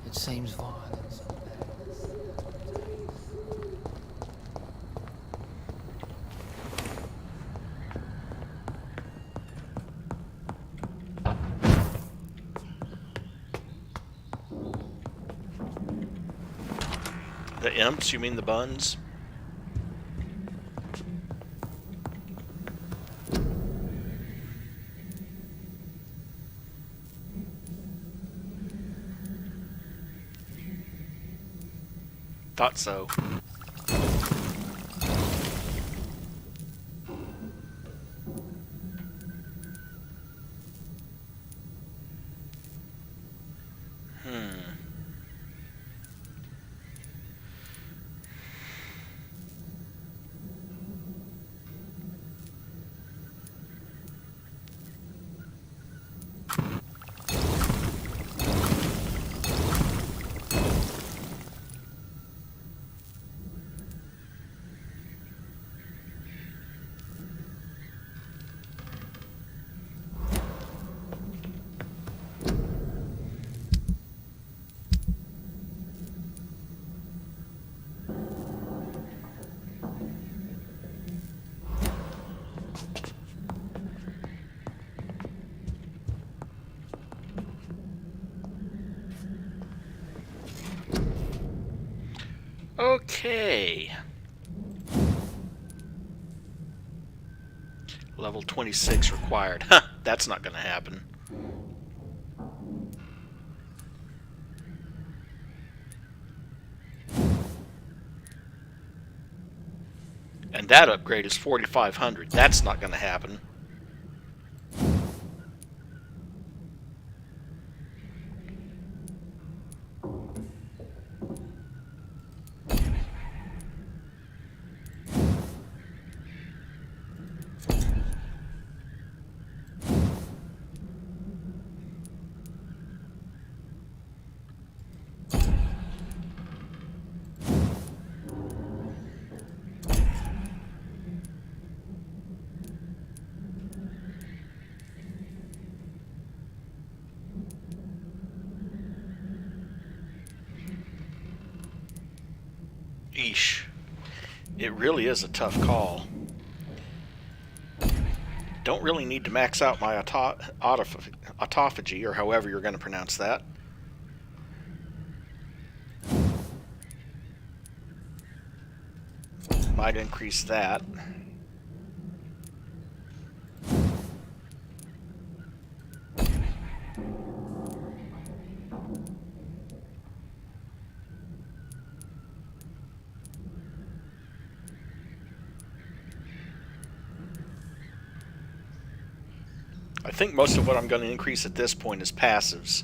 It seems violent. The imps, you mean the buns? Thought so. Okay. Level 26 required. Huh, that's not going to happen. And that upgrade is 4,500. That's not going to happen. Eesh. It really is a tough call. Don't really need to max out my autophagy, or however you're going to pronounce that. Might increase that. I think most of what I'm going to increase at this point is passives.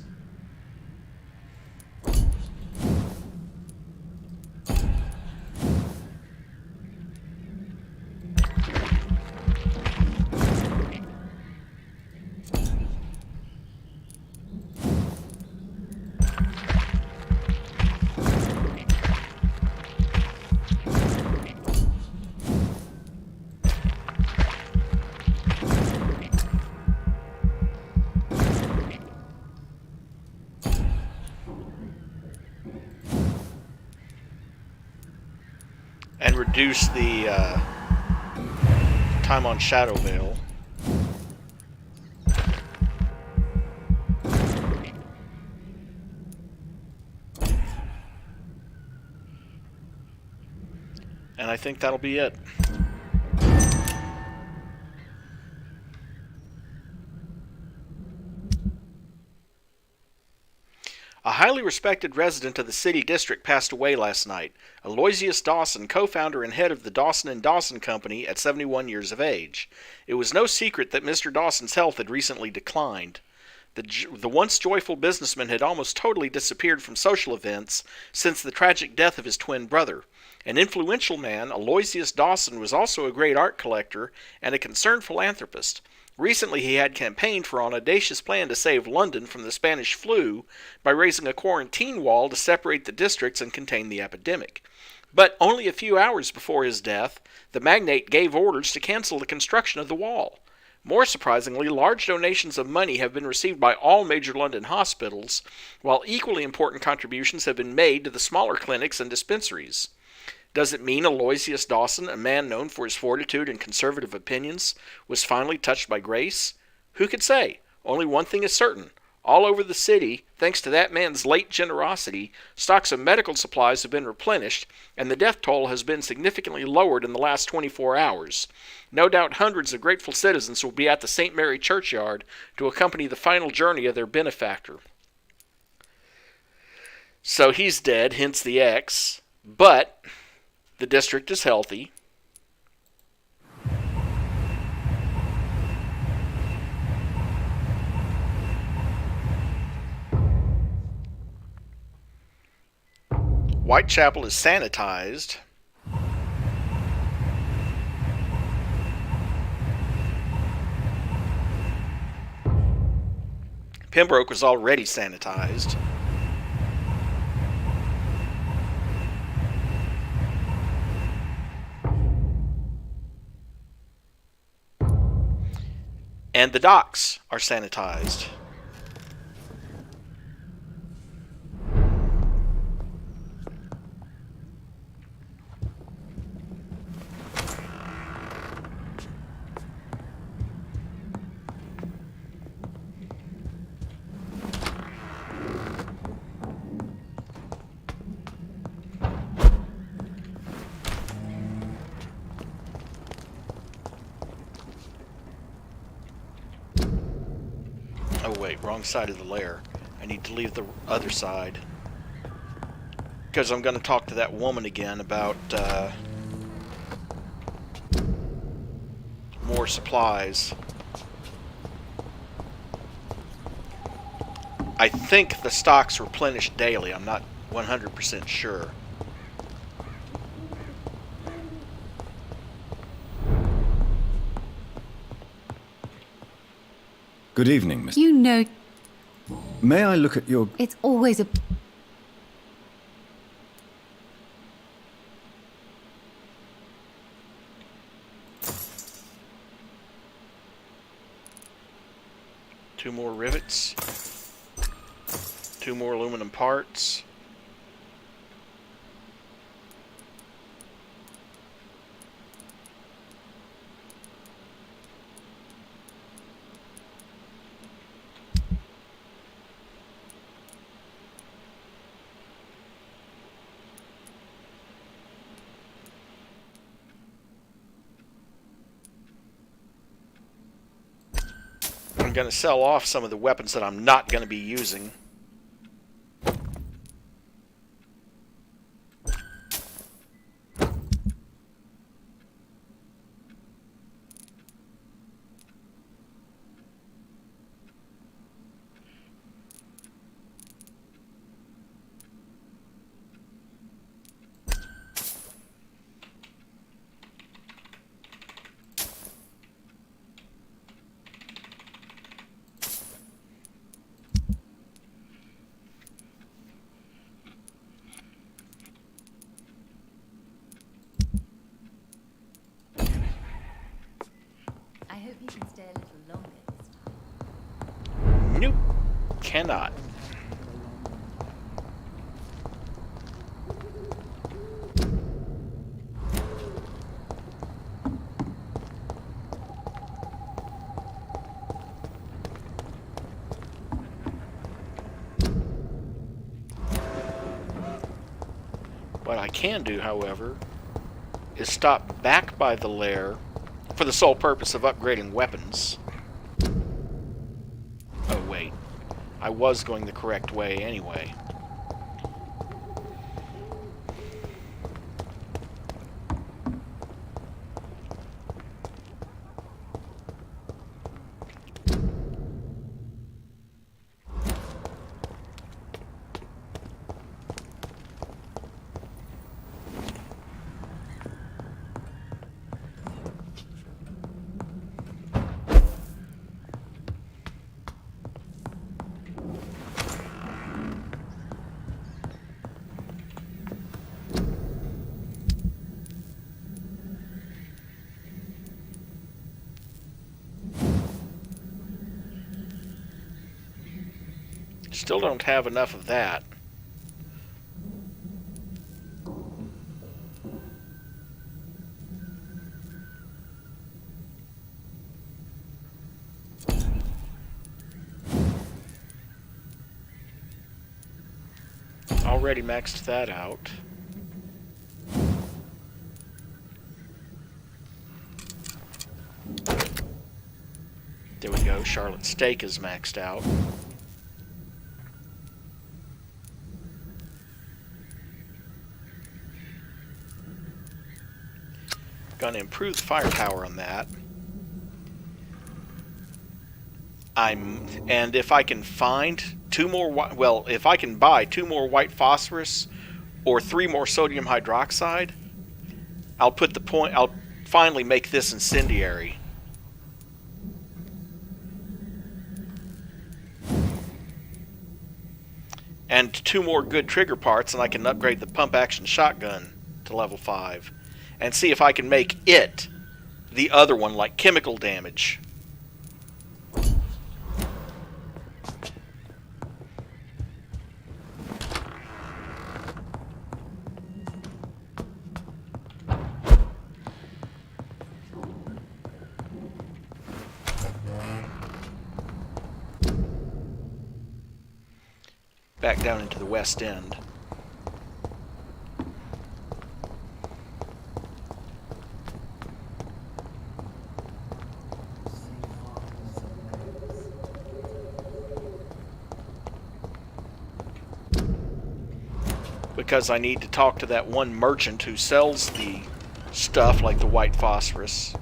And reduce the time on Shadow Veil. And I think that'll be it. A highly respected resident of the city district passed away last night. Aloysius Dawson, co-founder and head of the Dawson & Dawson Company, at 71 years of age. It was no secret that Mr. Dawson's health had recently declined. The once joyful businessman had almost totally disappeared from social events since the tragic death of his twin brother. An influential man, Aloysius Dawson was also a great art collector and a concerned philanthropist. Recently, he had campaigned for an audacious plan to save London from the Spanish flu by raising a quarantine wall to separate the districts and contain the epidemic. But only a few hours before his death, the magnate gave orders to cancel the construction of the wall. More surprisingly, large donations of money have been received by all major London hospitals, while equally important contributions have been made to the smaller clinics and dispensaries. Does it mean Aloysius Dawson, a man known for his fortitude and conservative opinions, was finally touched by grace? Who could say? Only one thing is certain. All over the city, thanks to that man's late generosity, stocks of medical supplies have been replenished, and the death toll has been significantly lowered in the last 24 hours. No doubt hundreds of grateful citizens will be at the St. Mary churchyard to accompany the final journey of their benefactor. So he's dead, hence the X, but the district is healthy. Whitechapel is sanitized. Pembroke was already sanitized. And the docks are sanitized. Oh wait, wrong side of the lair. I need to leave the other side. Because I'm going to talk to that woman again about more supplies. I think the stocks replenish daily. I'm not 100% sure. Good evening, Mr. You know... May I look at your... It's always a... Two more rivets. Two more aluminum parts. I'm going to sell off some of the weapons that I'm not going to be using. he can stay a little longer this time. Nope. Cannot. What I can do, however, is stop back by the lair for the sole purpose of upgrading weapons. Oh wait, I was going the correct way anyway. Still don't have enough of that. Already maxed that out. There we go, Charlotte Steak is maxed out. Gonna improve the firepower on that. And if I can find if I can buy 2 more white phosphorus or 3 more sodium hydroxide, I'll finally make this incendiary. And 2 more good trigger parts, and I can upgrade the pump action shotgun to level 5. And see if I can make it the other one, like chemical damage. Back down into the west end. Because I need to talk to that one merchant who sells the stuff like the white phosphorus.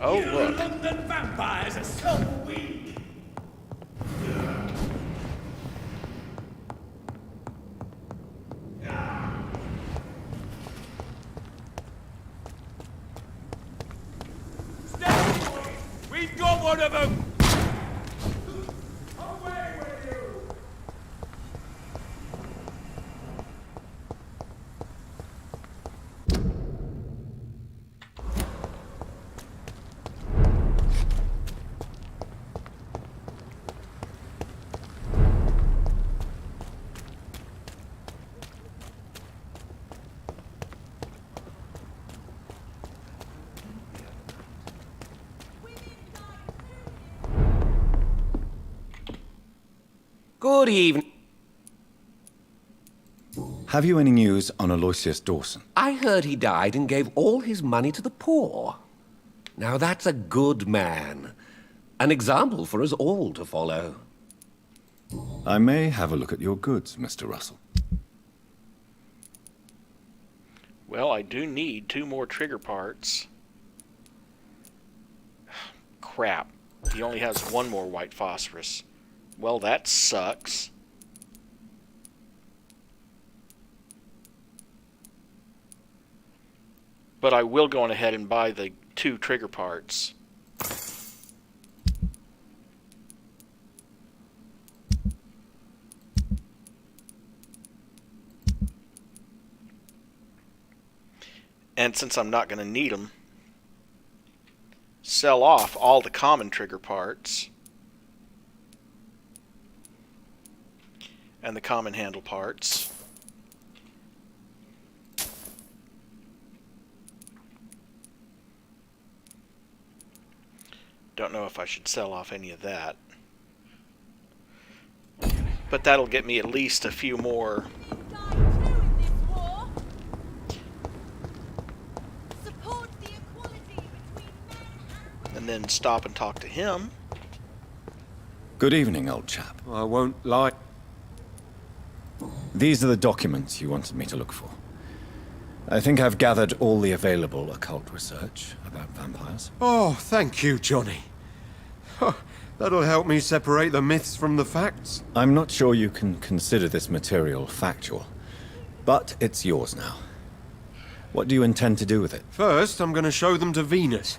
Oh, look. London vampires are so weak. We've got one of them. Good evening. Have you any news on Aloysius Dawson? I heard he died and gave all his money to the poor. Now that's a good man. An example for us all to follow. I may have a look at your goods, Mr. Russell. Well, I do need 2 more trigger parts. Crap. He only has 1 more white phosphorus. Well, that sucks. But I will go on ahead and buy the 2 trigger parts. And since I'm not going to need them, sell off all the common trigger parts and the common handle parts. Don't know if I should sell off any of that. But that'll get me at least a few more. And then stop and talk to him. Good evening, old chap. I won't lie. These are the documents you wanted me to look for. I think I've gathered all the available occult research about vampires. Oh, thank you, Johnny. That'll help me separate the myths from the facts. I'm not sure you can consider this material factual, but it's yours now. What do you intend to do with it? First, I'm going to show them to Venus.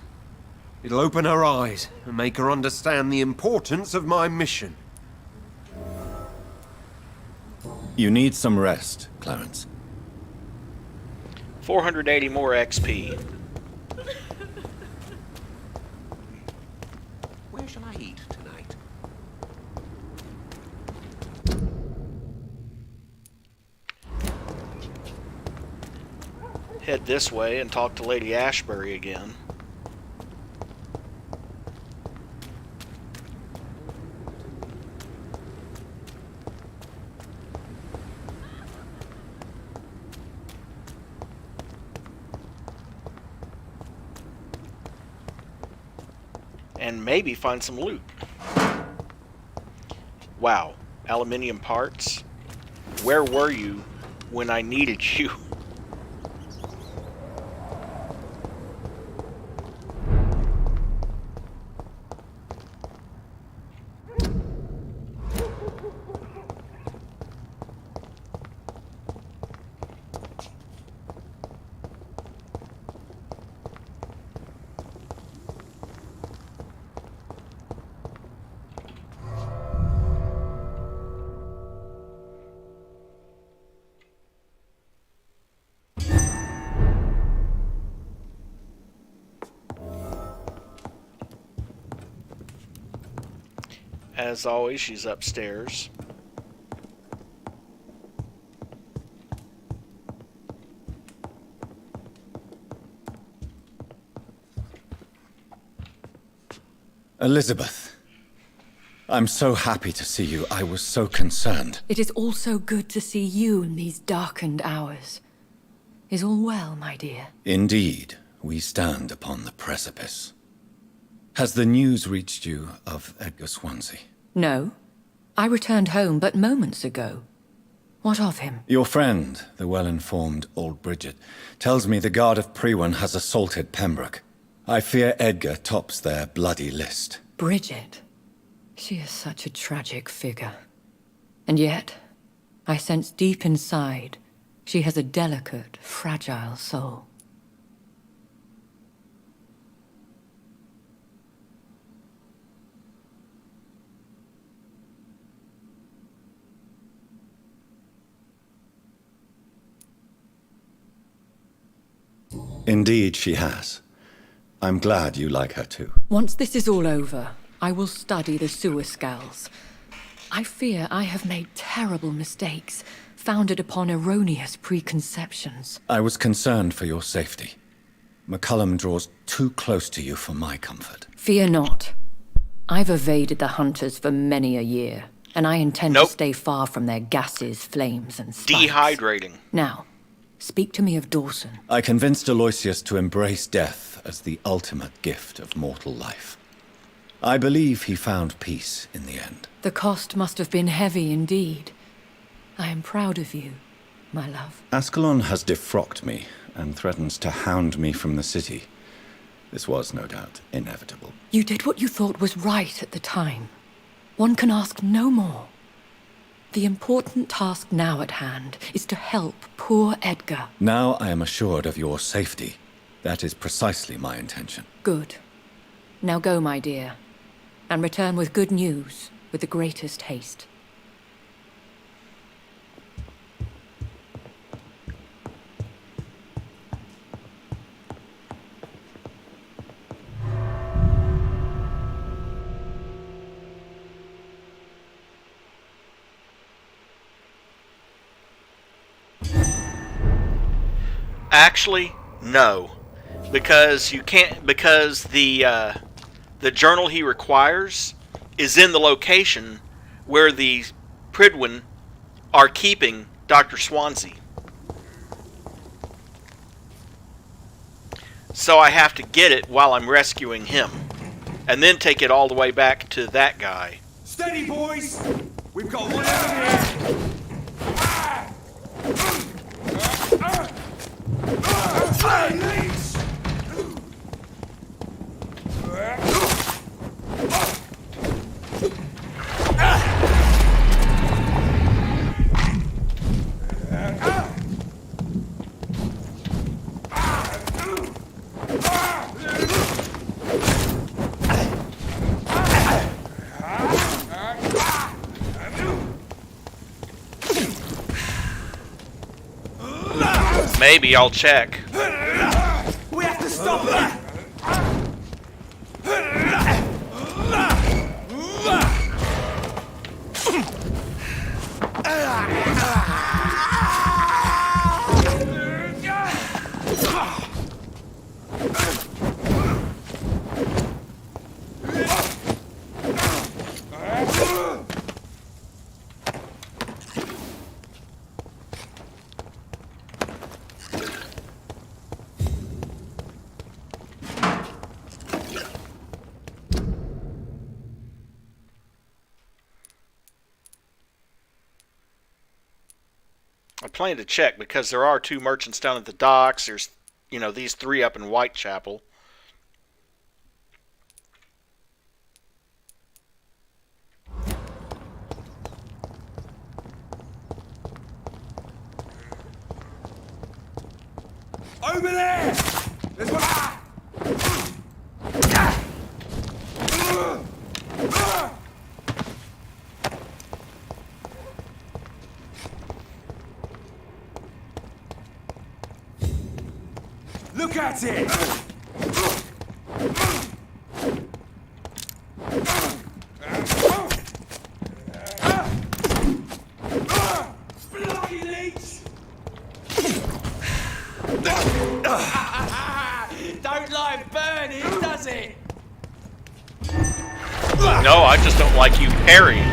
It'll open her eyes and make her understand the importance of my mission. You need some rest, Clarence. 480 more XP. Where shall I eat tonight? Head this way and talk to Lady Ashbury again. And maybe find some loot. Wow, aluminium parts. Where were you when I needed you? As always, she's upstairs. Elizabeth, I'm so happy to see you. I was so concerned. It is also good to see you in these darkened hours. Is all well, my dear? Indeed, we stand upon the precipice. Has the news reached you of Edgar Swansea? No. I returned home but moments ago. What of him? Your friend, the well-informed old Bridget, tells me the Guard of Priwen has assaulted Pembroke. I fear Edgar tops their bloody list. Bridget? She is such a tragic figure. And yet, I sense deep inside, she has a delicate, fragile soul. Indeed, she has. I'm glad you like her too. Once this is all over, I will study the sewer skulls. I fear I have made terrible mistakes, founded upon erroneous preconceptions. I was concerned for your safety. McCullum draws too close to you for my comfort. Fear not. I've evaded the hunters for many a year, and I intend to stay far from their gases, flames, and spikes. Dehydrating. Now, speak to me of Dawson. I convinced Aloysius to embrace death as the ultimate gift of mortal life. I believe he found peace in the end. The cost must have been heavy indeed. I am proud of you, my love. Ascalon has defrocked me and threatens to hound me from the city. This was, no doubt, inevitable. You did what you thought was right at the time. One can ask no more. The important task now at hand is to help poor Edgar. Now I am assured of your safety. That is precisely my intention. Good. Now go, my dear, and return with good news with the greatest haste. actually, no. Because you can't, because the journal he requires is in the location where the Pridwen are keeping Dr. Swansea. So I have to get it while I'm rescuing him. And then take it all the way back to that guy. Steady, boys! We've got one enemy here! Maybe I'll check. We have to stop that! I plan to check because there are 2 merchants down at the docks. There's, these 3 up in Whitechapel. Over there! There's one! Look at it! Bloody leech! Don't like burning, does it? No, I just don't like you parrying.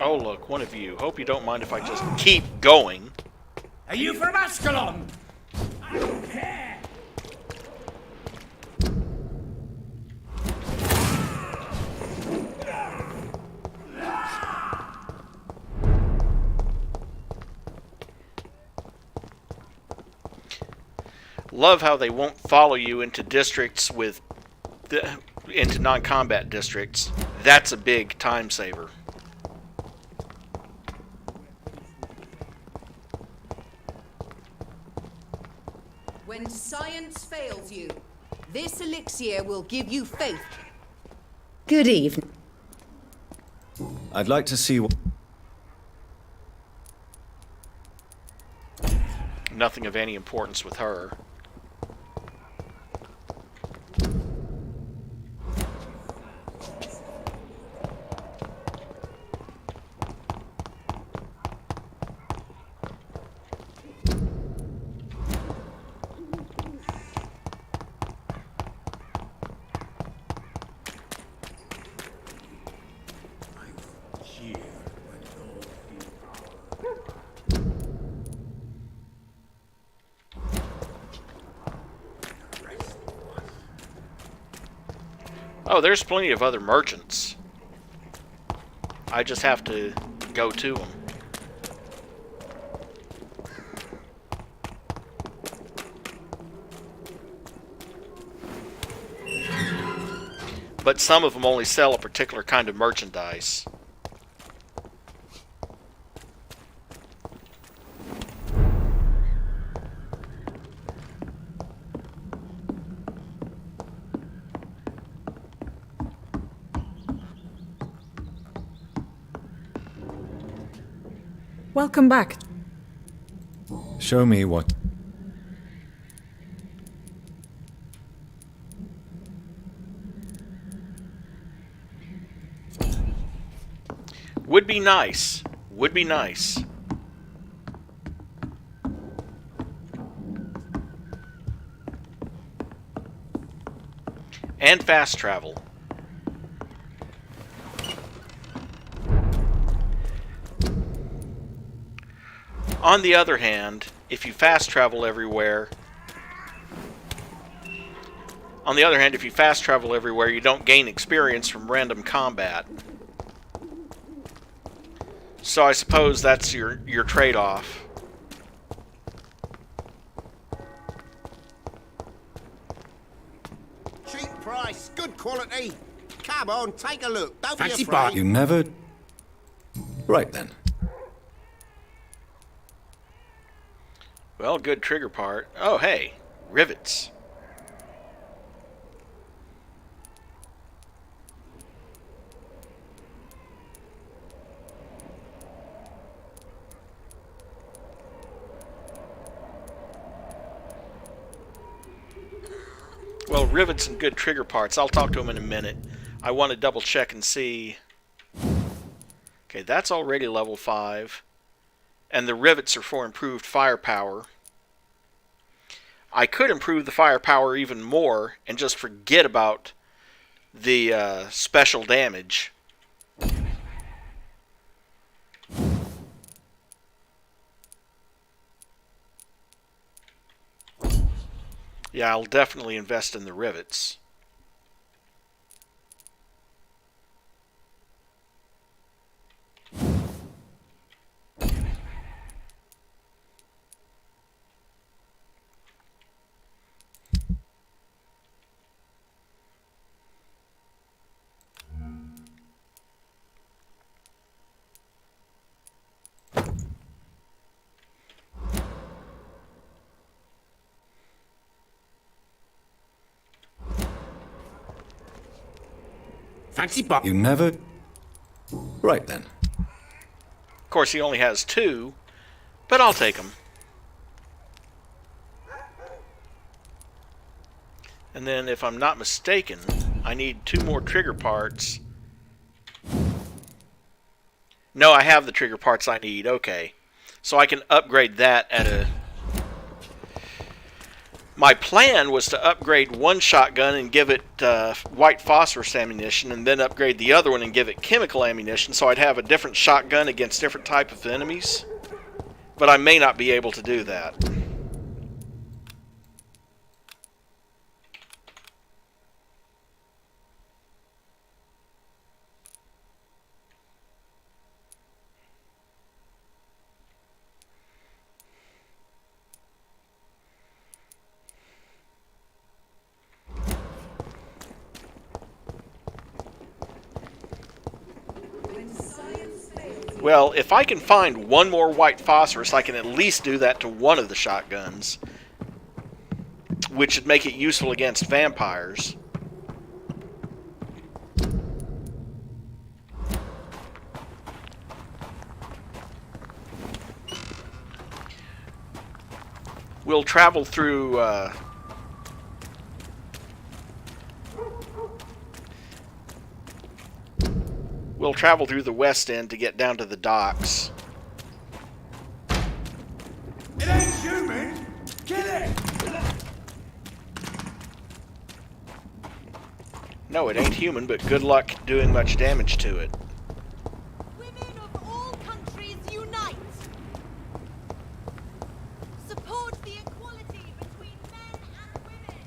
Oh look, one of you. Hope you don't mind if I just keep going. Are you from Ascalon? I don't care! Love how they won't follow you into districts with into non-combat districts. That's a big time saver. When science fails you, this elixir will give you faith. Good evening. I'd like to see what... Nothing of any importance with her. Oh, there's plenty of other merchants. I just have to go to them. But some of them only sell a particular kind of merchandise. Welcome back. Show me what... Would be nice. Would be nice. And fast travel. On the other hand, if you fast travel everywhere... you don't gain experience from random combat. So I suppose that's your trade-off. Cheap price, good quality. Come on, take a look. Don't be Fancy afraid. bar. You never... Right then. Well, good trigger part. Oh, hey. Rivets. Well, rivets and good trigger parts. I'll talk to him in a minute. I want to double check and see. Okay, that's already level 5. And the rivets are for improved firepower. I could improve the firepower even more and just forget about the special damage. Yeah, I'll definitely invest in the rivets. Fancy bar. You never... Right then. Of course, he only has 2, but I'll take them. And then, if I'm not mistaken, I need 2 more trigger parts. No, I have the trigger parts I need. Okay. So I can upgrade that at a... My plan was to upgrade one shotgun and give it white phosphorus ammunition, and then upgrade the other one and give it chemical ammunition, so I'd have a different shotgun against different type of enemies. But I may not be able to do that. Well, if I can find one more white phosphorus, I can at least do that to one of the shotguns, which would make it useful against vampires. We'll travel through... We'll travel through the west end to get down to the docks. It ain't human! Kill it! No, it ain't human, but good luck doing much damage to it. Women of all countries unite! Support the equality between men and women!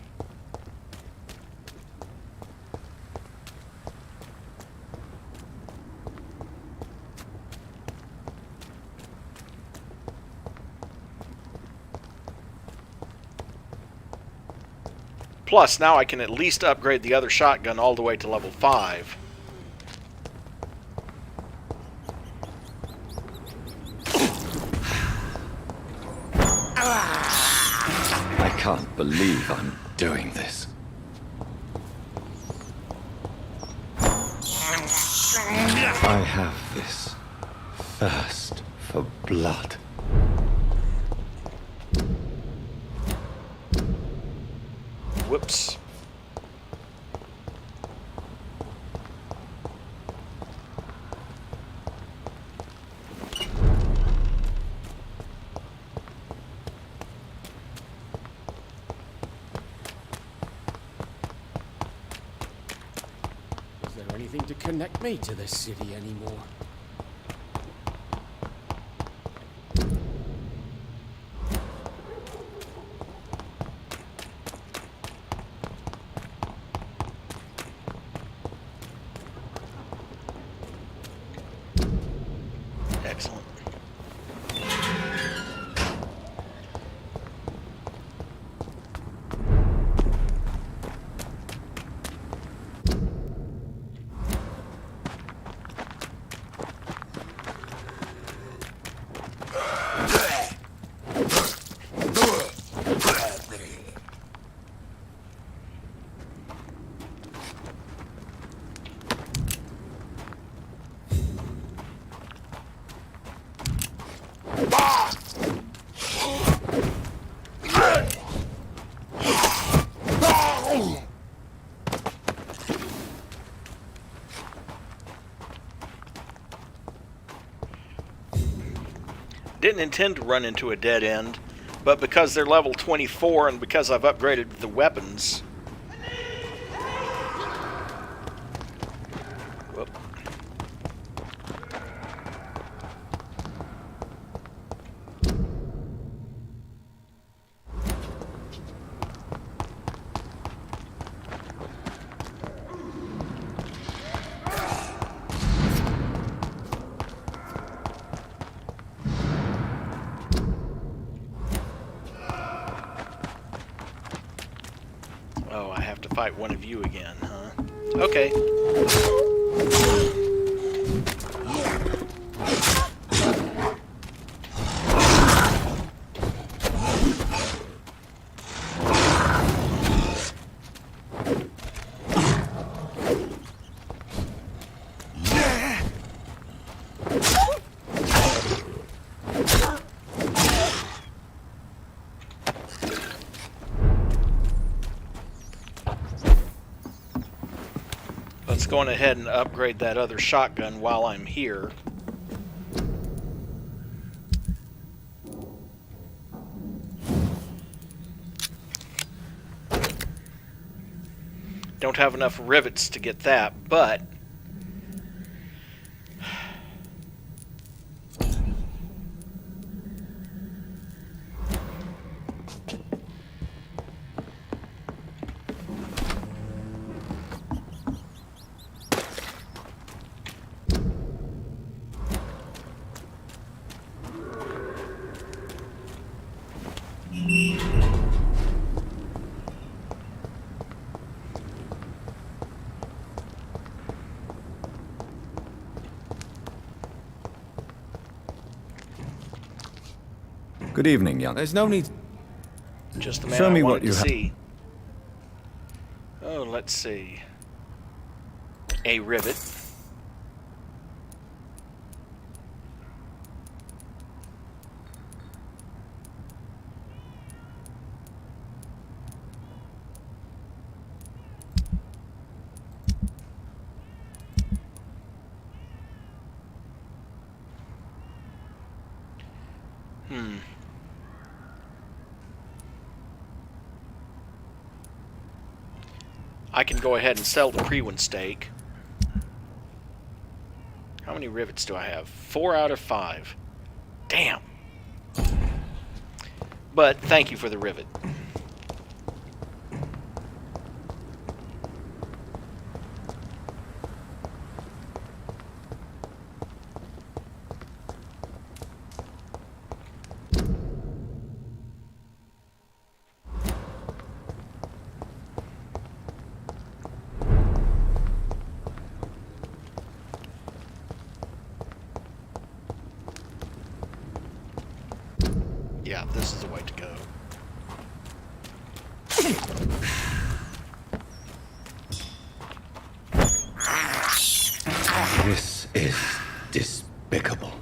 Plus, now I can at least upgrade the other shotgun all the way to level 5. I can't believe I'm doing this. I have this thirst for for blood. Whoops. Is there anything to connect me to this city anymore? Excellent. Didn't intend to run into a dead end, but because they're level 24 and because I've upgraded the weapons... Whoop. Oh, I have to fight one of you again, huh? Okay. Let's go on ahead and upgrade that other shotgun while I'm here. Don't have enough rivets to get that, but Good evening, young. There's no need. just the man Show I me wanted what you to have. see. Oh, let's see. A rivet. I can go ahead and sell the Prewin steak. How many rivets do I have? 4 out of 5. Damn. But thank you for the rivet. Yeah, this is the way to go. This is despicable.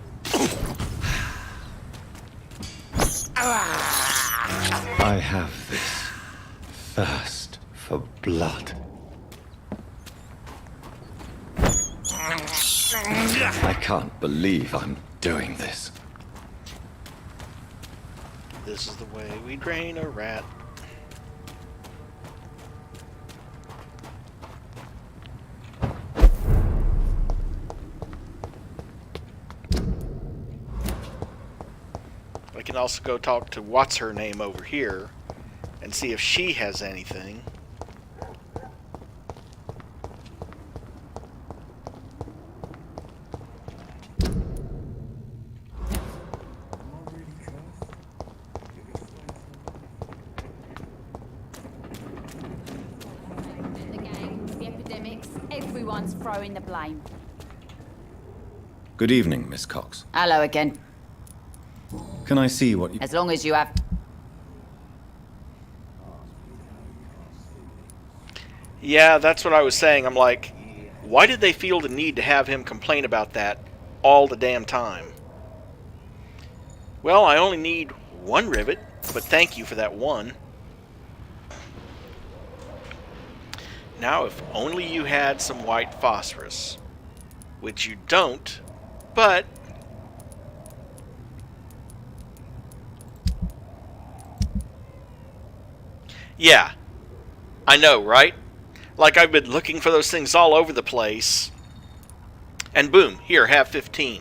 I have this thirst for blood. I can't believe I'm doing this. This is the way we drain a rat. I can also go talk to what's her name over here and see if she has anything. The epidemics, everyone's throwing the blame. Good evening, Miss Cox. Hello again. Can I see what you... As long as you have... Yeah, that's what I was saying. I'm like, why did they feel the need to have him complain about that all the damn time? Well, I only need one rivet, but thank you for that one. Now, if only you had some white phosphorus. Which you don't, but... Yeah, I know, right? Like I've been looking for those things all over the place. And boom, here, have 15.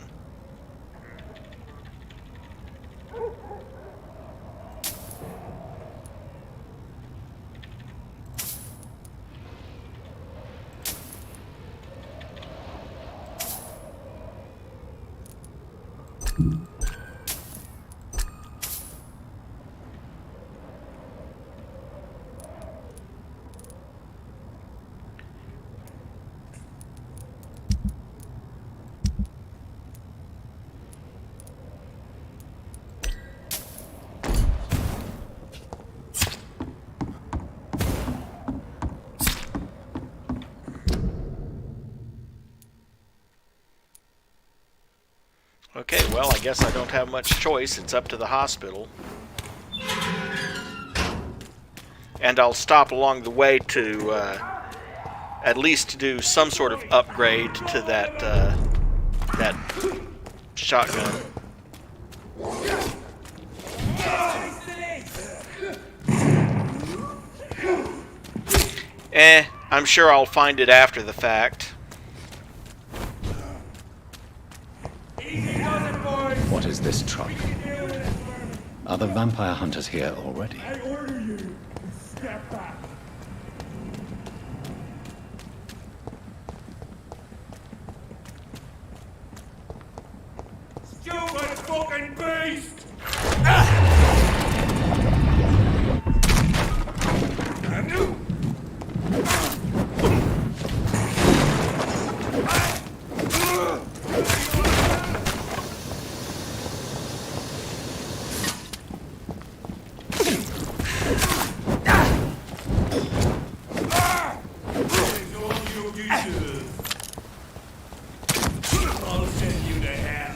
Okay, well, I guess I don't have much choice. It's up to the hospital. And I'll stop along the way to at least do some sort of upgrade to that that shotgun. I'm sure I'll find it after the fact. What is this truck? Are the vampire hunters here already? I order you to step back. Stupid fucking beast! I'll send you to hell.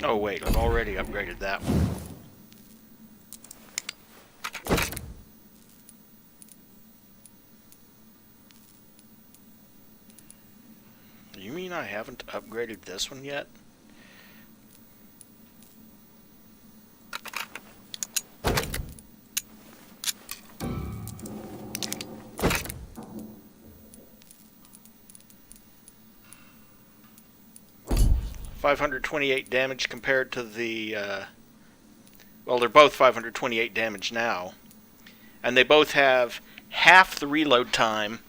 Oh wait, I've already upgraded that one. I haven't upgraded this one yet? .528 damage compared to the, well, they're both 528 damage now. And they both have half the reload time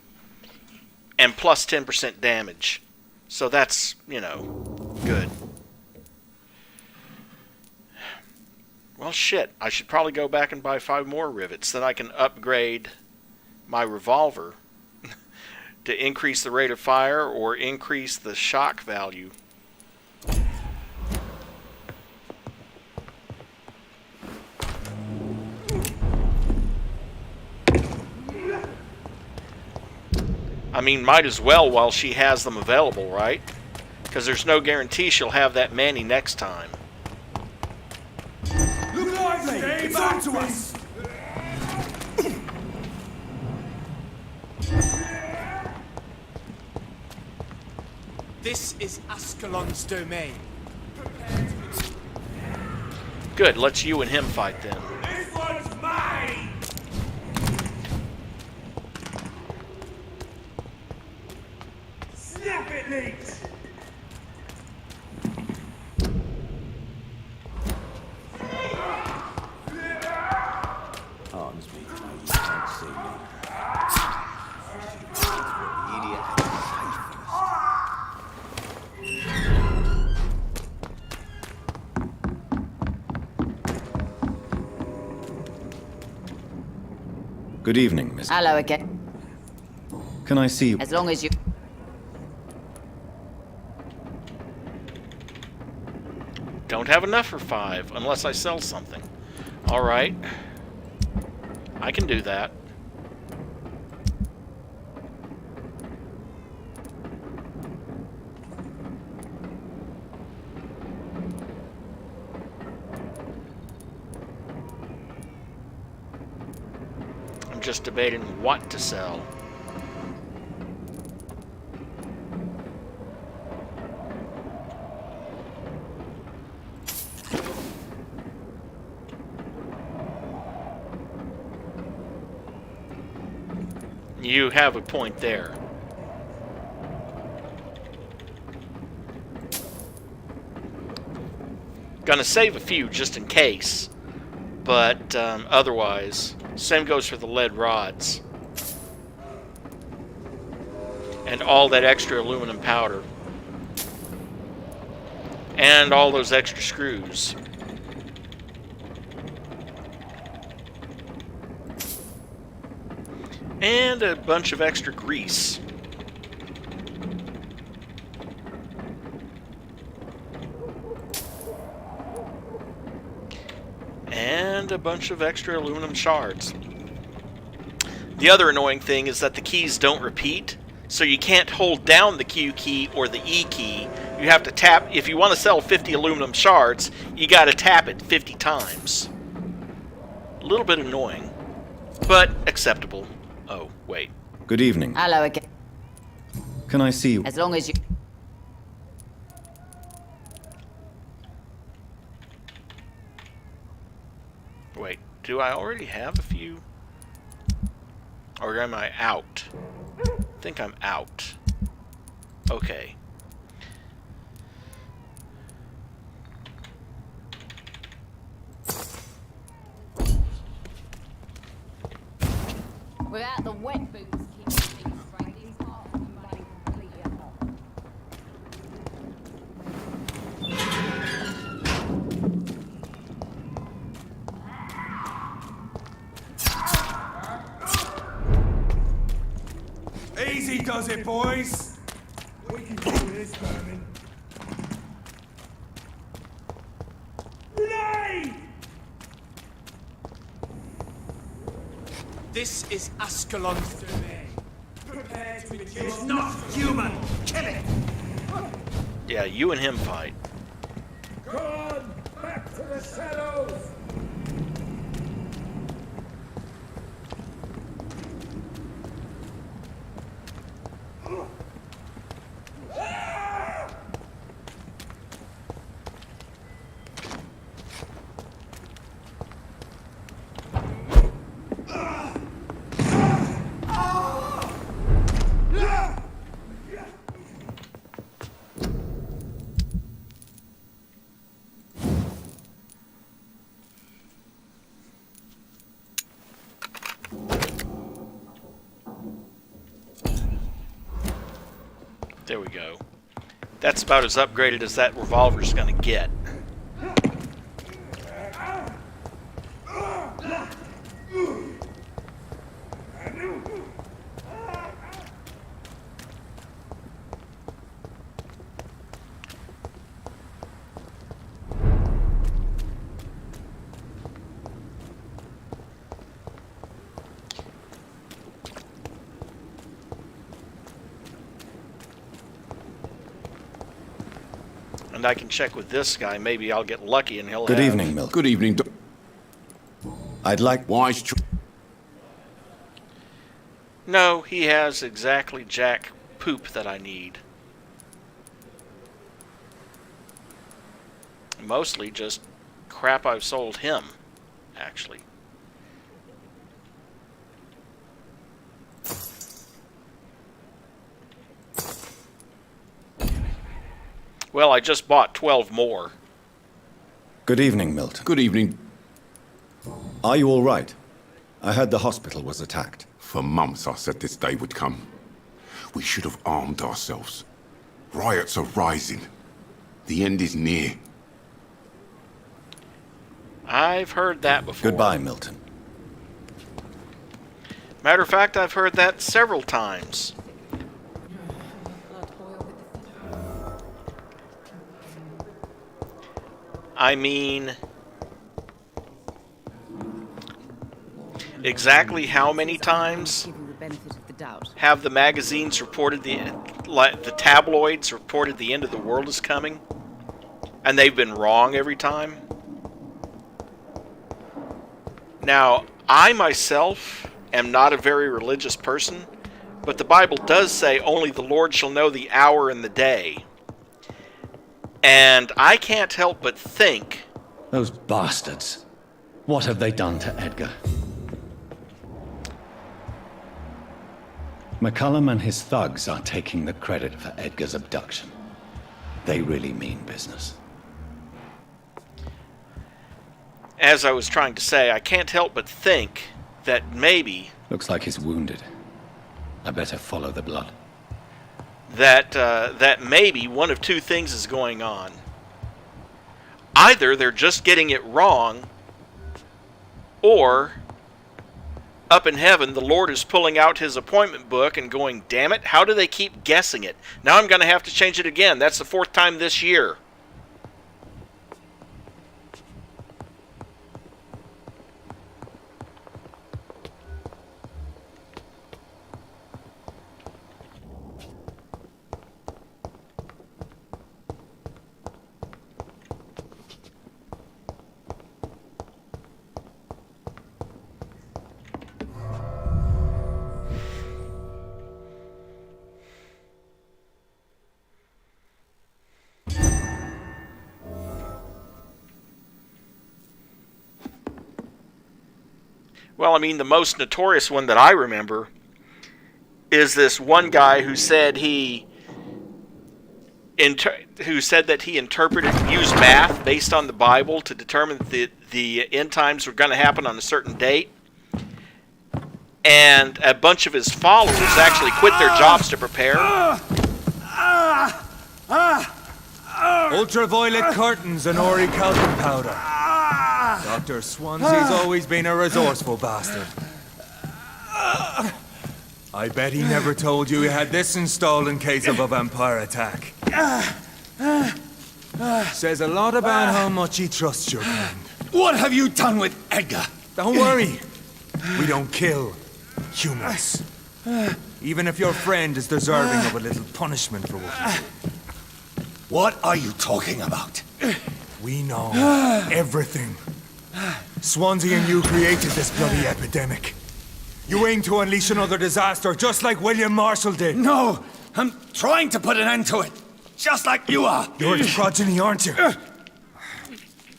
and plus 10% damage. So that's, you know, good. Well, shit. I should probably go back and buy 5 more rivets. Then I can upgrade my revolver to increase the rate of fire or increase the shock value. I mean, might as well while she has them available, right? Because there's no guarantee she'll have that many next time. Look lively! Stay back to us! This is Ascalon's domain. Good, let's you and him fight then. This one's mine! Snap it, Leech! Arms me, you can't see me. Idiot. Good evening, Miss. Hello again. Can I see you? As long as you... Don't have enough for 5 unless I sell something. Alright. I can do that. I'm just debating what to sell. You have a point there. Gonna save a few just in case, but otherwise, same goes for the lead rods. And all that extra aluminum powder. And all those extra screws. And a bunch of extra grease. And a bunch of extra aluminum shards. The other annoying thing is that the keys don't repeat, so you can't hold down the Q key or the E key. You have to tap. If you want to sell 50 aluminum shards, you got to tap it 50 times. A little bit annoying, but acceptable. Oh, wait. Good evening. Hello again. Can I see you? As long as you... Wait, do I already have a few? Or am I out? I think I'm out. Okay. Without the wet boots keeping things straight, it's hard to remain completely at home. Easy does it, boys! We can do this, vermin. Grenade! This is Ascalon's domain. Prepare to endure. It's not human! Kill it! Yeah, you and him fight. Come on! Back to the shadows! There we go. That's about as upgraded as that revolver's gonna get. And I can check with this guy. Maybe I'll get lucky and he'll Good have... evening, Milk. Good evening. I'd like... Wise No, he has exactly jack poop that I need. Mostly just crap I've sold him, actually. Well, I just bought 12 more. Good evening, Milton. Good evening. Are you all right? I heard the hospital was attacked. For months I said this day would come. We should have armed ourselves. Riots are rising. The end is near. I've heard that before. Goodbye, Milton. Matter of fact, I've heard that several times. I mean, exactly how many times have the magazines reported the tabloids reported the end of the world is coming, and they've been wrong every time? Now, I myself am not a very religious person, but the Bible does say only the Lord shall know the hour and the day. And I can't help but think... Those bastards. What have they done to Edgar? McCullum and his thugs are taking the credit for Edgar's abduction. They really mean business. As I was trying to say, I can't help but think that maybe... Looks like he's wounded. I better follow the blood. That maybe one of two things is going on. Either they're just getting it wrong, or up in heaven the Lord is pulling out his appointment book and going, damn it, how do they keep guessing it? Now I'm going to have to change it again. That's the 4th time this year. Well, I mean, the most notorious one that I remember is this one guy who said that he interpreted, used math based on the Bible to determine that the end times were going to happen on a certain date. And a bunch of his followers actually quit their jobs to prepare. Ultraviolet curtains and Ori calcium powder. Dr. Swansea's always been a resourceful bastard. I bet he never told you he had this installed in case of a vampire attack. Says a lot about how much he trusts your kind. What have you done with Edgar? Don't worry. We don't kill humans. Even if your friend is deserving of a little punishment for what he did. What are you talking about? We know everything. Swansea and you created this bloody epidemic. You aim to unleash another disaster, just like William Marshall did. No! I'm trying to put an end to it, just like you are. You're the progeny, aren't you?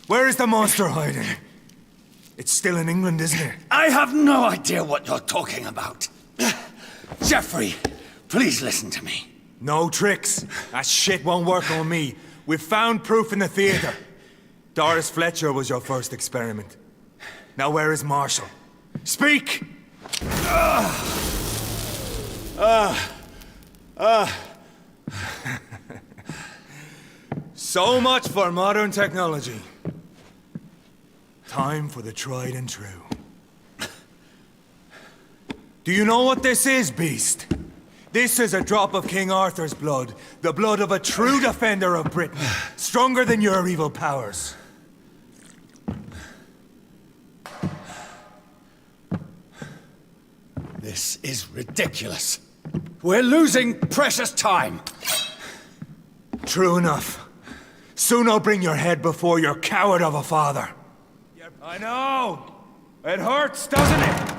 Where is the monster hiding? It's still in England, isn't it? I have no idea what you're talking about. Jeffrey, please listen to me. No tricks. That shit won't work on me. We've found proof in the theater. Doris Fletcher was your first experiment. Now where is Marshall? Speak! So much for modern technology. Time for the tried and true. Do you know what this is, Beast? This is a drop of King Arthur's blood. The blood of a true defender of Britain. Stronger than your evil powers. This is ridiculous. We're losing precious time. True enough. Soon I'll bring your head before your coward of a father. Yep, I know. It hurts, doesn't it?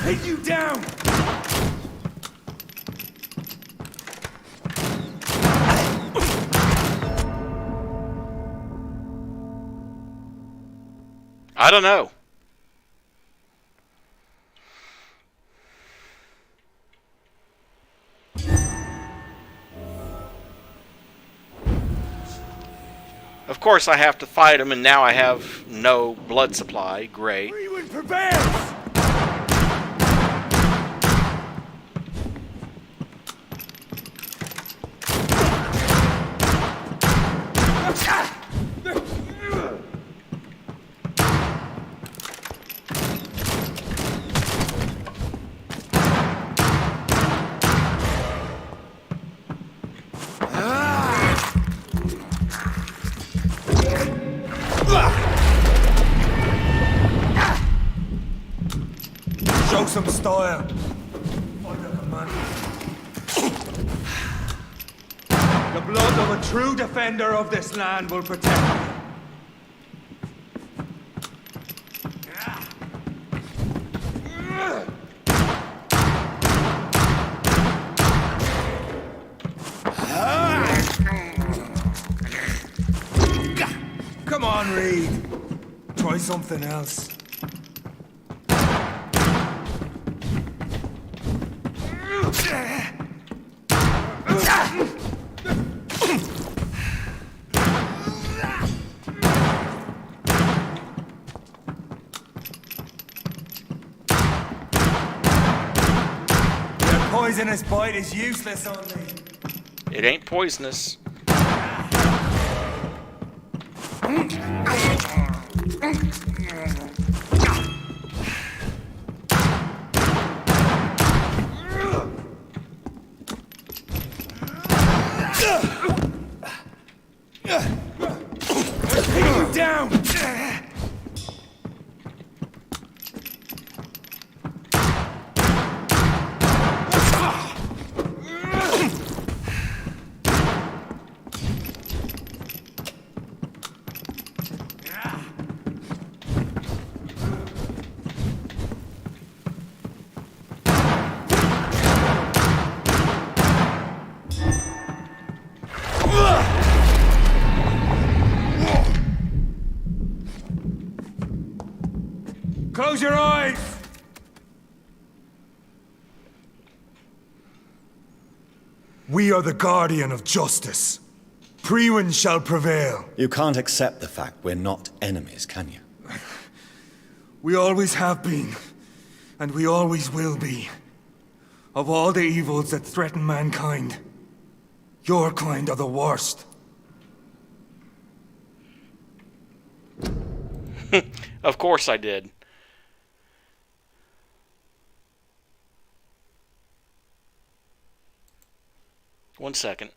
Take you down! I don't know. Of course I have to fight him, and now I have no blood supply. Great. Freewind prevails! Show some style. Find a commander. The blood of a true defender of this land will protect me. Come on, Reid. Try something else. Your poisonous bite is useless on me. It ain't poisonous. Take you down! Close your eyes! We are the guardian of justice. Freewind shall prevail. You can't accept the fact we're not enemies, can you? We always have been, and we always will be. Of all the evils that threaten mankind, your kind are the worst. Of course I did. One second.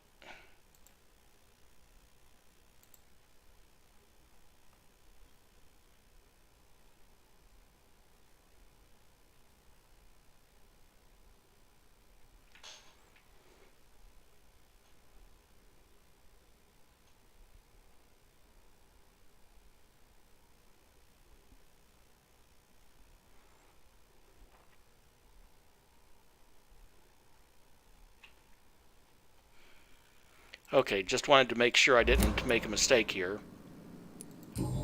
Okay, just wanted to make sure I didn't make a mistake here.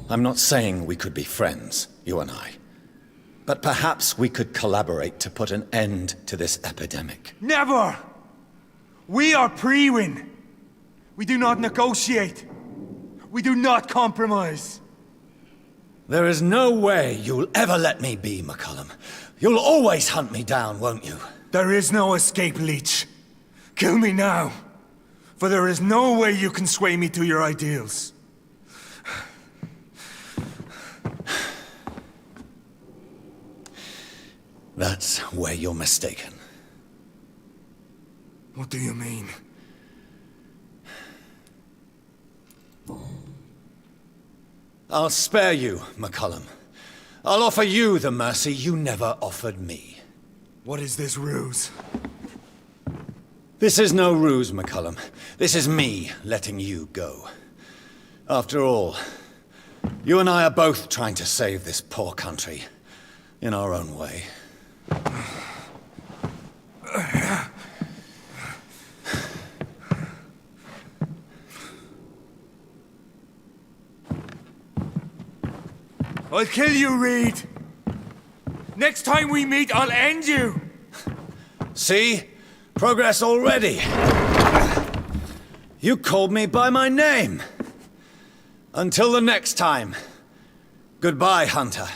I'm not saying we could be friends, you and I. But perhaps we could collaborate to put an end to this epidemic. Never! We are Pre-Win. We do not negotiate. We do not compromise. There is no way you'll ever let me be, McCullum. You'll always hunt me down, won't you? There is no escape, Leech. Kill me now, for there is no way you can sway me to your ideals. That's where you're mistaken. What do you mean? I'll spare you, McCullum. I'll offer you the mercy you never offered me. What is this ruse? This is no ruse, McCullum. This is me letting you go. After all, you and I are both trying to save this poor country in our own way. I'll kill you, Reid. Next time we meet, I'll end you. See? Progress already. You called me by my name. Until the next time. Goodbye, Hunter.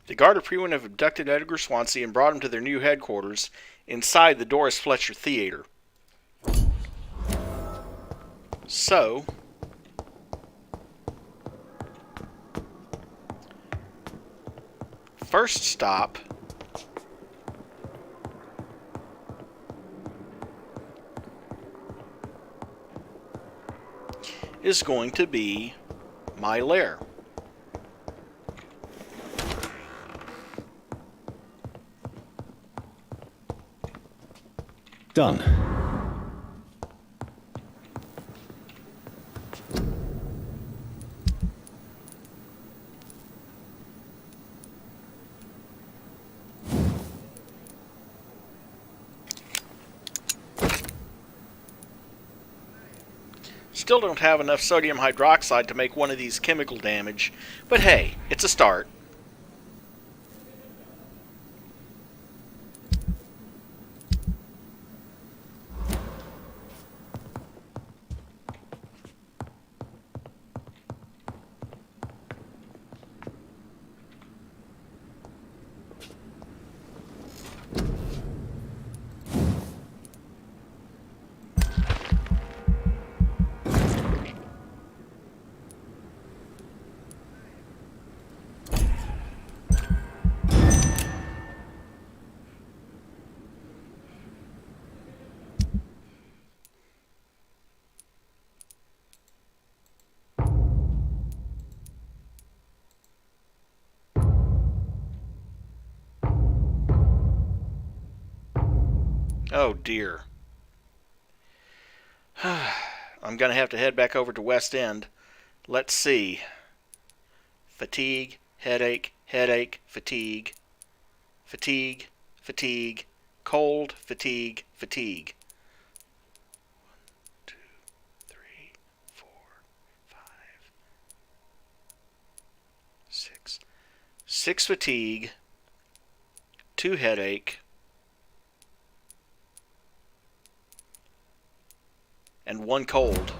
The Guard of Pre-Win have abducted Edgar Swansea and brought him to their new headquarters inside the Doris Fletcher Theater. So, first stop is going to be my lair. Done. Still don't have enough sodium hydroxide to make one of these chemical damage, but hey, it's a start. Oh dear. I'm going to have to head back over to West End. Let's see. Fatigue, headache, headache, fatigue. Fatigue, fatigue, cold, fatigue, fatigue. 1, 2, 3, 4, 5, 6. 6 fatigue, 2 headache, and 1 cold.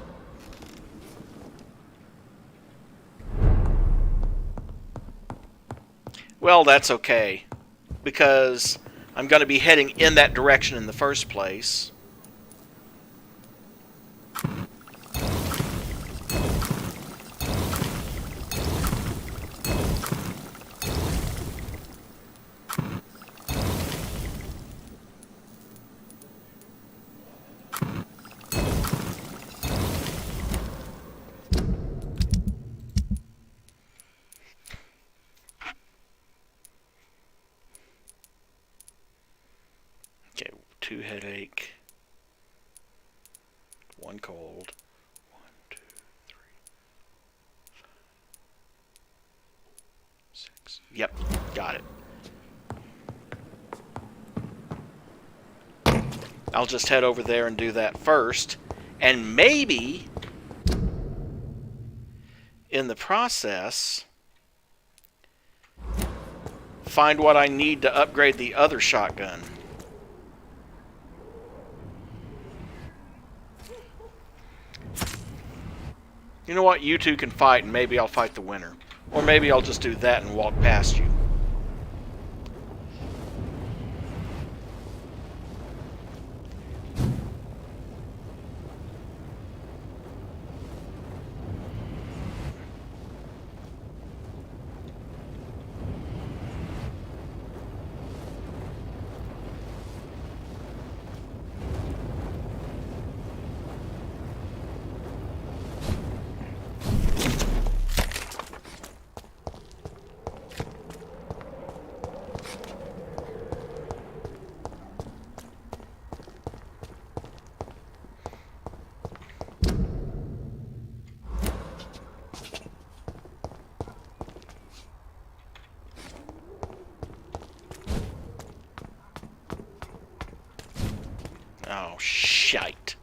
Well, that's okay, because I'm going to be heading in that direction in the first place. Okay, 2 headache. 1 cold. 1, 2, 3, 6. Yep, got it. I'll just head over there and do that first. And maybe, in the process, find what I need to upgrade the other shotgun. You know what? You two can fight, and maybe I'll fight the winner. Or maybe I'll just do that and walk past you. Oh, shite.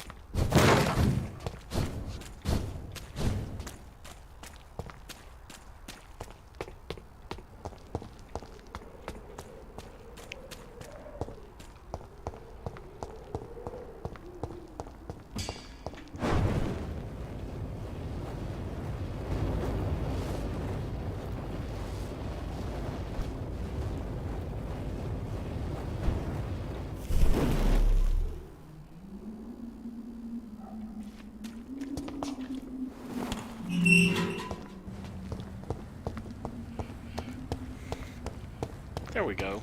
There we go.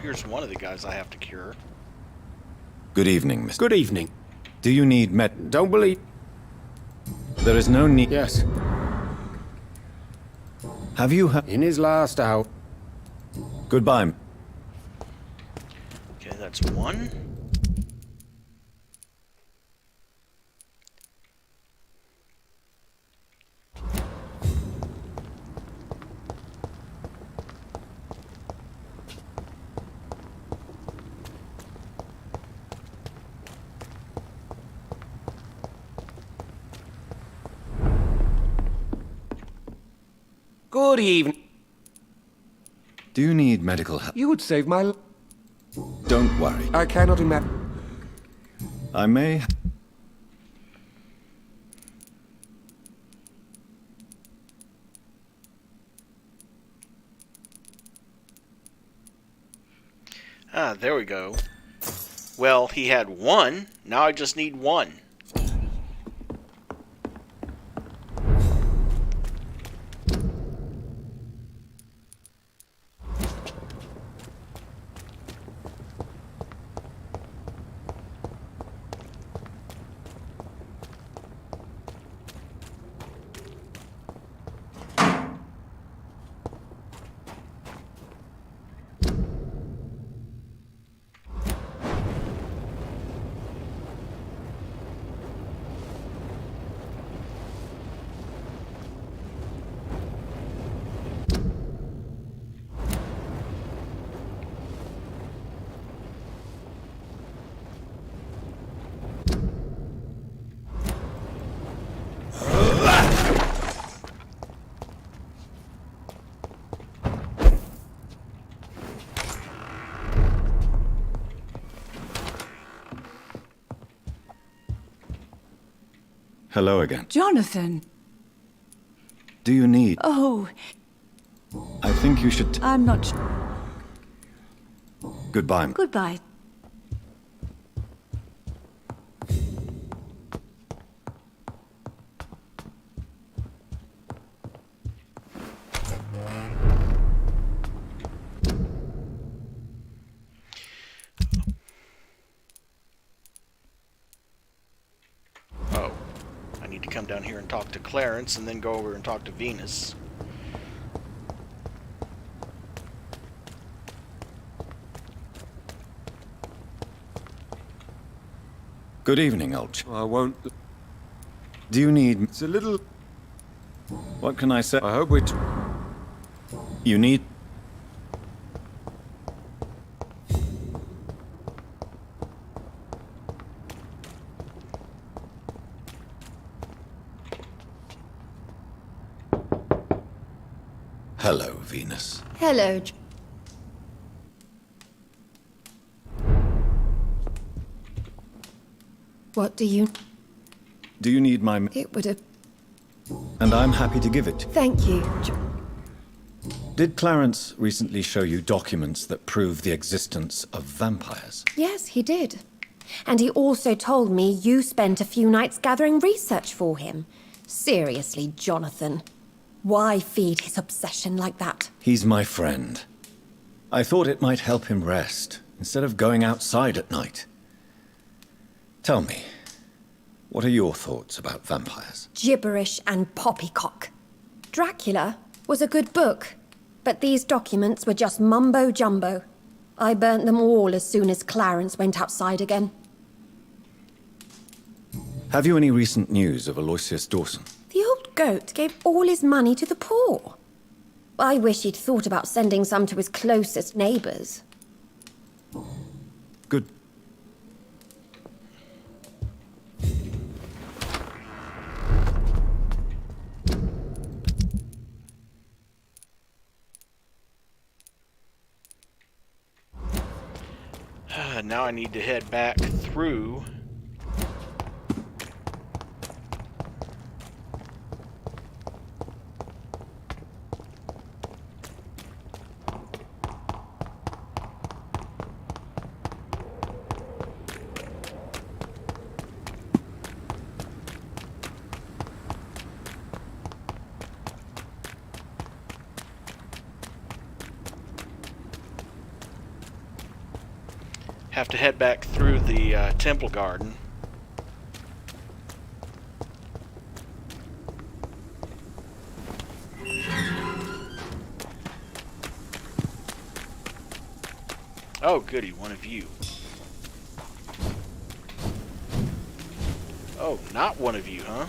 Here's one of the guys I have to cure. Good evening, Mr. Good evening. Do you need Don't believe... There is no need... Yes. Have you In his last hour. Goodbye. Okay, that's one. Good evening. Do you need medical help? You would save my... Don't worry. I cannot imagine... I may... Ah, there we go. Well, he had one. Now I just need one. Hello again. Jonathan! Do you need... Oh, I think you should... I'm not... Goodbye. Goodbye. Oh. I need to come down here and talk to Clarence and then go over and talk to Venus. Good evening, Ulch. I won't... Do you need... It's a little... What can I say? I hope it... You need... Hello, Venus. Hello. What do you... Do you need my... It would have... And I'm happy to give it. Thank you. Did Clarence recently show you documents that prove the existence of vampires? Yes, he did. And he also told me you spent a few nights gathering research for him. Seriously, Jonathan. Why feed his obsession like that? He's my friend. I thought it might help him rest, instead of going outside at night. Tell me, what are your thoughts about vampires? Gibberish and poppycock. Dracula was a good book, but these documents were just mumbo-jumbo. I burnt them all as soon as Clarence went outside again. Have you any recent news of Aloysius Dawson? The old goat gave all his money to the poor. I wish he'd thought about sending some to his closest neighbors. Good. Now I need to head back through. Have to head back through the temple garden. Oh, goody, one of you. Oh, not one of you, huh?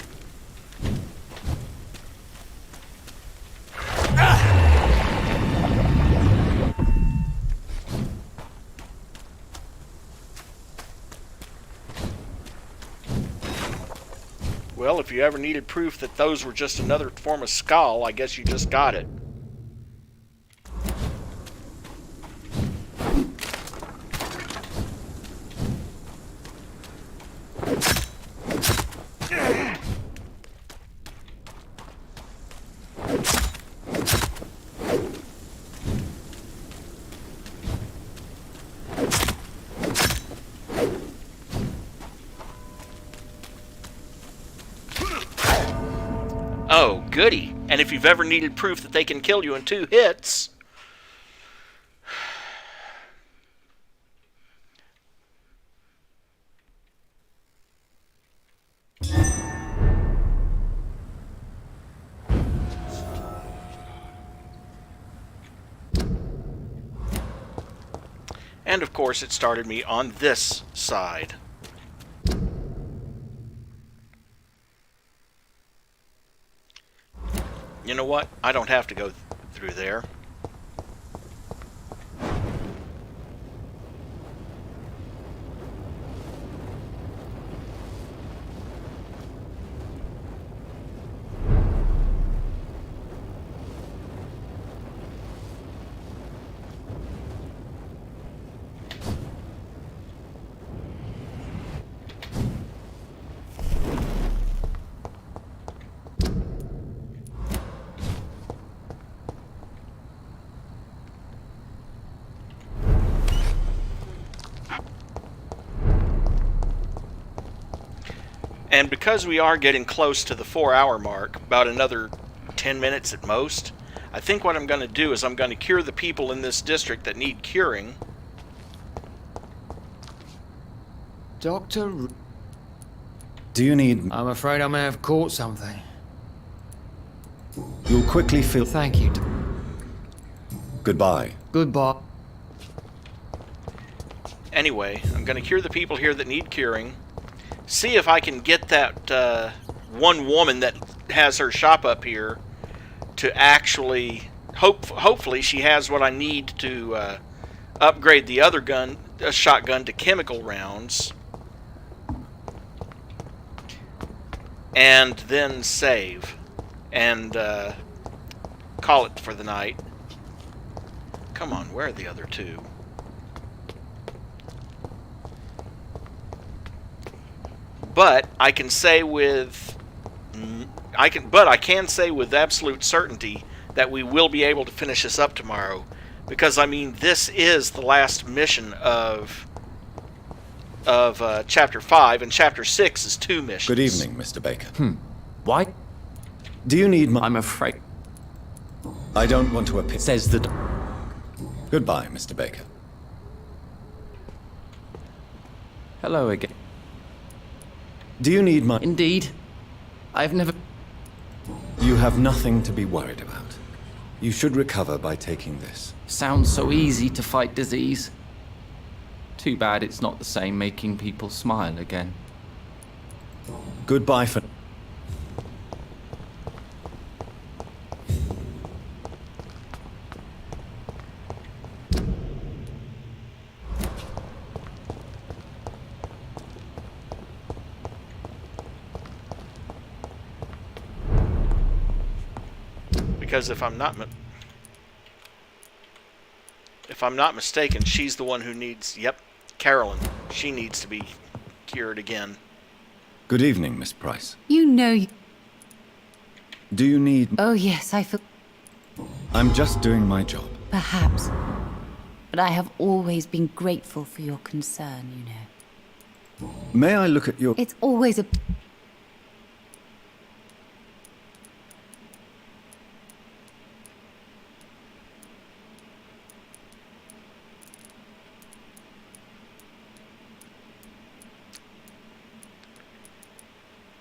Well, if you ever needed proof that those were just another form of skull, I guess you just got it. Oh, goody. And if you've ever needed proof that they can kill you in 2 hits... And of course it started me on this side. You know what? I don't have to go through there. And because we are getting close to the 4-hour mark, about another 10 minutes at most, I think what I'm going to do is I'm going to cure the people in this district that need curing. Doctor... Do you need... I'm afraid I may have caught something. You'll quickly feel... Thank you. Goodbye. Goodbye. Anyway, I'm going to cure the people here that need curing. See if I can get that one woman that has her shop up here to actually... Hopefully she has what I need to upgrade the other gun, shotgun, to chemical rounds. And then save. And call it for the night. Come on, where are the other two? But I can say with I can say with absolute certainty that we will be able to finish this up tomorrow, because I mean this is the last mission of chapter 5, and chapter 6 is 2 missions. Good evening, Mr. Baker. Why? Do you need my... I'm afraid... I don't want to appear... Says the... Goodbye, Mr. Baker. Hello again. Do you need my... Indeed. I've never... You have nothing to be worried about. You should recover by taking this. Sounds so easy to fight disease. Too bad it's not the same making people smile again. Goodbye for... Because if I'm not mistaken, she's the one who needs... Yep, Carolyn. She needs to be cured again. Good evening, Miss Price. You know... Do you need... Oh, yes, I feel... I'm just doing my job. Perhaps. But I have always been grateful for your concern, you know. May I look at your... It's always a...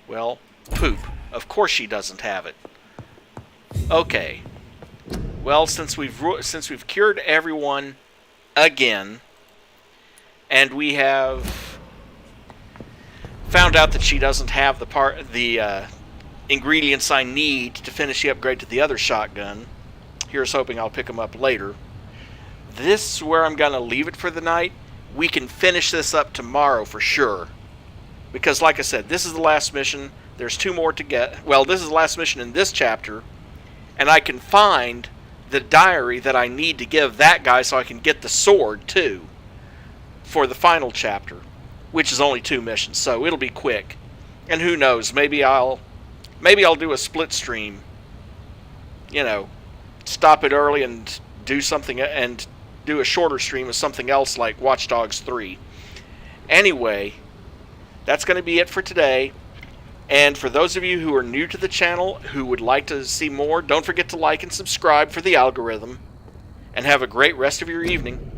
Well, poop. Of course she doesn't have it. Okay. Well, since we've cured everyone again, and we have found out that she doesn't have the ingredients I need to finish the upgrade to the other shotgun. Here's hoping I'll pick them up later. This is where I'm gonna leave it for the night. We can finish this up tomorrow for sure. Because, like I said, this is the last mission. There's 2 more to get. Well, this is the last mission in this chapter. And I can find the diary that I need to give that guy so I can get the sword, too. For the final chapter. Which is only 2 missions, so it'll be quick. And who knows, maybe I'll do a split stream. You know, stop it early and do something, and do a shorter stream of something else like Watch Dogs 3. Anyway... That's going to be it for today. And for those of you who are new to the channel, who would like to see more, don't forget to like and subscribe for the algorithm. And have a great rest of your evening.